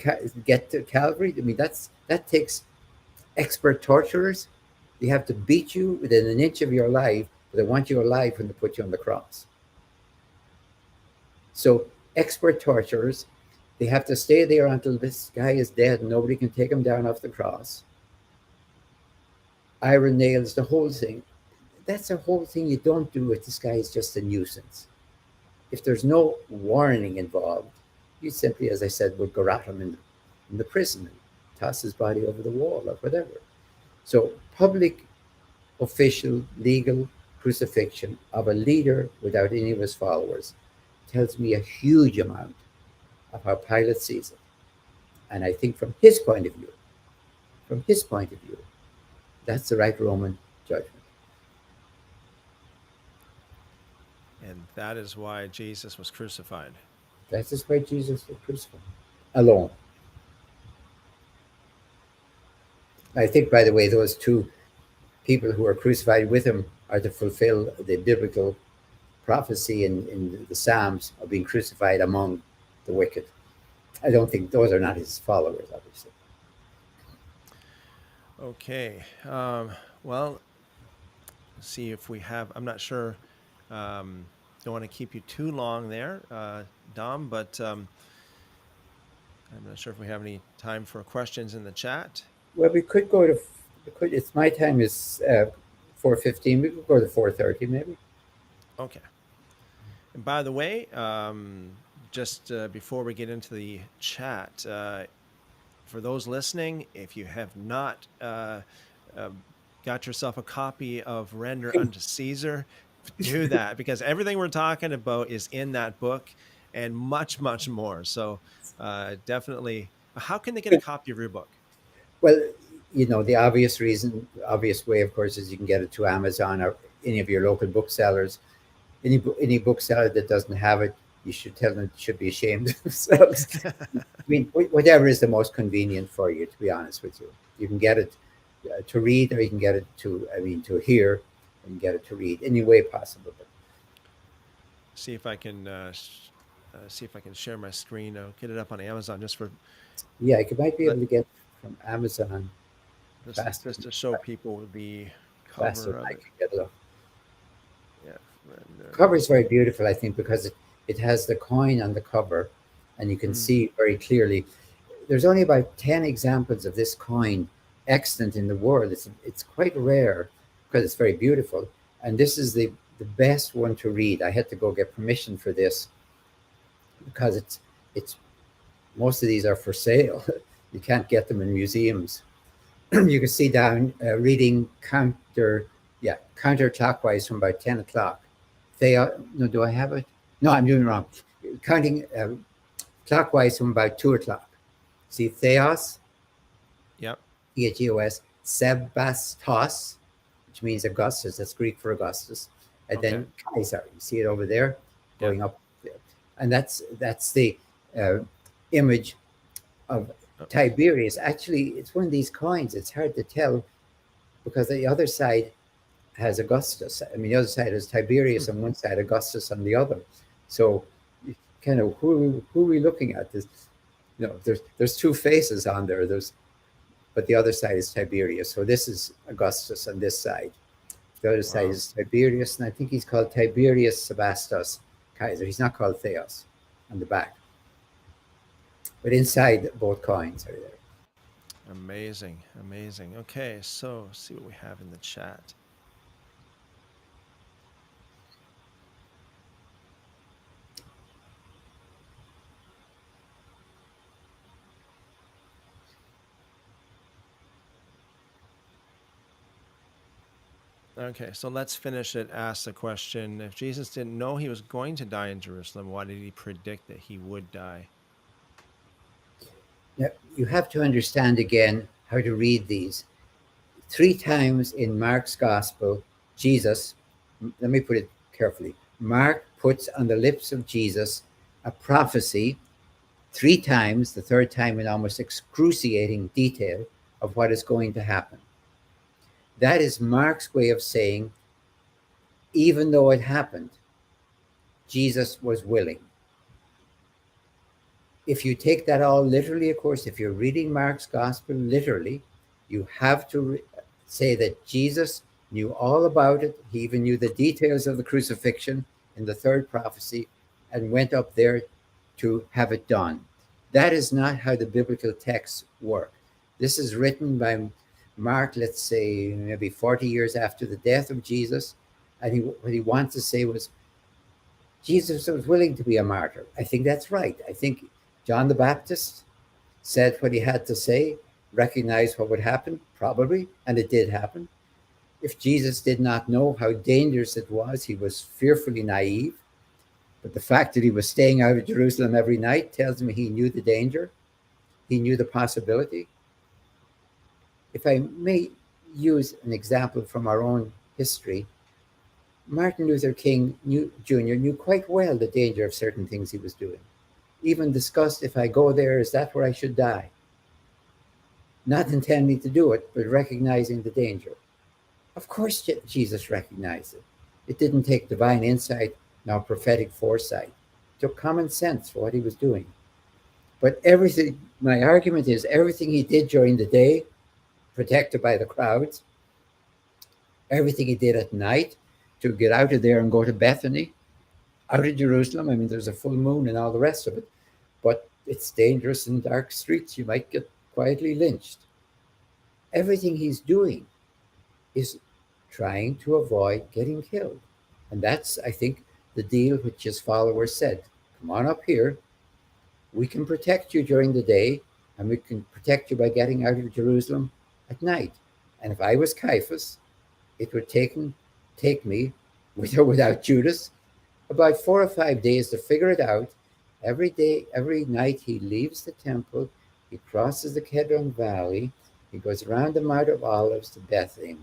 get to Calvary. I mean, that takes expert torturers. They have to beat you within an inch of your life, but they want you alive when they put you on the cross. So expert torturers, they have to stay there until this guy is dead and nobody can take him down off the cross. Iron nails, the whole thing. That's a whole thing you don't do if this guy is just a nuisance. If there's no warning involved, you simply, as I said, would garrote him in the prison and toss his body over the wall or whatever. So public, official, legal crucifixion of a leader without any of his followers tells me a huge amount of how Pilate sees it. And I think from his point of view, that's the right Roman judgment. And that is why Jesus was crucified. That's just why Jesus was crucified. Alone. I think, by the way, those two people who are crucified with him are to fulfill the biblical prophecy in the Psalms of being crucified among the wicked. I don't think those are not his followers, obviously. Okay. Well, let's see if we have. I'm not sure. Don't want to keep you too long there, Dom, but I'm not sure if we have any time for questions in the chat. Well, we could go to. It's my time is 4:15. We could go to 4:30, maybe. Okay. And by the way, just before we get into the chat, for those listening, if you have not got yourself a copy of Render Unto Caesar, do that, because everything we're talking about is in that book and much, much more. So definitely, how can they get a copy of your book? Well, the obvious way, of course, is you can get it to Amazon or any of your local booksellers. Any bookseller that doesn't have it, you should tell them they should be ashamed of themselves. I mean, whatever is the most convenient for you, to be honest with you. You can get it to read, or you can get it to hear, and get it to read any way possible. See if I can share my screen. I'll get it up on Amazon just for. Yeah, you might be able to get from Amazon. Just to show people the cover of it. Yeah, cover is very beautiful, I think, because it has the coin on the cover, and you can Mm. see very clearly. There's only about 10 examples of this coin extant in the world. It's quite rare because it's very beautiful. And this is the best one to read. I had to go get permission for this because it's most of these are for sale. You can't get them in museums. You can see down reading counterclockwise from about 10 o'clock. No, do I have it? No, I'm doing it wrong. Counting clockwise from about 2 o'clock. See, Theos, Yep. Theos, Sebastos, which means Augustus. That's Greek for Augustus. And Okay. then Caesar. You see it over there, going Yep. up there. And that's the uh, image of Tiberius. Actually, it's one of these coins. It's hard to tell because the other side has Augustus. I mean, the other side has Tiberius on one side, Augustus on the other. So, kind of, who are we looking at? There's two faces on there. But the other side is Tiberius. So this is Augustus on this side. The other side is Tiberius, and I think he's called Tiberius Sebastos Kaiser. He's not called Theos on the back. But inside, both coins are there. Amazing. Amazing. Okay, so see what we have in the chat. Okay, so let's finish it. Ask the question: if Jesus didn't know he was going to die in Jerusalem, why did he predict that he would die? Now, you have to understand again how to read these. 3 times in Mark's gospel, Jesus, let me put it carefully, Mark puts on the lips of Jesus a prophecy 3 times, the third time in almost excruciating detail of what is going to happen. That is Mark's way of saying, even though it happened, Jesus was willing. If you take that all literally, of course, if you're reading Mark's gospel literally, you have to say that Jesus knew all about it. He even knew the details of the crucifixion in the third prophecy and went up there to have it done. That is not how the biblical texts work. This is written by Mark, let's say maybe 40 years after the death of Jesus. And what he wants to say was, Jesus was willing to be a martyr. I think that's right. I think John the Baptist said what he had to say, recognized what would happen, probably, and it did happen. If Jesus did not know how dangerous it was, he was fearfully naive. But the fact that he was staying out of Jerusalem every night tells me he knew the danger, he knew the possibility. If I may use an example from our own history, Martin Luther King Jr. knew quite well the danger of certain things he was doing. Even discussed, if I go there, is that where I should die? Not intending to do it, but recognizing the danger. Of course, Jesus recognized it. It didn't take divine insight nor prophetic foresight. It took common sense for what he was doing. But my argument is everything he did during the day, protected by the crowds, everything he did at night to get out of there and go to Bethany, out of Jerusalem. I mean, there's a full moon and all the rest of it, but it's dangerous in dark streets. You might get quietly lynched. Everything he's doing is trying to avoid getting killed. And that's, I think, the deal which his followers said. Come on up here. We can protect you during the day, and we can protect you by getting out of Jerusalem at night. And if I was Caiaphas, it would take me, with or without Judas, about 4 or 5 days to figure it out. Every day, every night, he leaves the temple, he crosses the Kedron Valley, he goes around the Mount of Olives to Bethany.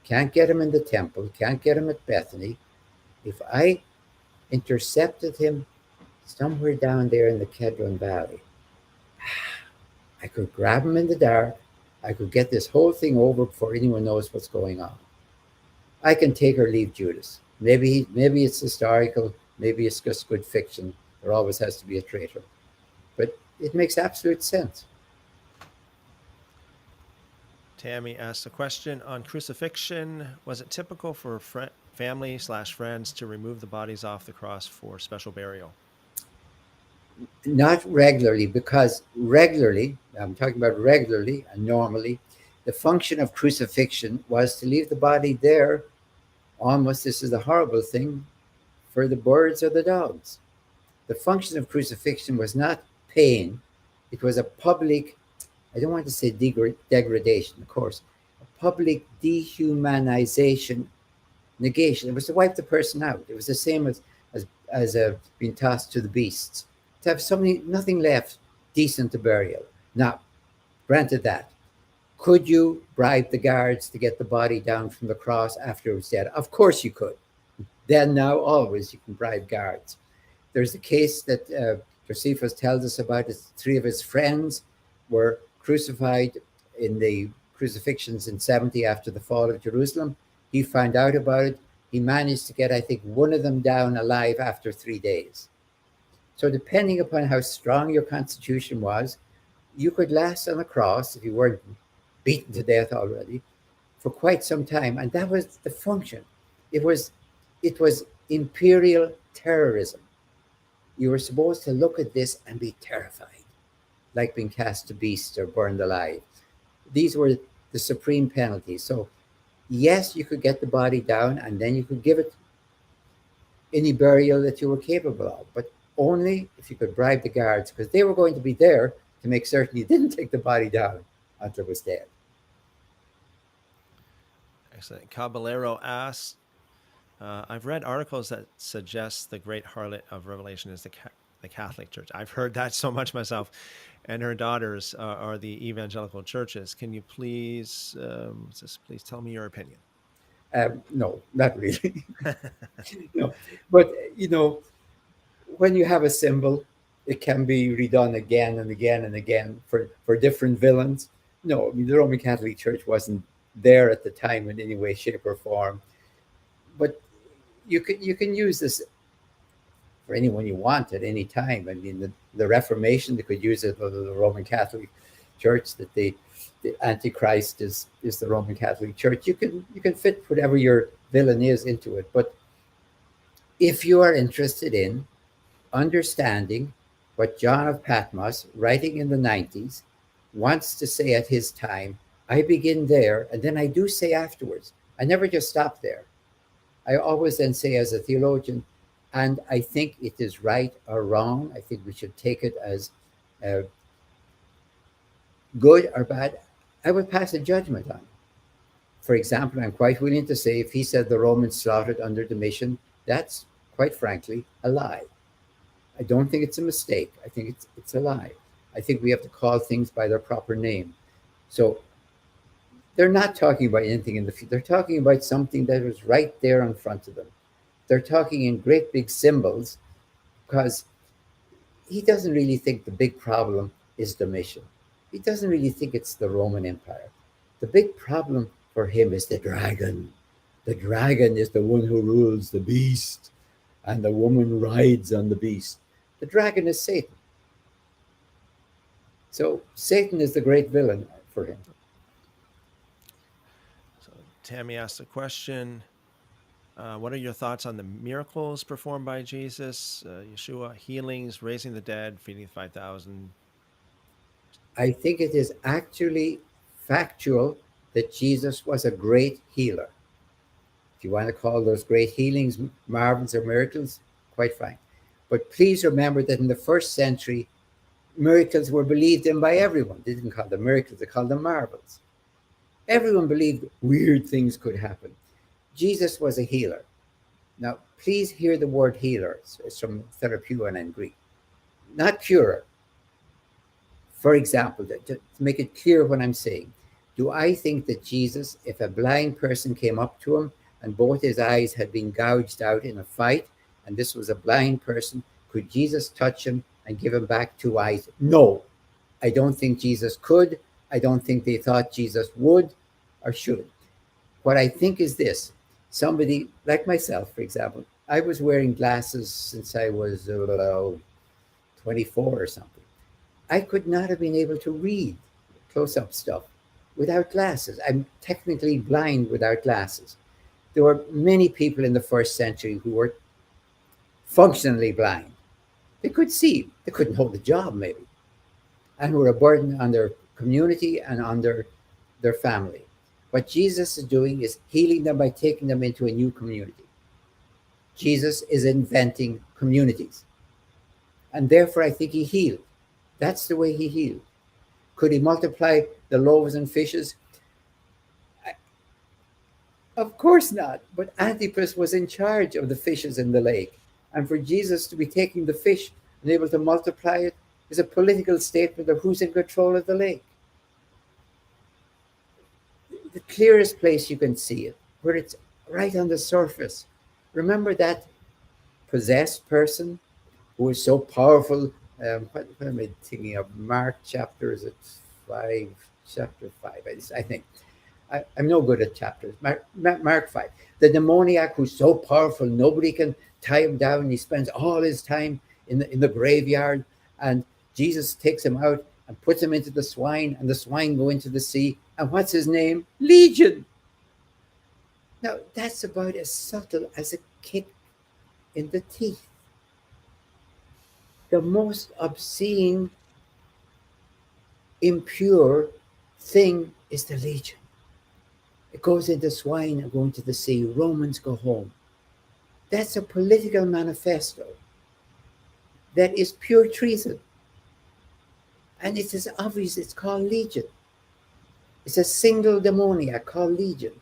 Can't get him in the temple, can't get him at Bethany. If I intercepted him somewhere down there in the Kedron Valley, I could grab him in the dark. I could get this whole thing over before anyone knows what's going on. I can take or leave Judas. Maybe it's historical, maybe it's just good fiction. There always has to be a traitor. But it makes absolute sense. Tammy asked a question on crucifixion. Was it typical for family/friends to remove the bodies off the cross for special burial? Not regularly, because regularly, I'm talking about regularly and normally, the function of crucifixion was to leave the body there, almost, this is a horrible thing, for the birds or the dogs. The function of crucifixion was not pain, it was a public, I don't want to say degradation, of course, a public dehumanization, negation. It was to wipe the person out. It was the same as being tossed to the beasts. To have something, nothing left decent to burial. Now, granted that, could you bribe the guards to get the body down from the cross after it was dead? Of course you could. Then, now, always you can bribe guards. There's a case that Josephus tells us about. Three of his friends were crucified in the crucifixions in 70 after the fall of Jerusalem. He found out about it. He managed to get, I think, one of them down alive after 3 days. So, depending upon how strong your constitution was, you could last on the cross, if you weren't beaten to death already, for quite some time. And that was the function. It was, it was imperial terrorism. You were supposed to look at this and be terrified, like being cast to beasts or burned alive. These were the supreme penalties. So, yes, you could get the body down and then you could give it any burial that you were capable of, but only if you could bribe the guards, because they were going to be there to make certain you didn't take the body down until it was dead. Excellent. Caballero asks, I've read articles that suggest the great harlot of Revelation is the Catholic Church. I've heard that so much myself, and her daughters are the evangelical churches. Can you please tell me your opinion? No, not really. No, but when you have a symbol, it can be redone again and again and again for different villains. No, I mean, the Roman Catholic Church wasn't there at the time in any way, shape, or form. But you can use this for anyone you want at any time. I mean, the Reformation, they could use it, or the Roman Catholic Church, that the Antichrist is the Roman Catholic Church. You can fit whatever your villain is into it. But if you are interested in understanding what John of Patmos, writing in the 90s, wants to say at his time, I begin there, and then I do say afterwards. I never just stop there. I always then say, as a theologian, and I think it is right or wrong. I think we should take it as uh, good or bad. I would pass a judgment on it. For example, I'm quite willing to say, if he said the Romans slaughtered under Domitian, that's, quite frankly, a lie. I don't think it's a mistake. I think it's a lie. I think we have to call things by their proper name. So they're not talking about anything in the future. They're talking about something that was right there in front of them. They're talking in great big symbols, because he doesn't really think the big problem is Domitian. He doesn't really think it's the Roman Empire. The big problem for him is the dragon. The dragon is the one who rules the beast, and the woman rides on the beast. The dragon is Satan. So Satan is the great villain for him. So Tammy asked a question. What are your thoughts on the miracles performed by Jesus, Yeshua, healings, raising the dead, feeding 5,000? I think it is actually factual that Jesus was a great healer. If you want to call those great healings marvels or miracles, quite fine. But please remember that in the first century, miracles were believed in by everyone. They didn't call them miracles, they called them marvels. Everyone believed weird things could happen. Jesus was a healer. Now, please hear the word healer. It's from therapeuan in Greek, not curer. For example, to make it clear what I'm saying, do I think that Jesus, if a blind person came up to him and both his eyes had been gouged out in a fight, and this was a blind person, could Jesus touch him and give him back two eyes? No, I don't think Jesus could. I don't think they thought Jesus would or should. What I think is this: somebody like myself, for example, I was wearing glasses since I was 24 or something. I could not have been able to read close up stuff without glasses. I'm technically blind without glasses. There were many people in the first century who were functionally blind. They could see, they couldn't hold a job maybe, and were a burden on their community and on their family. What Jesus is doing is healing them by taking them into a new community. Jesus is inventing communities. And therefore, I think he healed. That's the way he healed. Could he multiply the loaves and fishes? Of course not. But Antipas was in charge of the fishes in the lake. And for Jesus to be taking the fish and able to multiply it is a political statement of who's in control of the lake. The clearest place you can see it, where it's right on the surface. Remember that possessed person who was so powerful. What am I thinking of? Mark chapter, is it 5? Chapter 5, I think. I'm no good at chapters. Mark 5. The demoniac who's so powerful, nobody can tie him down. He spends all his time in the graveyard, and Jesus takes him out and puts him into the swine, and the swine go into the sea. And what's his name? Legion. Now, that's about as subtle as a kick in the teeth. The most obscene, impure thing is the legion. It goes into swine and go into the sea. Romans go home. That's a political manifesto that is pure treason. And it's as obvious, it's called legion. It's a single demoniac called legion.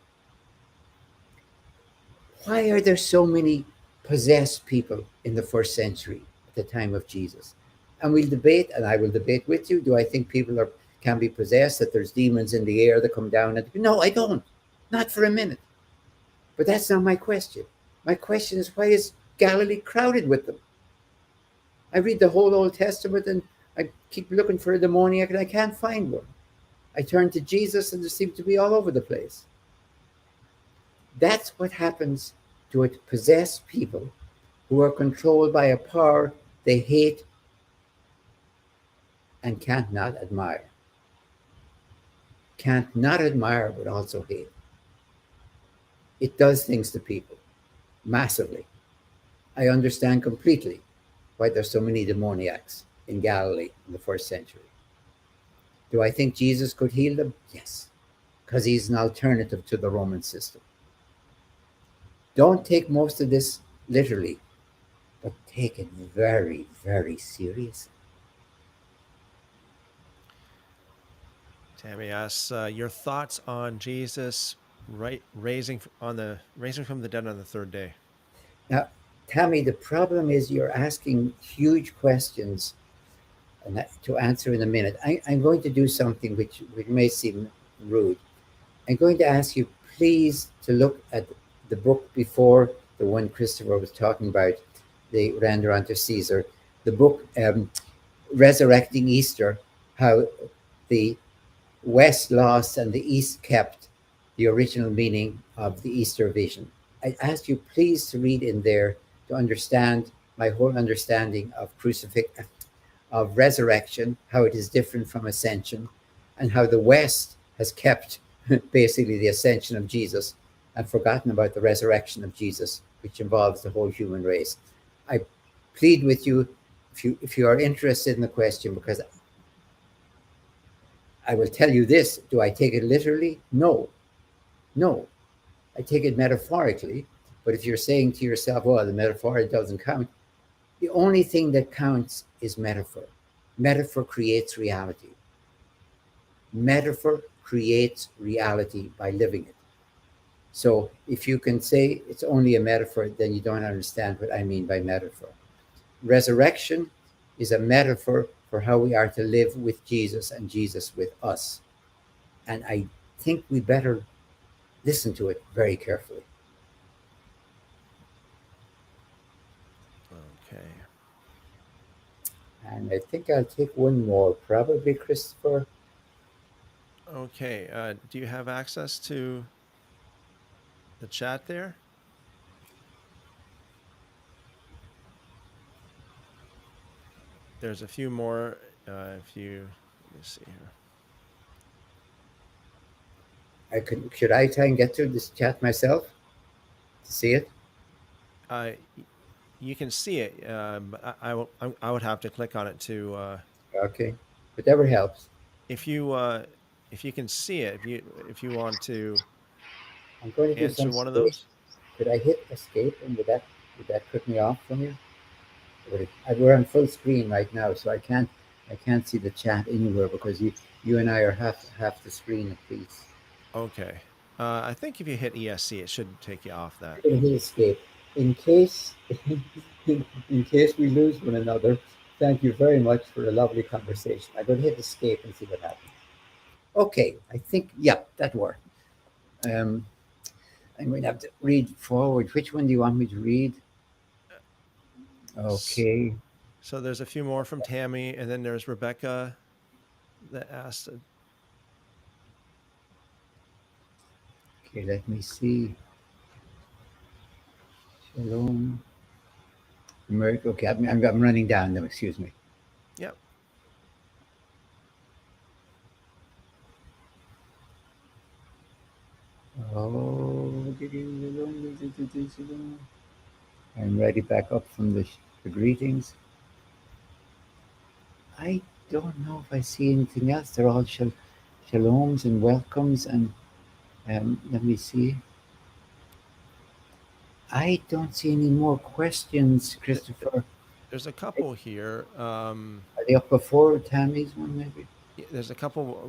Why are there so many possessed people in the first century at the time of Jesus? And we'll debate, and I will debate with you. Do I think people can be possessed, that there's demons in the air that come down? No, I don't. Not for a minute. But that's not my question. My question is, why is Galilee crowded with them? I read the whole Old Testament and I keep looking for a demoniac and I can't find one. I turn to Jesus and they seem to be all over the place. That's what happens to possessed people who are controlled by a power they hate and can't not admire. Can't not admire, but also hate. It does things to people massively. I understand completely why there's so many demoniacs in Galilee in the first century. Do I think Jesus could heal them? Yes, because he's an alternative to the Roman system. Don't take most of this literally, but take it very, very seriously. Tammy asks your thoughts on Jesus raising from the dead on the third day. Now, Tammy, the problem is you're asking huge questions and to answer in a minute. I'm going to do something which may seem rude. I'm going to ask you, please, to look at the book before the one Christopher was talking about, the Render unto Caesar, the book Resurrecting Easter, how the West lost and the East kept the original meaning of the Easter vision. I ask you, please, to read in there to understand my whole understanding of crucifixion, of resurrection, how it is different from ascension, and how the West has kept basically the ascension of Jesus and forgotten about the resurrection of Jesus, which involves the whole human race. I plead with you, if you are interested in the question, because I will tell you this: do I take it literally? No, no. I take it metaphorically. But if you're saying to yourself, "Well, the metaphor doesn't count," the only thing that counts is metaphor. Metaphor creates reality. Metaphor creates reality by living it. So if you can say it's only a metaphor, then you don't understand what I mean by metaphor. Resurrection is a metaphor for how we are to live with Jesus and Jesus with us. And I think we better listen to it very carefully. Okay. And I think I'll take one more, probably, Christopher. Okay. Do you have access to the chat there? There's a few more. Let me see here. Should I try and get through this chat myself to see it? Uh, You can see it. I would have to click on it to. Okay, whatever helps. If you if you can see it, if you want to I'm going to do some answer one of escape. those. Could I hit escape, and would that cut me off from you? We're on full screen right now, so I can't see the chat anywhere because you and I are half the screen at least. Okay. I think if you hit ESC, it should take you off that. I'm going to hit escape in case in case we lose one another. Thank you very much for a lovely conversation. I'm going to hit escape and see what happens. Okay, I think yeah, that worked. Um, I'm going to have to read forward. Which one do you want me to read? S- Okay, So there's a few more from Tammy, and then there's Rebecca that asked. okay, let me see. Shalom. America. Okay, I'm running down them. Excuse me. Yep. Oh, I'm ready back up from the greetings. I don't know if I see anything else. They're all shaloms and welcomes. And let me see. I don't see any more questions, Th- th- Christopher. There's a couple here. Are they up before Tammy's one, maybe? There's a couple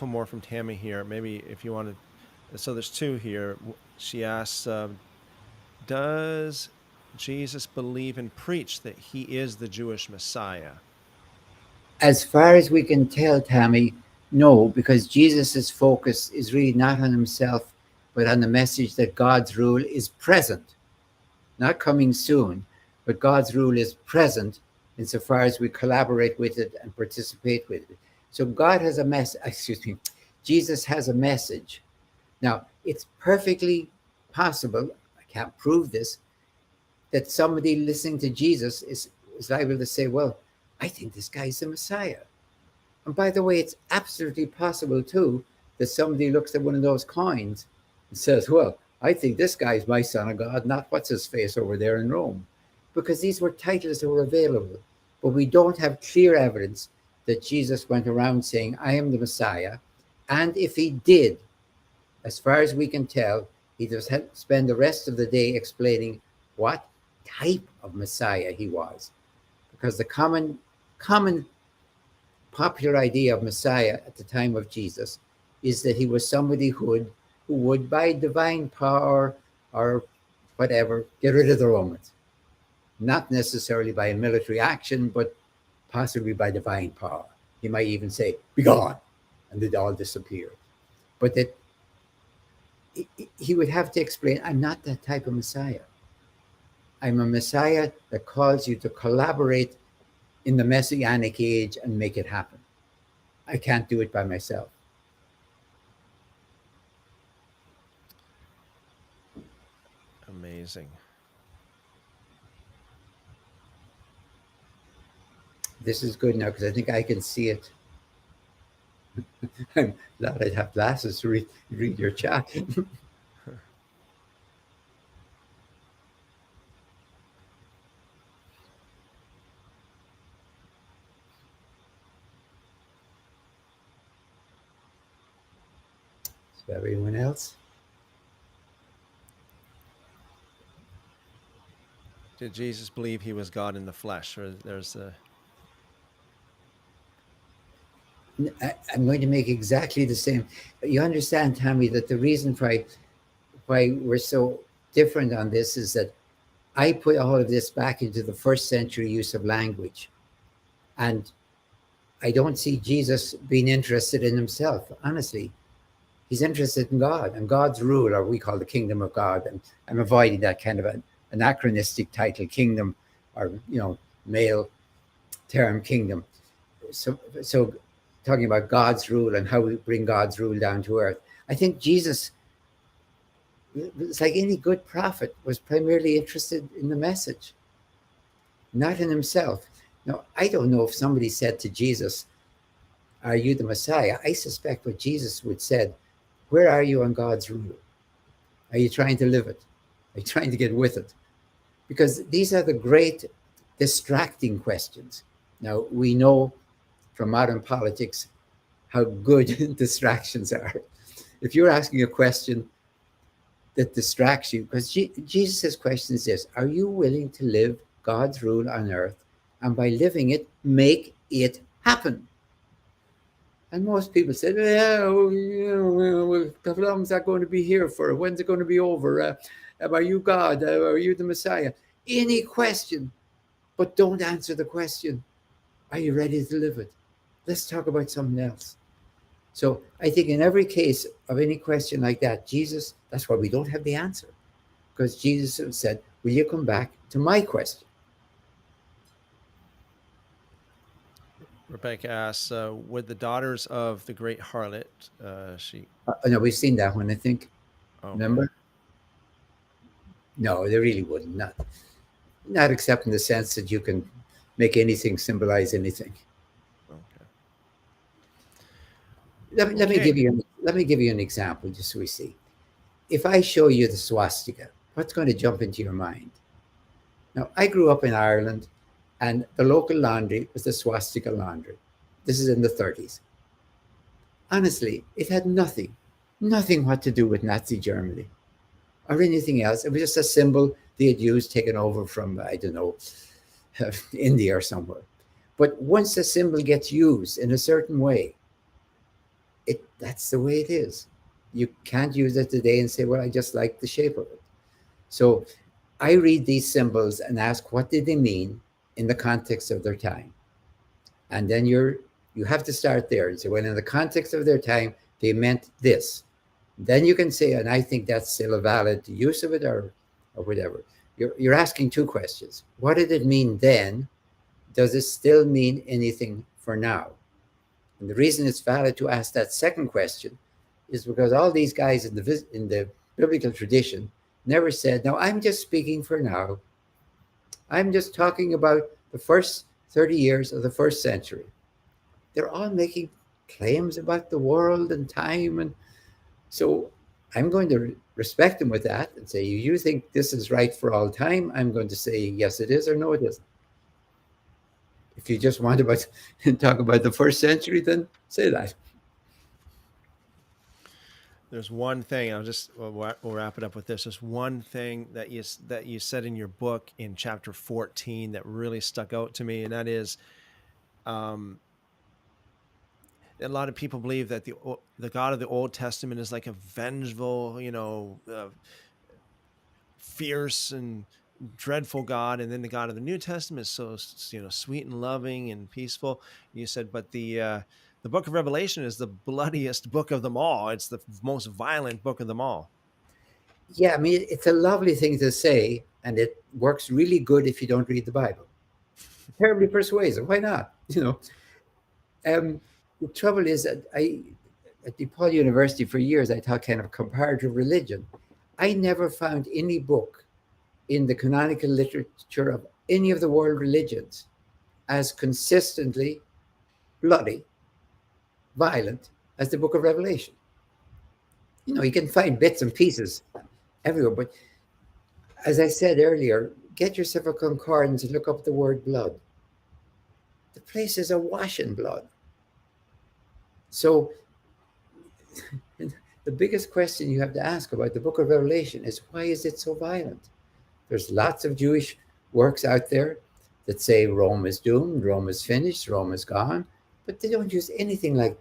more from Tammy here. Maybe if you wanted. So there's two here. She asks, "Does Jesus believe and preach that he is the Jewish Messiah?" As far as we can tell, Tammy, no, because Jesus' focus is really not on himself, but on the message that God's rule is present, not coming soon, but God's rule is present insofar as we collaborate with it and participate with it. So God has a message, excuse me, Jesus has a message. Now, it's perfectly possible, I can't prove this, that somebody listening to Jesus is liable to say, well, I think this guy's the Messiah. And by the way, it's absolutely possible too that somebody looks at one of those coins and says, well, I think this guy's my son of God, not what's his face over there in Rome. Because these were titles that were available. But we don't have clear evidence that Jesus went around saying, I am the Messiah. And if he did, as far as we can tell, he just had to spend the rest of the day explaining what type of Messiah he was. Because the common popular idea of Messiah at the time of Jesus is that he was somebody who would by divine power or whatever get rid of the Romans, not necessarily by a military action, but possibly by divine power. He might even say, "Be gone," and they'd all disappear. But that he would have to explain, "I'm not that type of Messiah. I'm a Messiah that calls you to collaborate in the messianic age and make it happen. I can't do it by myself." Amazing. This is good now because I think I can see it. I'm glad I'd have glasses to read your chat. So everyone else? Did Jesus believe he was God in the flesh? Or there's a. I'm going to make exactly the same. You understand, Tammy, that the reason why we're so different on this is that I put all of this back into the first century use of language. And I don't see Jesus being interested in himself, honestly. He's interested in God and God's rule, or we call the kingdom of God. And I'm avoiding that kind of an anachronistic title, kingdom, or male term, kingdom. So talking about God's rule and how we bring God's rule down to earth. I think Jesus, it's like any good prophet, was primarily interested in the message, not in himself. Now, I don't know if somebody said to Jesus, "Are you the Messiah?" I suspect what Jesus would said, "Where are you on God's rule? Are you trying to live it? Are you trying to get with it?" because these are the great distracting questions. Now, we know from modern politics how good distractions are. If you're asking a question that distracts you, because Jesus' question is this: are you willing to live God's rule on earth and by living it, make it happen? And most people said, "Yeah, well, how long is that going to be here for? When's it going to be over? Are you God? Are you the Messiah?" Any question, but don't answer the question. Are you ready to live it? Let's talk about something else. So I think in every case of any question like that, Jesus, that's why we don't have the answer. Because Jesus said, will you come back to my question? Rebecca asks, would the daughters of the great harlot, she, No, we've seen that one, I think. okay, Remember? No, they really wouldn't. Not except in the sense that you can make anything symbolize anything. okay, Let me okay. give you an example just so we see. If I show you the swastika, what's going to jump into your mind? Now, I grew up in Ireland, and the local laundry was the swastika laundry. This is in the 30s. Honestly, it had nothing what to do with Nazi Germany or anything else. It was just a symbol they had used, taken over from, I don't know, India or somewhere. But once a symbol gets used in a certain way, that's the way it is. You can't use it today and say, well, I just like the shape of it. So I read these symbols and ask, what did they mean in the context of their time? And then you have to start there and say, well, in the context of their time, they meant this. Then you can say, and I think that's still a valid use of it, or whatever. You're asking two questions. What did it mean then? Does it still mean anything for now? And the reason it's valid to ask that second question is because all these guys in the biblical tradition never said, "Now I'm just speaking for now. I'm just talking about the first 30 years of the first century." They're all making claims about the world and time, and so I'm going to respect them with that and say, "You think this is right for all time?" I'm going to say, "Yes, it is," or "No, it isn't." If you just want about talk about the first century, then say that. There's one thing I'll just we'll wrap it up with this. There's one thing that you said in your book in chapter 14 that really stuck out to me, and that is, um, a lot of people believe that the God of the Old Testament is like a vengeful, fierce and dreadful God, and then the God of the New Testament is so sweet and loving and peaceful. You said, but the book of Revelation is the bloodiest book of them all. It's the most violent book of them all. Yeah, I mean, it's a lovely thing to say, and it works really good if you don't read the Bible. Terribly persuasive. Why not? The trouble is that at DePaul University for years, I taught kind of comparative religion. I never found any book in the canonical literature of any of the world religions as consistently bloody, violent as the book of Revelation. You can find bits and pieces everywhere, but as I said earlier, get yourself a concordance and look up the word blood. The place is awash in blood. So the biggest question you have to ask about the book of Revelation is, why is it so violent? There's lots of Jewish works out there that say Rome is doomed, Rome is finished, Rome is gone, but they don't use anything like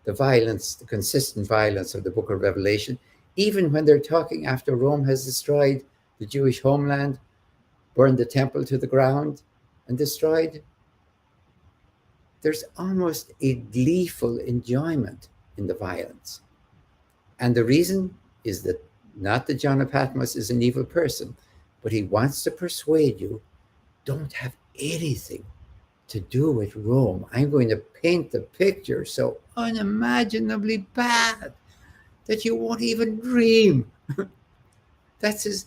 the violence, the consistent violence of the book of Revelation, even when they're talking after Rome has destroyed the Jewish homeland, burned the temple to the ground, and destroyed. There's almost a gleeful enjoyment in the violence. And the reason is that not that John of Patmos is an evil person, but he wants to persuade you, don't have anything to do with Rome. I'm going to paint the picture so unimaginably bad that you won't even dream. That's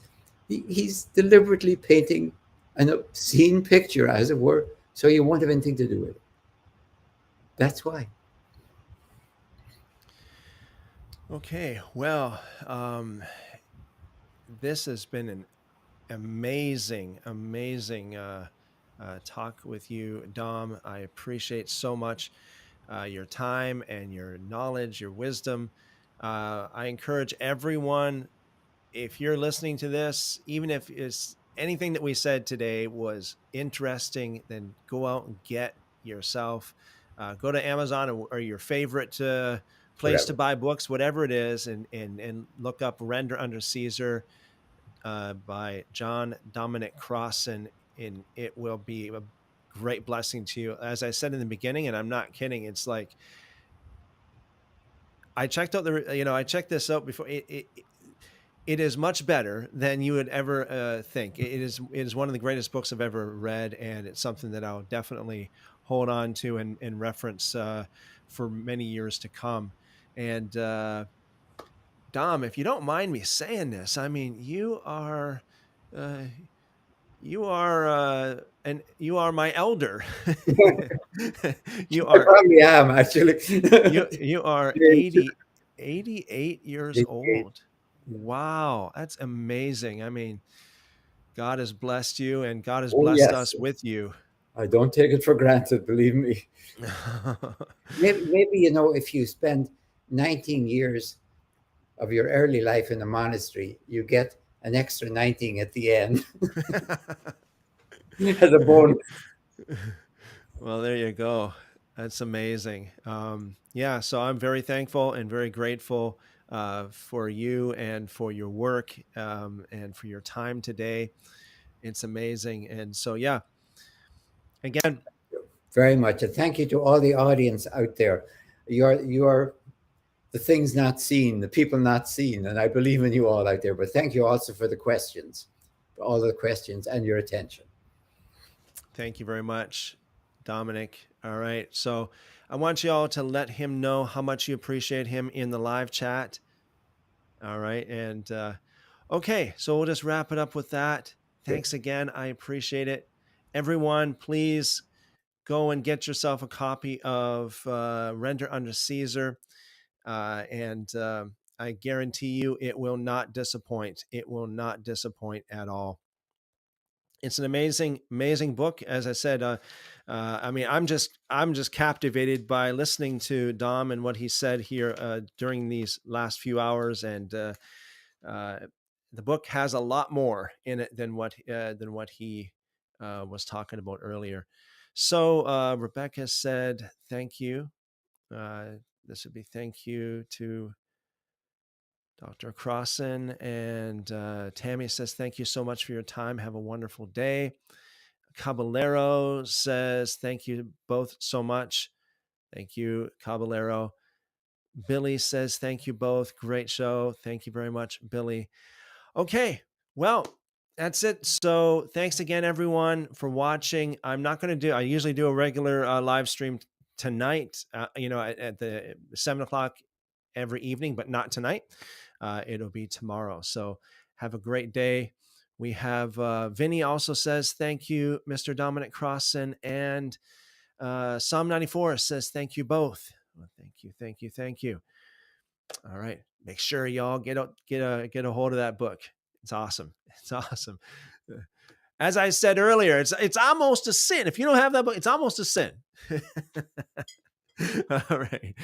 he's deliberately painting an obscene picture, as it were, so you won't have anything to do with it. That's why. Okay, well, this has been an Amazing, amazing talk with you, Dom. I appreciate so much your time and your knowledge, your wisdom. I encourage everyone, if you're listening to this, even if it's anything that we said today was interesting, then go out and get yourself. Go to Amazon or your favorite place to Whatever. buy books, whatever it is, and look up "Render Under Caesar" by Dominic Crossan, and it will be a great blessing to you. As I said in the beginning, and I'm not kidding, it's like I checked out I checked this out before. It is much better than you would ever think. It is one of the greatest books I've ever read, and it's something that I'll definitely hold on to and reference for many years to come. And Dom, if you don't mind me saying this, I mean, uh, and you are my elder. you I are probably am actually. you are Age 88 years 88. old. Wow, that's amazing. I mean, God has blessed you, and God has Oh blessed yes, us with you. I don't take it for granted. Believe me. Maybe if you spend 19 years of your early life in a monastery, you get an extra 19 at the end as a bonus. Well, there you go. That's amazing. Yeah, so I'm very thankful and very grateful for you and for your work and for your time today. It's amazing. And so, yeah, again, Very much. And thank you to all the audience out there. You are the things not seen, the people not seen. And I believe in you all out there. But thank you also for the questions, for all the questions and your attention. thank you very much, Dominic. All right. So I want you all to let him know how much you appreciate him in the live chat. All right. And okay. So we'll just wrap it up with that. Okay. Thanks again. I appreciate it. Everyone, please go and get yourself a copy of Render Under Caesar. And I guarantee you it will not disappoint. It will not disappoint at all. It's an amazing, amazing book. As I said, I mean, I'm just captivated by listening to Dom and what he said here during these last few hours, and uh, the book has a lot more in it than what he was talking about earlier. So Rebecca said, "Thank you." This would be thank you to Dr. Crossan, and Tammy says, "Thank you so much for your time. Have a wonderful day." Caballero says, "Thank you both so much." Thank you, Caballero. Billy says, "Thank you both. Great show." Thank you very much, Billy. Okay, well, that's it. So thanks again, everyone, for watching. I usually do a regular live stream tonight, at the 7 o'clock every evening, but not tonight. It'll be tomorrow. So have a great day. We have Vinny also says, "Thank you, Mr. Dominic Crossan." And Psalm 94 says, "Thank you both." Well, thank you, thank you, thank you. All right. Make sure y'all get a hold of that book. It's awesome. It's awesome. As I said earlier, it's almost a sin. If you don't have that book, it's almost a sin. All right.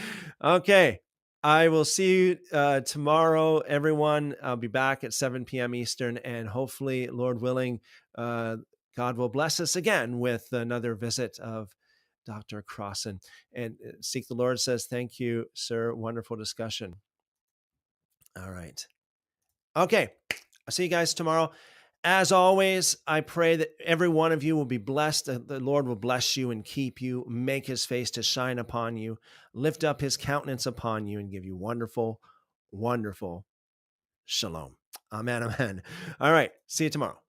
Okay. I will see you tomorrow, everyone. I'll be back at 7 p.m. Eastern, and hopefully, Lord willing, God will bless us again with another visit of Dr. Crossan. And Seek the Lord says, "Thank you, sir. Wonderful discussion." All right. Okay. I'll see you guys tomorrow. As always, I pray that every one of you will be blessed, that the Lord will bless you and keep you, make his face to shine upon you, lift up his countenance upon you, and give you wonderful, wonderful shalom. Amen. Amen. All right. See you tomorrow.